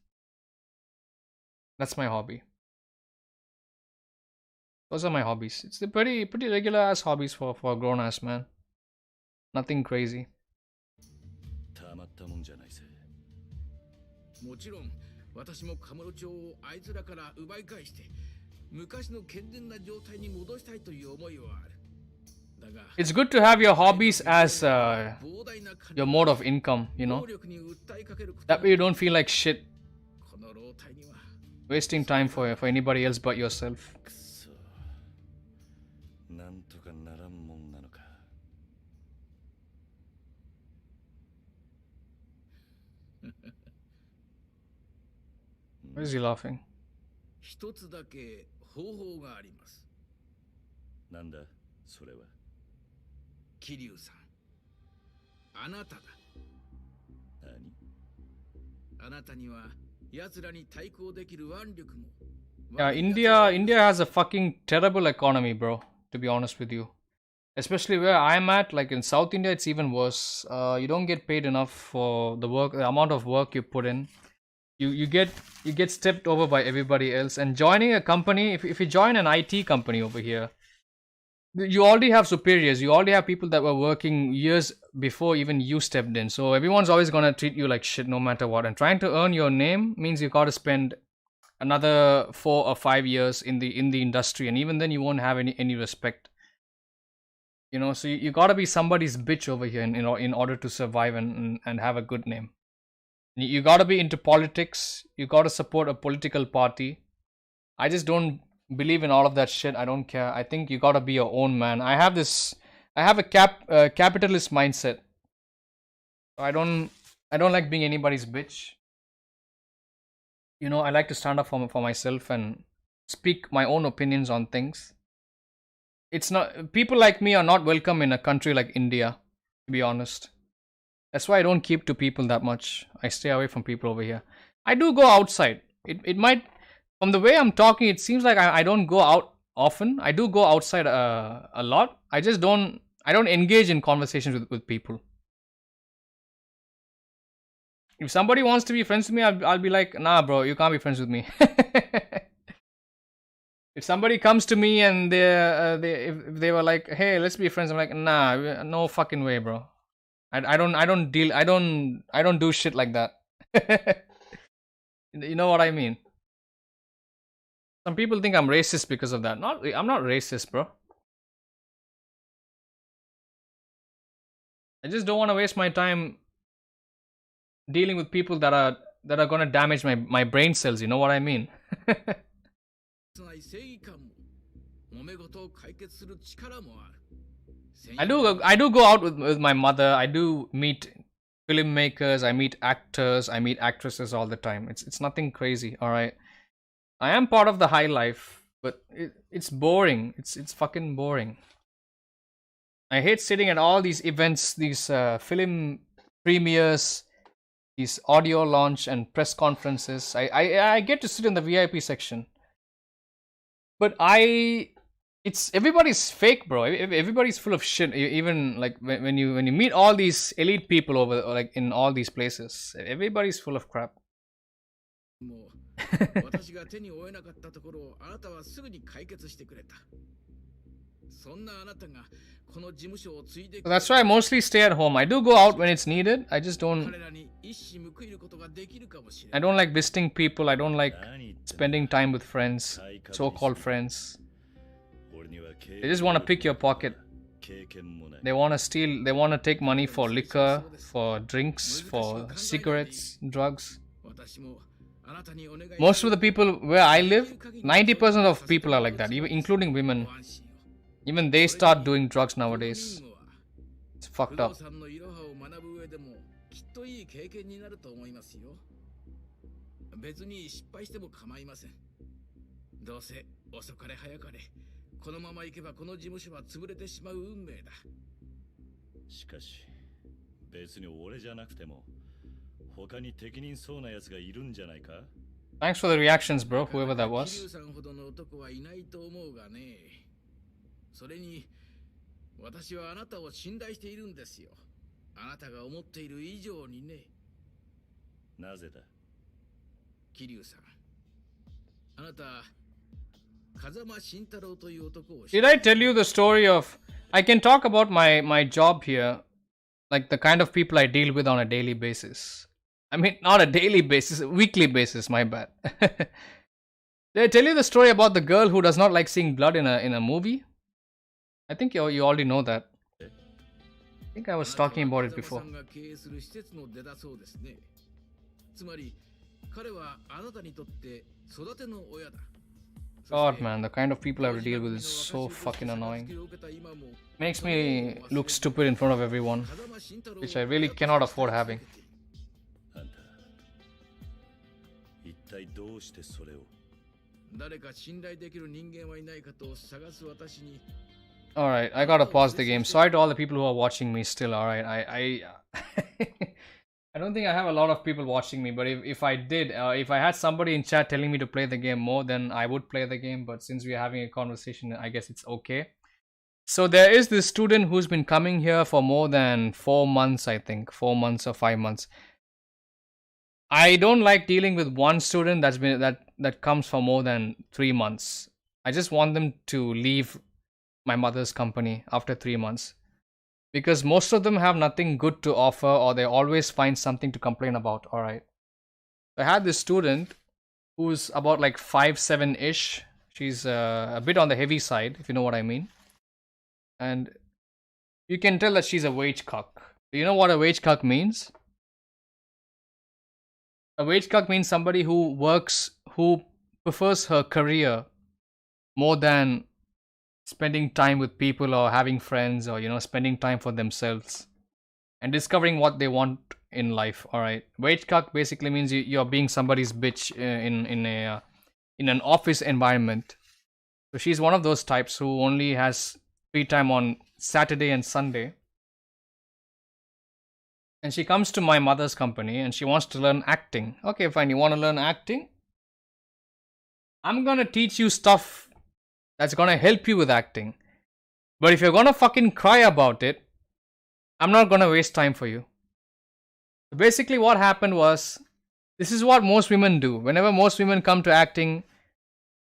That's my hobby. Those are my hobbies. It's the pretty regular ass hobbies for a grown ass man. Nothing crazy. たまったもんじゃないぜもちろん私もカムロ町をあいつらから奪い返して昔の健全な状態に戻したいという思いはある。だが It's good to have your hobbies as your mode of income, you know. That way you don't feel like shit wasting time for anybody else but yourself. くそなんとかならんもんなのか Why is he laughing? 一つだけ方法があります。なんだそれは桐生さん、あなただ。何あなたには奴らに対抗できる腕力も。Yeah, India has a fucking terrible economy, bro. To be honest with you, especially where I'm at, like in South India, it's even worse. You don't get paid enough for the amount of work you put in. You get stepped over by everybody else. And joining a company, if you join an IT company over here, you already have superiors. You already have people that were working years before even you stepped in. So everyone's always gonna treat you like shit no matter what. And trying to earn your name means you gotta spend another 4 or 5 years in the industry, and even then you won't have any respect. You know, so you gotta be somebody's bitch over here in order to survive and have a good name. You gotta be into politics. You gotta support a political party. I just don't believe in all of that shit. I don't care. I think you gotta be your own man. I have a capitalist mindset. I don't like being anybody's bitch. You know, I like to stand up for myself and speak my own opinions on things. It's not, people like me are not welcome in a country like India, to be honest. That's why I don't keep to people that much. I stay away from people over here. I do go outside. It might, from the way I'm talking, it seems like I don't go out often. I do go outside a lot. I don't engage in conversations with people. If somebody wants to be friends with me, I'll be like, nah, bro, you can't be friends with me. If somebody comes to me and if they were like, hey, let's be friends, I'm like, nah, no fucking way, bro. I don't do shit like that. You know what I mean? Some people think I'm racist because of that. I'm not racist, bro. I just don't want to waste my time dealing with people that are gonna damage my brain cells. You know what I mean? I do go out with my mother. I do meet filmmakers. I meet actors. I meet actresses all the time. It's nothing crazy. All right. I am part of the high life, but it's boring. It's fucking boring. I hate sitting at all these events, these film premieres, these audio launch and press conferences. I get to sit in the VIP section, but it's everybody's fake, bro. Everybody's full of shit. Even like when you meet all these elite people over like in all these places, everybody's full of crap. もう私が手に負えなかったところをあなたはすぐに解決してくれた。そんなあなたがこの事務所を継いで So that's why I mostly stay at home. I do go out when it's needed. I just don't. 彼らに一矢報いることができるかもしれ I ない。 don't like visiting people. I don't like 何言ってんだ spending time with friends, so-called friends. 俺には経 They just want to pick your pocket. 経験もない They want to steal. They want to take money for liquor, for drinks, for cigarettes, drugs. 私もあなたにお願い Most of the people where I live, 90% of people are like that, even including women. ご安心を Even they start doing drugs nowadays. It's 不 fucked 動 up. 産のいろはを学ぶ上でもきっといい経験になると思いますよ。別に失敗しても構いません。どうせ遅かれ早かれこのまま行けばこの事務所は潰れてしまう運命だ。しかし別に俺じゃなくても他に適任そうなやつがいるんじゃないか Thanks for the reactions, bro, whoever that 桐 was. 生さんほどの男はいないと思うがね。それに私はあなたを信頼しているんですよ。あなたが思っている以上にね。なぜだ桐生さん、あなた風間慎太郎という男を Did I tell you the story of... I can talk about my job here, like the kind of people I deal with on a daily basis. I mean, not a daily basis, a weekly basis, my bad. Did I tell you the story about the girl who does not like seeing blood in a movie? I think you already know that. I think I was talking about it before. 風間さんが経営する施設の出だそうですね。つまり彼はあなたにとって育ての親だ。 God, man, the kind of people I have to deal with is so fucking annoying. Makes me look stupid in front of everyone, which I really cannot afford having. あんた一体どうしてそれを誰か信頼できる人間はいないかと探す私に Alright, I gotta pause the game. Sorry to all the people who are watching me still, alright. I I don't think I have a lot of people watching me, but if I did, if I had somebody in chat telling me to play the game more, then I would play the game. But since we're having a conversation, I guess it's okay. So there is this student who's been coming here for more than 4 months, I think. 4 months or 5 months. I don't like dealing with one student that comes for more than 3 months. I just want them to leave my mother's company after 3 months. Because most of them have nothing good to offer, or they always find something to complain about. Alright. I had this student who's about like 5'7"-ish. She's a bit on the heavy side, if you know what I mean. And you can tell that she's a wage cuck. Do you know what a wage cuck means? A wage cuck means somebody who prefers her career more than spending time with people or having friends, or spending time for themselves and discovering what they want in life. All right, wage cuck basically means you're being somebody's bitch in an office environment. So she's one of those types who only has free time on Saturday and Sunday, and she comes to my mother's company and she wants to learn acting. Okay, fine, you want to learn acting? I'm gonna teach you stuff that's gonna help you with acting. But if you're gonna fucking cry about it, I'm not gonna waste time for you. So basically what happened was, this is what most women do. Whenever most women come to acting,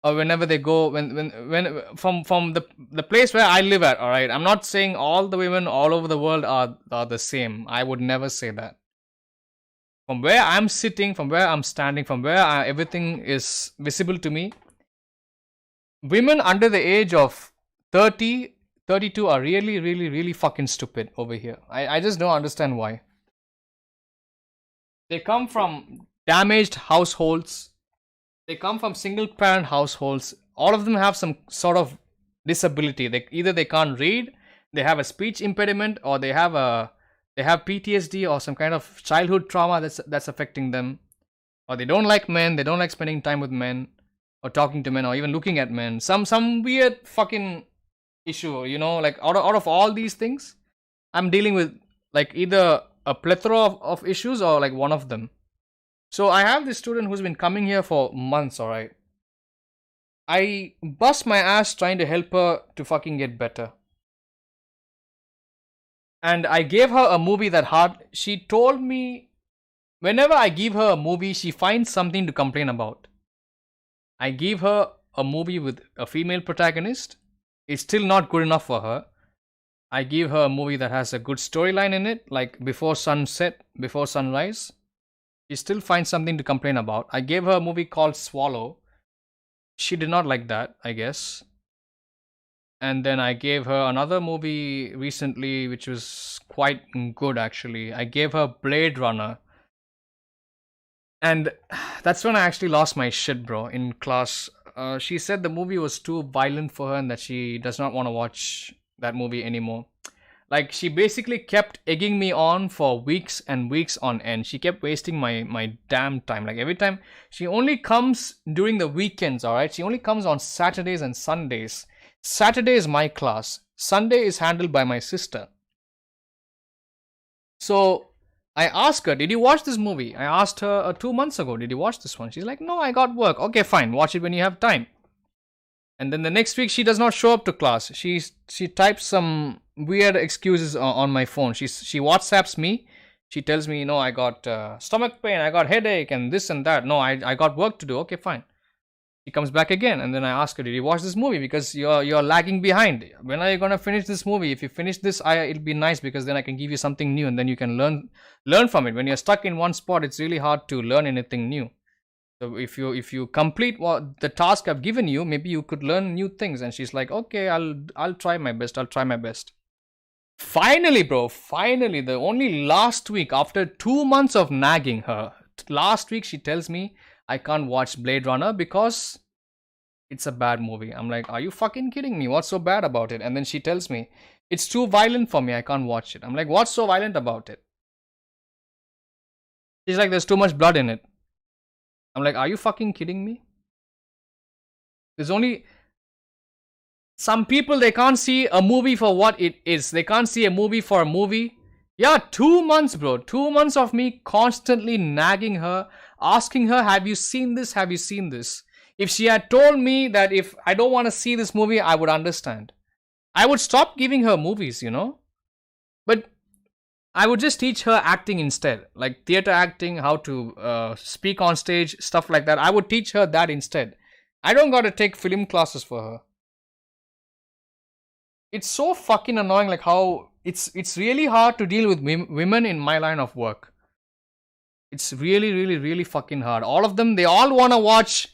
or whenever they go, when from the place where I live at, alright, I'm not saying all the women all over the world are the same. I would never say that. From where I'm sitting, from where I'm standing, from where everything is visible to me, women under the age of 30, 32 are really, really, really fucking stupid over here. I just don't understand why. They come from damaged households. They come from single parent households. All of them have some sort of disability. Either they can't read, they have a speech impediment, or they have PTSD or some kind of childhood trauma that's affecting them. Or they don't like men, they don't like spending time with men. or talking to men or even looking at men. Some weird fucking issue, you know, like out of all these things, I'm dealing with like either a plethora of issues or like one of them. So I have this student who's been coming here for months, alright. I bust my ass trying to help her to fucking get better. And I gave her a movie that hard. She told me whenever I give her a movie, she finds something to complain about. I give her a movie with a female protagonist. It's still not good enough for her. I give her a movie that has a good storyline in it, like Before Sunset, Before Sunrise. She still finds something to complain about. I gave her a movie called Swallow. She did not like that, I guess. And then I gave her another movie recently, which was quite good actually. I gave her Blade Runner. And that's when I actually lost my shit, bro, in class. She said the movie was too violent for her and that she does not want to watch that movie anymore. Like, she basically kept egging me on for weeks and weeks on end. She kept wasting my damn time. Like, every time, she only comes during the weekends, alright? She only comes on Saturdays and Sundays. Saturday is my class. Sunday is handled by my sister. So, I asked her, did you watch this movie? I asked her 2 months ago, did you watch this one? She's like, no, I got work. Okay, fine. Watch it when you have time. And then the next week, she does not show up to class. She types some weird excuses on my phone. She WhatsApps me. She tells me, no, I got stomach pain, I got headache, and this and that. No, I got work to do. Okay, fine. She comes back again, and then I ask her, did you watch this movie? Because you're lagging behind. When are you gonna finish this movie? If you finish this, it'll be nice because then I can give you something new, and then you can learn from it. When you're stuck in one spot, it's really hard to learn anything new. So if you complete what the task I've given you, maybe you could learn new things. And she's like, okay, I'll try my best. I'll try my best. Finally, bro, finally, the only last week, after 2 months of nagging her, last week she tells me I can't watch Blade Runner because it's a bad movie. I'm like, are you fucking kidding me? What's so bad about it? And then she tells me, it's too violent for me. I can't watch it. I'm like, what's so violent about it? She's like, there's too much blood in it. I'm like, are you fucking kidding me? There's only some people, they can't see a movie for what it is. They can't see a movie for a movie. Yeah, 2 months, bro. 2 months of me constantly nagging her, asking her, have you seen this? Have you seen this? If she had told me that if I don't want to see this movie, I would understand. I would stop giving her movies, you know. But I would just teach her acting instead. Like theater acting, how to speak on stage, stuff like that. I would teach her that instead. I don't gotta take film classes for her. It's so fucking annoying, like how it's really hard to deal with women in my line of work. It's really fucking hard. All of them, they all want to watch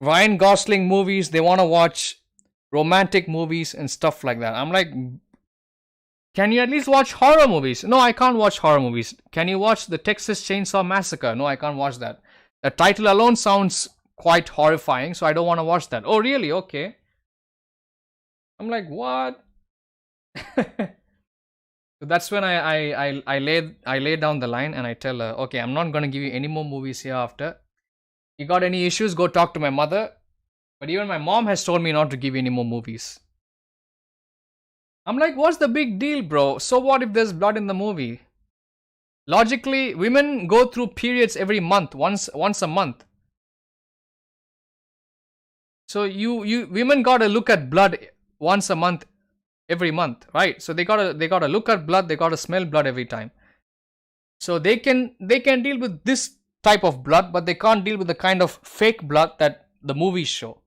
Ryan Gosling movies. They want to watch romantic movies and stuff like that. I'm like, can you at least watch horror movies? No, I can't watch horror movies. Can you watch the Texas Chainsaw Massacre? No, I can't watch that. The title alone sounds quite horrifying, so I don't want to watch that. Oh, really? Okay. I'm like, what? So that's when I lay down the line and I tell her, okay, I'm not gonna give you any more movies here after. You got any issues? Go talk to my mother. But even my mom has told me not to give you any more movies. I'm like, what's the big deal, bro? So what if there's blood in the movie? Logically, women go through periods every month, once a month. So you women gotta look at blood once a month, every month, right? So they gotta look at blood, they gotta smell blood every time. So they can deal with this type of blood, but they can't deal with the kind of fake blood that the movies show.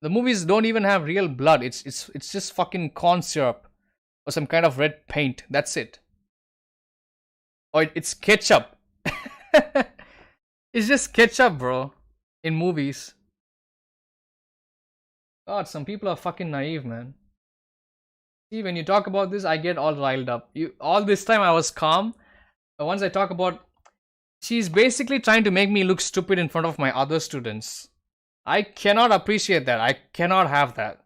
The movies don't even have real blood. It's just fucking corn syrup or some kind of red paint. That's it. Or it's ketchup. It's just ketchup, bro, in movies. God, some people are fucking naive, man. See, when you talk about this, I get all riled up. All this time I was calm. But once I talk about, she's basically trying to make me look stupid in front of my other students. I cannot appreciate that. I cannot have that.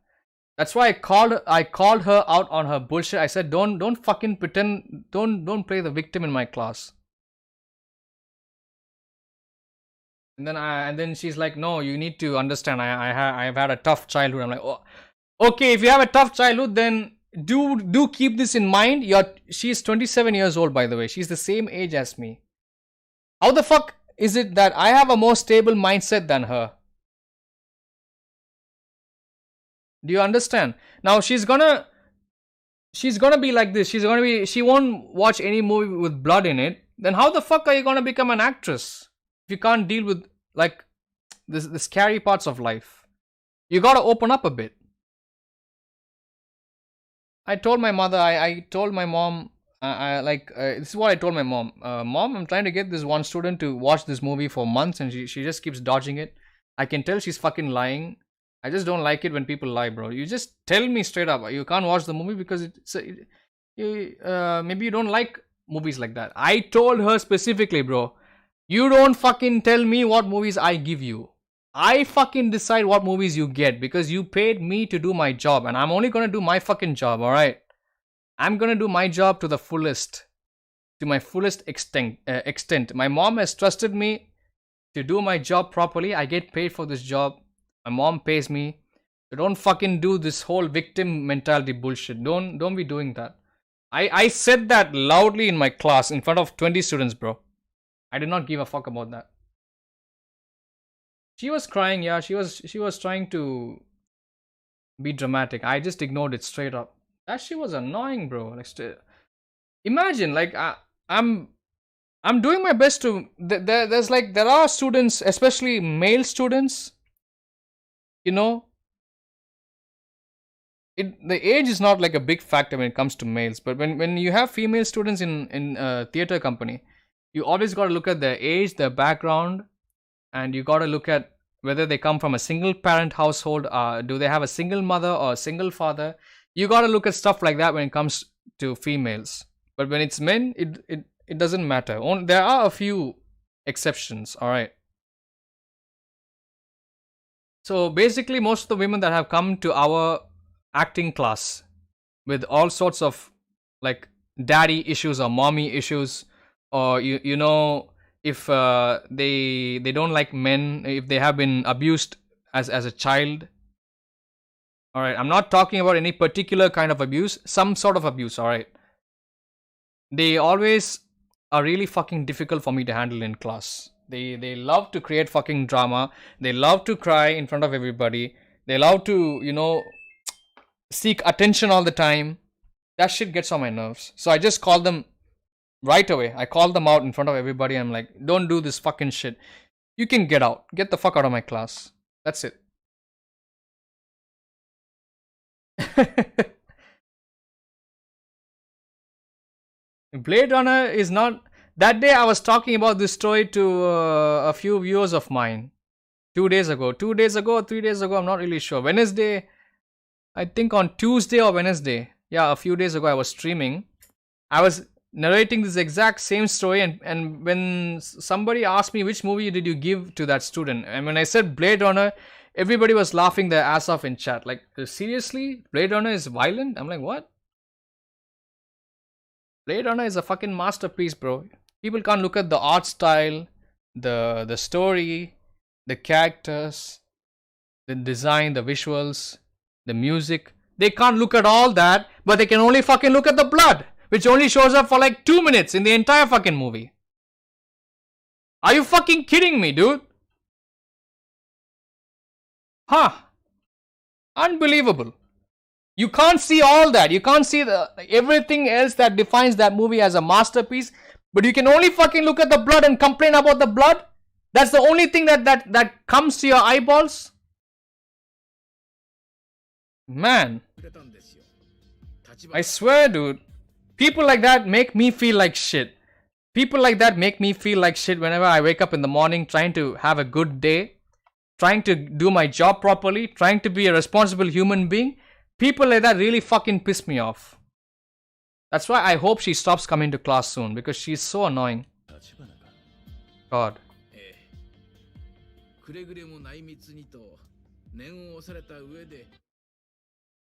That's why I called her out on her bullshit. I said, don't fucking pretend. Don't play the victim in my class. And then she's like, no, you need to understand. I've had a tough childhood. I'm like, oh, okay. If you have a tough childhood, then do keep this in mind. She's 27 years old, by the way. She's the same age as me. How the fuck is it that I have a more stable mindset than her? Do you understand? Now she's gonna be like this. She won't watch any movie with blood in it. Then how the fuck are you gonna become an actress if you can't deal with like the scary parts of life? You gotta open up a bit. I told my mother, I told my mom, this is what I told my mom. Mom, I'm trying to get this one student to watch this movie for months and she just keeps dodging it. I can tell she's fucking lying. I just don't like it when people lie, bro. You just tell me straight up. You can't watch the movie because maybe you don't like movies like that. I told her specifically, bro. You don't fucking tell me what movies I give you. I fucking decide what movies you get because you paid me to do my job and I'm only gonna do my fucking job, alright? I'm gonna do my job to the fullest. To my fullest extent. My mom has trusted me to do my job properly. I get paid for this job. My mom pays me. So don't fucking do this whole victim mentality bullshit. Don't be doing that. I said that loudly in my class in front of 20 students, bro. I did not give a fuck about that. She was crying, yeah. She was trying to be dramatic. I just ignored it straight up. That shit was annoying, bro. Like, imagine, like, I'm doing my best to. There are students, especially male students. You know, the age is not like a big factor when it comes to males. But when you have female students in theater company, you always got to look at their age, their background. And you got to look at whether they come from a single parent household. Do they have a single mother or a single father? You got to look at stuff like that when it comes to females. But when it's men, it doesn't matter. There are a few exceptions, alright. So basically, most of the women that have come to our acting class with all sorts of like daddy issues or mommy issues, or you know, if they don't like men, if they have been abused as a child. Alright, I'm not talking about any particular kind of abuse, some sort of abuse, alright. They always are really fucking difficult for me to handle in class. They love to create fucking drama. They love to cry in front of everybody. They love to, you know, seek attention all the time. That shit gets on my nerves. So I just call them right away. I call them out in front of everybody. I'm like, don't do this fucking shit. You can get out. Get the fuck out of my class. That's it. Blade Runner is not... That day I was talking about this story to a few viewers of mine. 2 days ago. 2 days ago or 3 days ago, I'm not really sure. Wednesday, I think on Tuesday or Wednesday. Yeah, a few days ago I was streaming. I was narrating this exact same story, and when somebody asked me which movie did you give to that student, and when I said Blade Runner, everybody was laughing their ass off in chat. Like, seriously? Blade Runner is violent? I'm like, what? Blade Runner is a fucking masterpiece, bro. People can't look at the art style, the story, the characters, the design, the visuals, the music. They can't look at all that, but they can only fucking look at the blood, which only shows up for like 2 minutes in the entire fucking movie. Are you fucking kidding me, dude? Huh. Unbelievable. You can't see all that. You can't see everything else that defines that movie as a masterpiece. But you can only fucking look at the blood and complain about the blood? That's the only thing that comes to your eyeballs? Man. I swear, dude. People like that make me feel like shit. People like that make me feel like shit whenever I wake up in the morning trying to have a good day. Trying to do my job properly. Trying to be a responsible human being. People like that really fucking piss me off. That's why I hope she stops coming to class soon, because she's so annoying. God.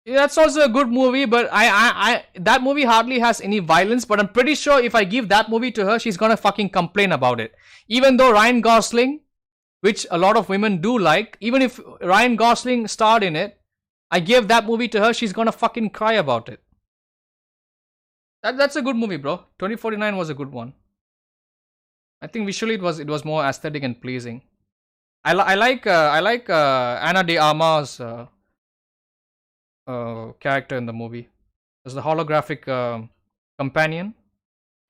Yeah, that's also a good movie, but that movie hardly has any violence, but I'm pretty sure if I give that movie to her, she's gonna fucking complain about it. Even though Ryan Gosling which a lot of women do like. Even if Ryan Gosling starred in it, I gave that movie to her, she's gonna fucking cry about it. That's a good movie, bro. 2049 was a good one. I think visually it was more aesthetic and pleasing. I like Ana de Armas character in the movie. There's the holographic companion.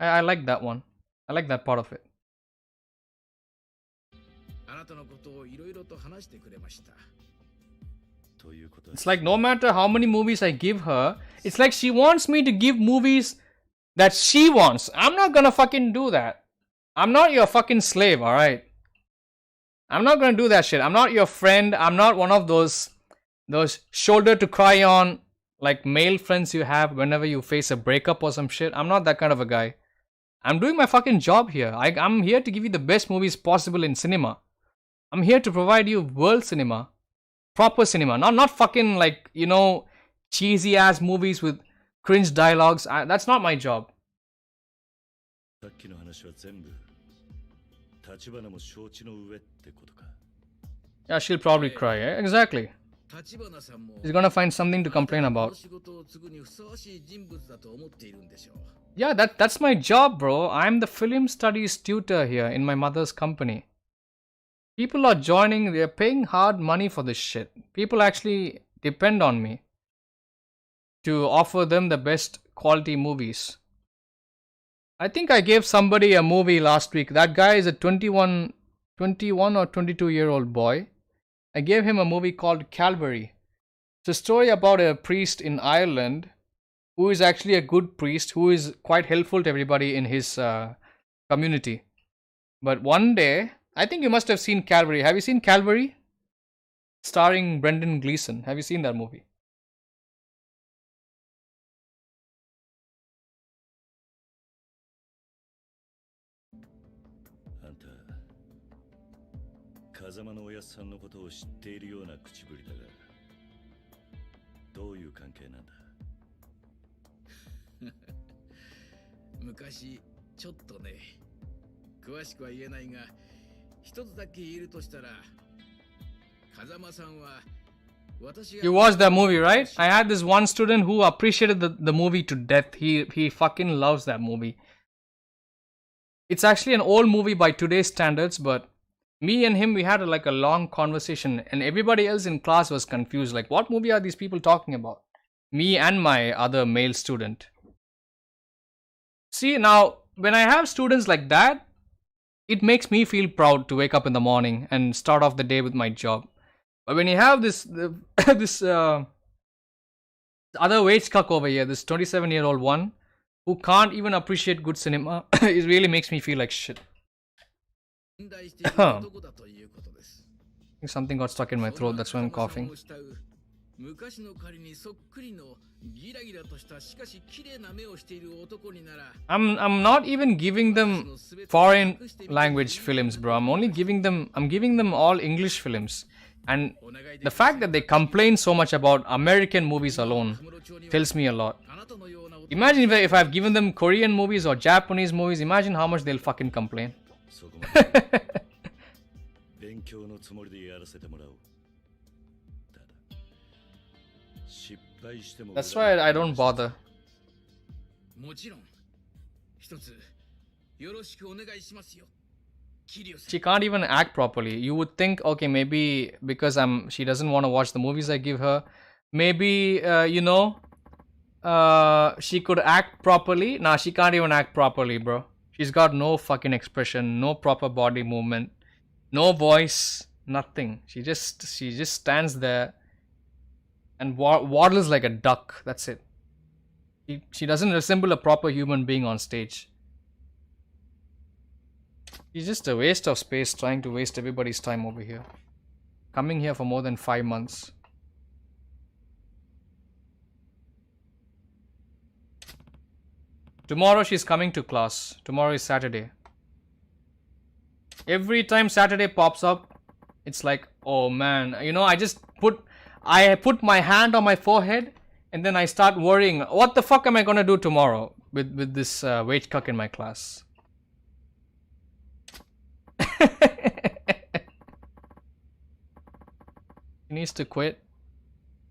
I like that one. I like that part of it. あなたのことをいろいろと話してくれました。 ということは It's like no matter how many movies I give her, it's like she wants me to give movies that she wants. I'm not gonna fucking do that. I'm not your fucking slave, alright? I'm not gonna do that shit. I'm not your friend. I'm not one of those shoulder to cry on like male friends you have whenever you face a breakup or some shit. I'm not that kind of a guy. I'm doing my fucking job here. I'm here to give you the best movies possible in cinema. I'm here to provide you world cinema. Proper cinema. Not fucking like, you know, cheesy ass movies with cringe dialogues. That's not my job. さっきの話は全部立花も承知の上ってことか。 Yeah, she'll probably cry. Eh? Exactly. 立花さんも She's gonna find something to complain こ about. の仕事を継ぐにふさわしい人物だと思っているんでしょう。 Yeah, that's my job, bro. I'm the film studies tutor here in my mother's company. People are joining, they're paying hard money for this shit. People actually depend on me to offer them the best quality movies. I think I gave somebody a movie last week. That guy is a 21 or 22-year-old boy. I gave him a movie called Calvary. It's a story about a priest in Ireland who is actually a good priest, who is quite helpful to everybody in his community. But one day, I think you must have seen Calvary. Have you seen Calvary? Starring Brendan Gleeson. Have you seen that movie? Anta, 風間のおやっさんのことを知っているような口ぶりだが、どういう関係なんだ？昔ちょっとね、詳しくは言えないが、一つだけ言えるとしたら、風間さんは私が You watched that movie, right? I had this one student who appreciated the movie to death. He fucking loves that movie. It's actually an old movie by today's standards, but me and him, we had like a long conversation, and everybody else in class was confused. Like, what movie are these people talking about? Me and my other male student. See, now, when I have students like that, it makes me feel proud to wake up in the morning and start off the day with my job. But when you have this other wage cuck over here, this 27-year-old one, who can't even appreciate good cinema, it really makes me feel like shit. 信頼している男だということです。 I think something got stuck in my throat, that's why I'm coughing. 昔の仮にそっくりのギラギラとしたしかし綺麗な目をしている男になら I'm not even giving them foreign language films, bro. I'm giving them all English films. And the fact that they complain so much about American movies alone tells me a lot. Imagine if I've given them Korean movies or Japanese movies, imagine how much they'll fucking complain. そこまで勉強のつもりでやらせてもらおう。ただ失敗しても That's why I don't bother. もちろん一つよろしくお願いしますよ。Kiryuさん。 She can't even act properly. You would think, okay, maybe because she doesn't want to watch the movies I give her. Maybe she could act properly. Nah, she can't even act properly, bro. She's got no fucking expression, no proper body movement, no voice, nothing. She just stands there and waddles like a duck. That's it. She doesn't resemble a proper human being on stage. She's just a waste of space, trying to waste everybody's time over here. Coming here for more than 5 months. Tomorrow she's coming to class. Tomorrow is Saturday. Every time Saturday pops up, it's like, oh man, I put my hand on my forehead and then I start worrying, what the fuck am I gonna do tomorrow with this wage cuck in my class? She needs to quit.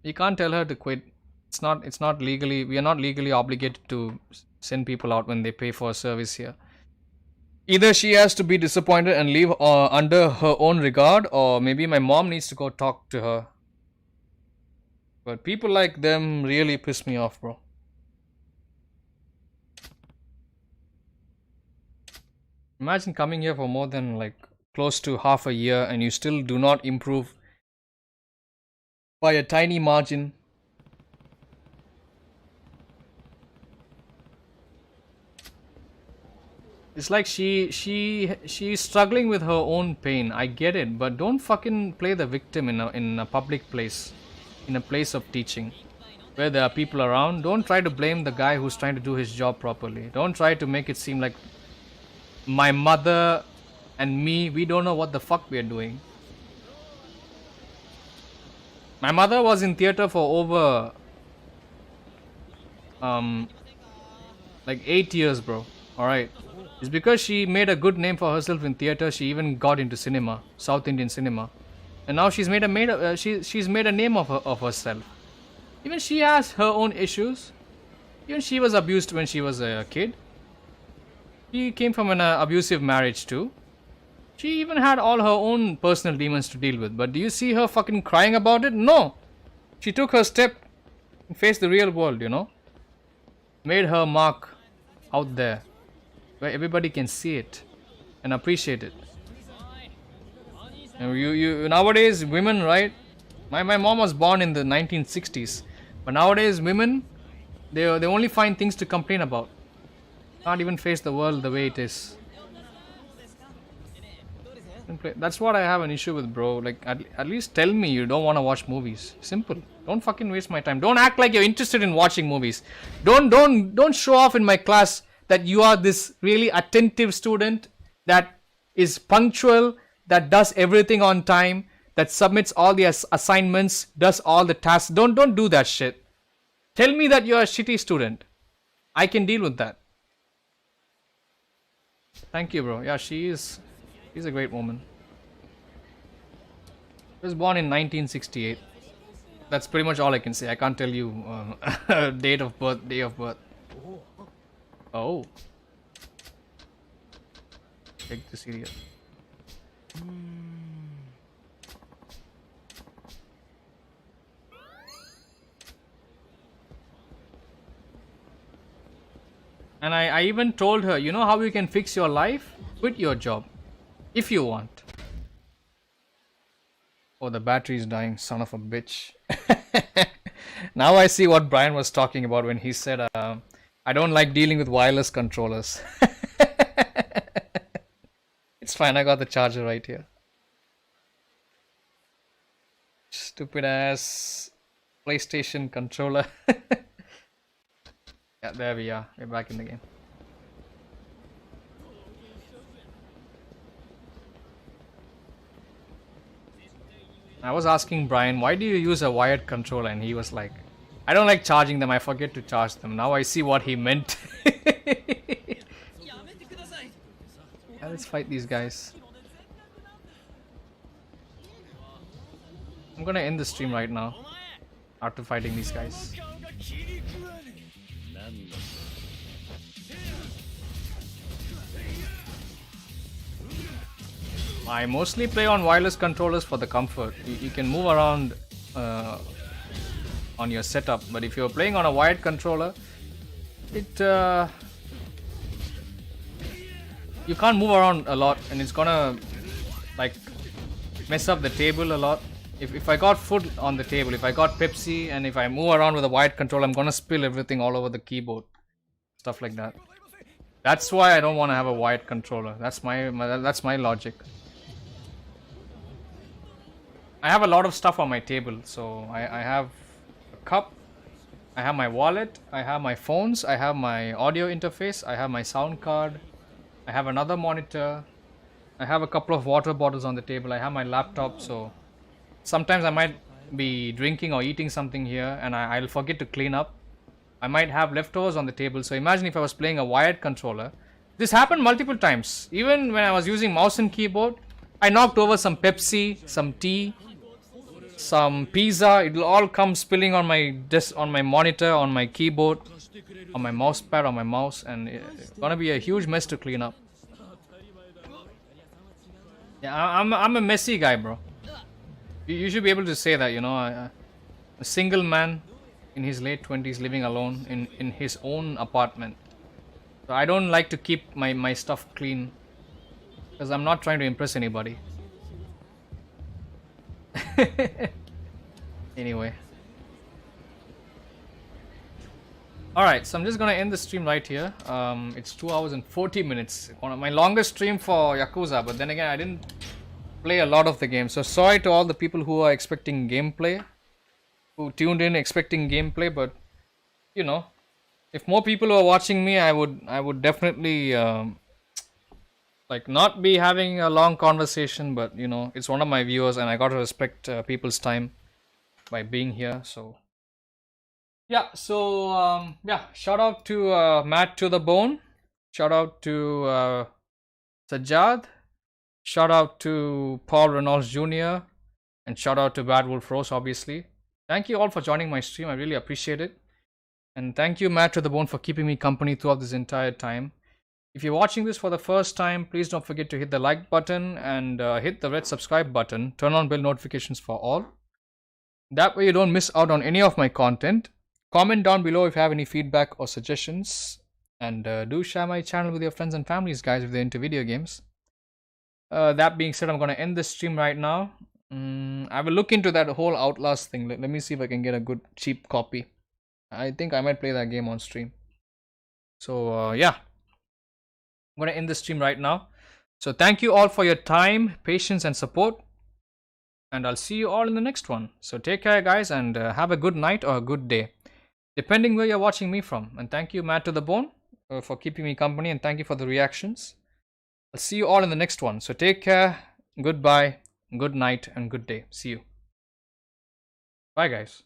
You can't tell her to quit. It's not legally, we are not legally obligated to send people out when they pay for a service here. Either she has to be disappointed and leave under her own regard, or maybe my mom needs to go talk to her. But people like them really piss me off, bro. Imagine coming here for more than like close to half a year and you still do not improve by a tiny margin. It's like she's struggling with her own pain. I get it, but don't fucking play the victim in a public place, in a place of teaching, where there are people around. Don't try to blame the guy who's trying to do his job properly. Don't try to make it seem like my mother and me, we don't know what the fuck we are doing. My mother was in theater for over like 8 years, bro. Alright. It's because she made a good name for herself in theater. She even got into cinema, South Indian cinema, and now she's made a name of herself. Even she has her own issues. Even she was abused when she was a kid. She came from an abusive marriage too. She even had all her own personal demons to deal with. But do you see her fucking crying about it? No. She took her step and faced the real world, you know. Made her mark out there, where everybody can see it and appreciate it. And you nowadays women, right? My mom was born in the 1960s, but nowadays women, they only find things to complain about. Can't even face the world the way it is. That's what I have an issue with, bro. Like at least tell me you don't want to watch movies. Simple. Don't fucking waste my time. Don't act like you're interested in watching movies. Don't show off in my class that you are this really attentive student that is punctual, that does everything on time, that submits all the assignments, does all the tasks. Don't do that shit. Tell me that you're a shitty student. I can deal with that. Thank you, bro. Yeah, she's a great woman. She was born in 1968. That's pretty much all I can say. I can't tell you date of birth, day of birth. Oh. Take this idiot. And I even told her, you know how you can fix your life? Quit your job. If you want. Oh, the battery is dying, son of a bitch. Now I see what Brian was talking about when he said, I don't like dealing with wireless controllers. It's fine, I got the charger right here. Stupid ass PlayStation controller. Yeah, there we are. We're back in the game. I was asking Brian, why do you use a wired controller? And he was like, I don't like charging them. I forget to charge them. Now I see what he meant. Yeah, let's fight these guys. I'm gonna end the stream right now after fighting these guys. I mostly play on wireless controllers for the comfort. You can move around on your setup, but if you're playing on a wired controller, you can't move around a lot, and it's gonna like mess up the table a lot. If I got food on the table, if I got Pepsi, and if I move around with a wired controller, I'm gonna spill everything all over the keyboard, stuff like that. That's why I don't want to have a wired controller. That's my logic. I have a lot of stuff on my table, so I have a cup, I have my wallet, I have my phones, I have my audio interface, I have my sound card, I have another monitor, I have a couple of water bottles on the table, I have my laptop, so sometimes I might be drinking or eating something here and I'll forget to clean up. I might have leftovers on the table, so imagine if I was playing a wired controller. This happened multiple times. Even when I was using mouse and keyboard, I knocked over some Pepsi, some tea, some pizza. It'll all come spilling on my desk, on my monitor, on my keyboard, on my mouse pad, on my mouse, and it's gonna be a huge mess to clean up. Yeah, I'm a messy guy, bro. You should be able to say that, you know. A single man in his late 20s living alone in his own apartment. So I don't like to keep my stuff clean because I'm not trying to impress anybody. Anyway. Alright, so I'm just gonna end the stream right here. It's 2 hours and 40 minutes. One of my longest stream for Yakuza, but then again I didn't play a lot of the game. So sorry to all the people who are expecting gameplay, who tuned in expecting gameplay, but you know, if more people were watching me, I would definitely like not be having a long conversation, but you know, it's one of my viewers and I got to respect people's time by being here. So yeah, so yeah, shout out to Matt to the Bone, shout out to Sajjad, shout out to Paul Reynolds Jr., and shout out to Bad Wolf Rose, obviously. Thank you all for joining my stream, I really appreciate it. And thank you, Matt to the Bone, for keeping me company throughout this entire time. If you're watching this for the first time, please don't forget to hit the like button and hit the red subscribe button. Turn on bell notifications for all. That way you don't miss out on any of my content. Comment down below if you have any feedback or suggestions. And do share my channel with your friends and families, guys, if they're into video games. That being said, I'm going to end this stream right now. I will look into that whole Outlast thing. Let me see if I can get a good cheap copy. I think I might play that game on stream. So yeah, I'm going to end the stream right now. So thank you all for your time, patience and support. And I'll see you all in the next one. So take care, guys, and have a good night or a good day, depending where you're watching me from. And thank you, Matt to the Bone, for keeping me company, and thank you for the reactions. I'll see you all in the next one. So take care, goodbye, good night, and good day. See you. Bye, guys.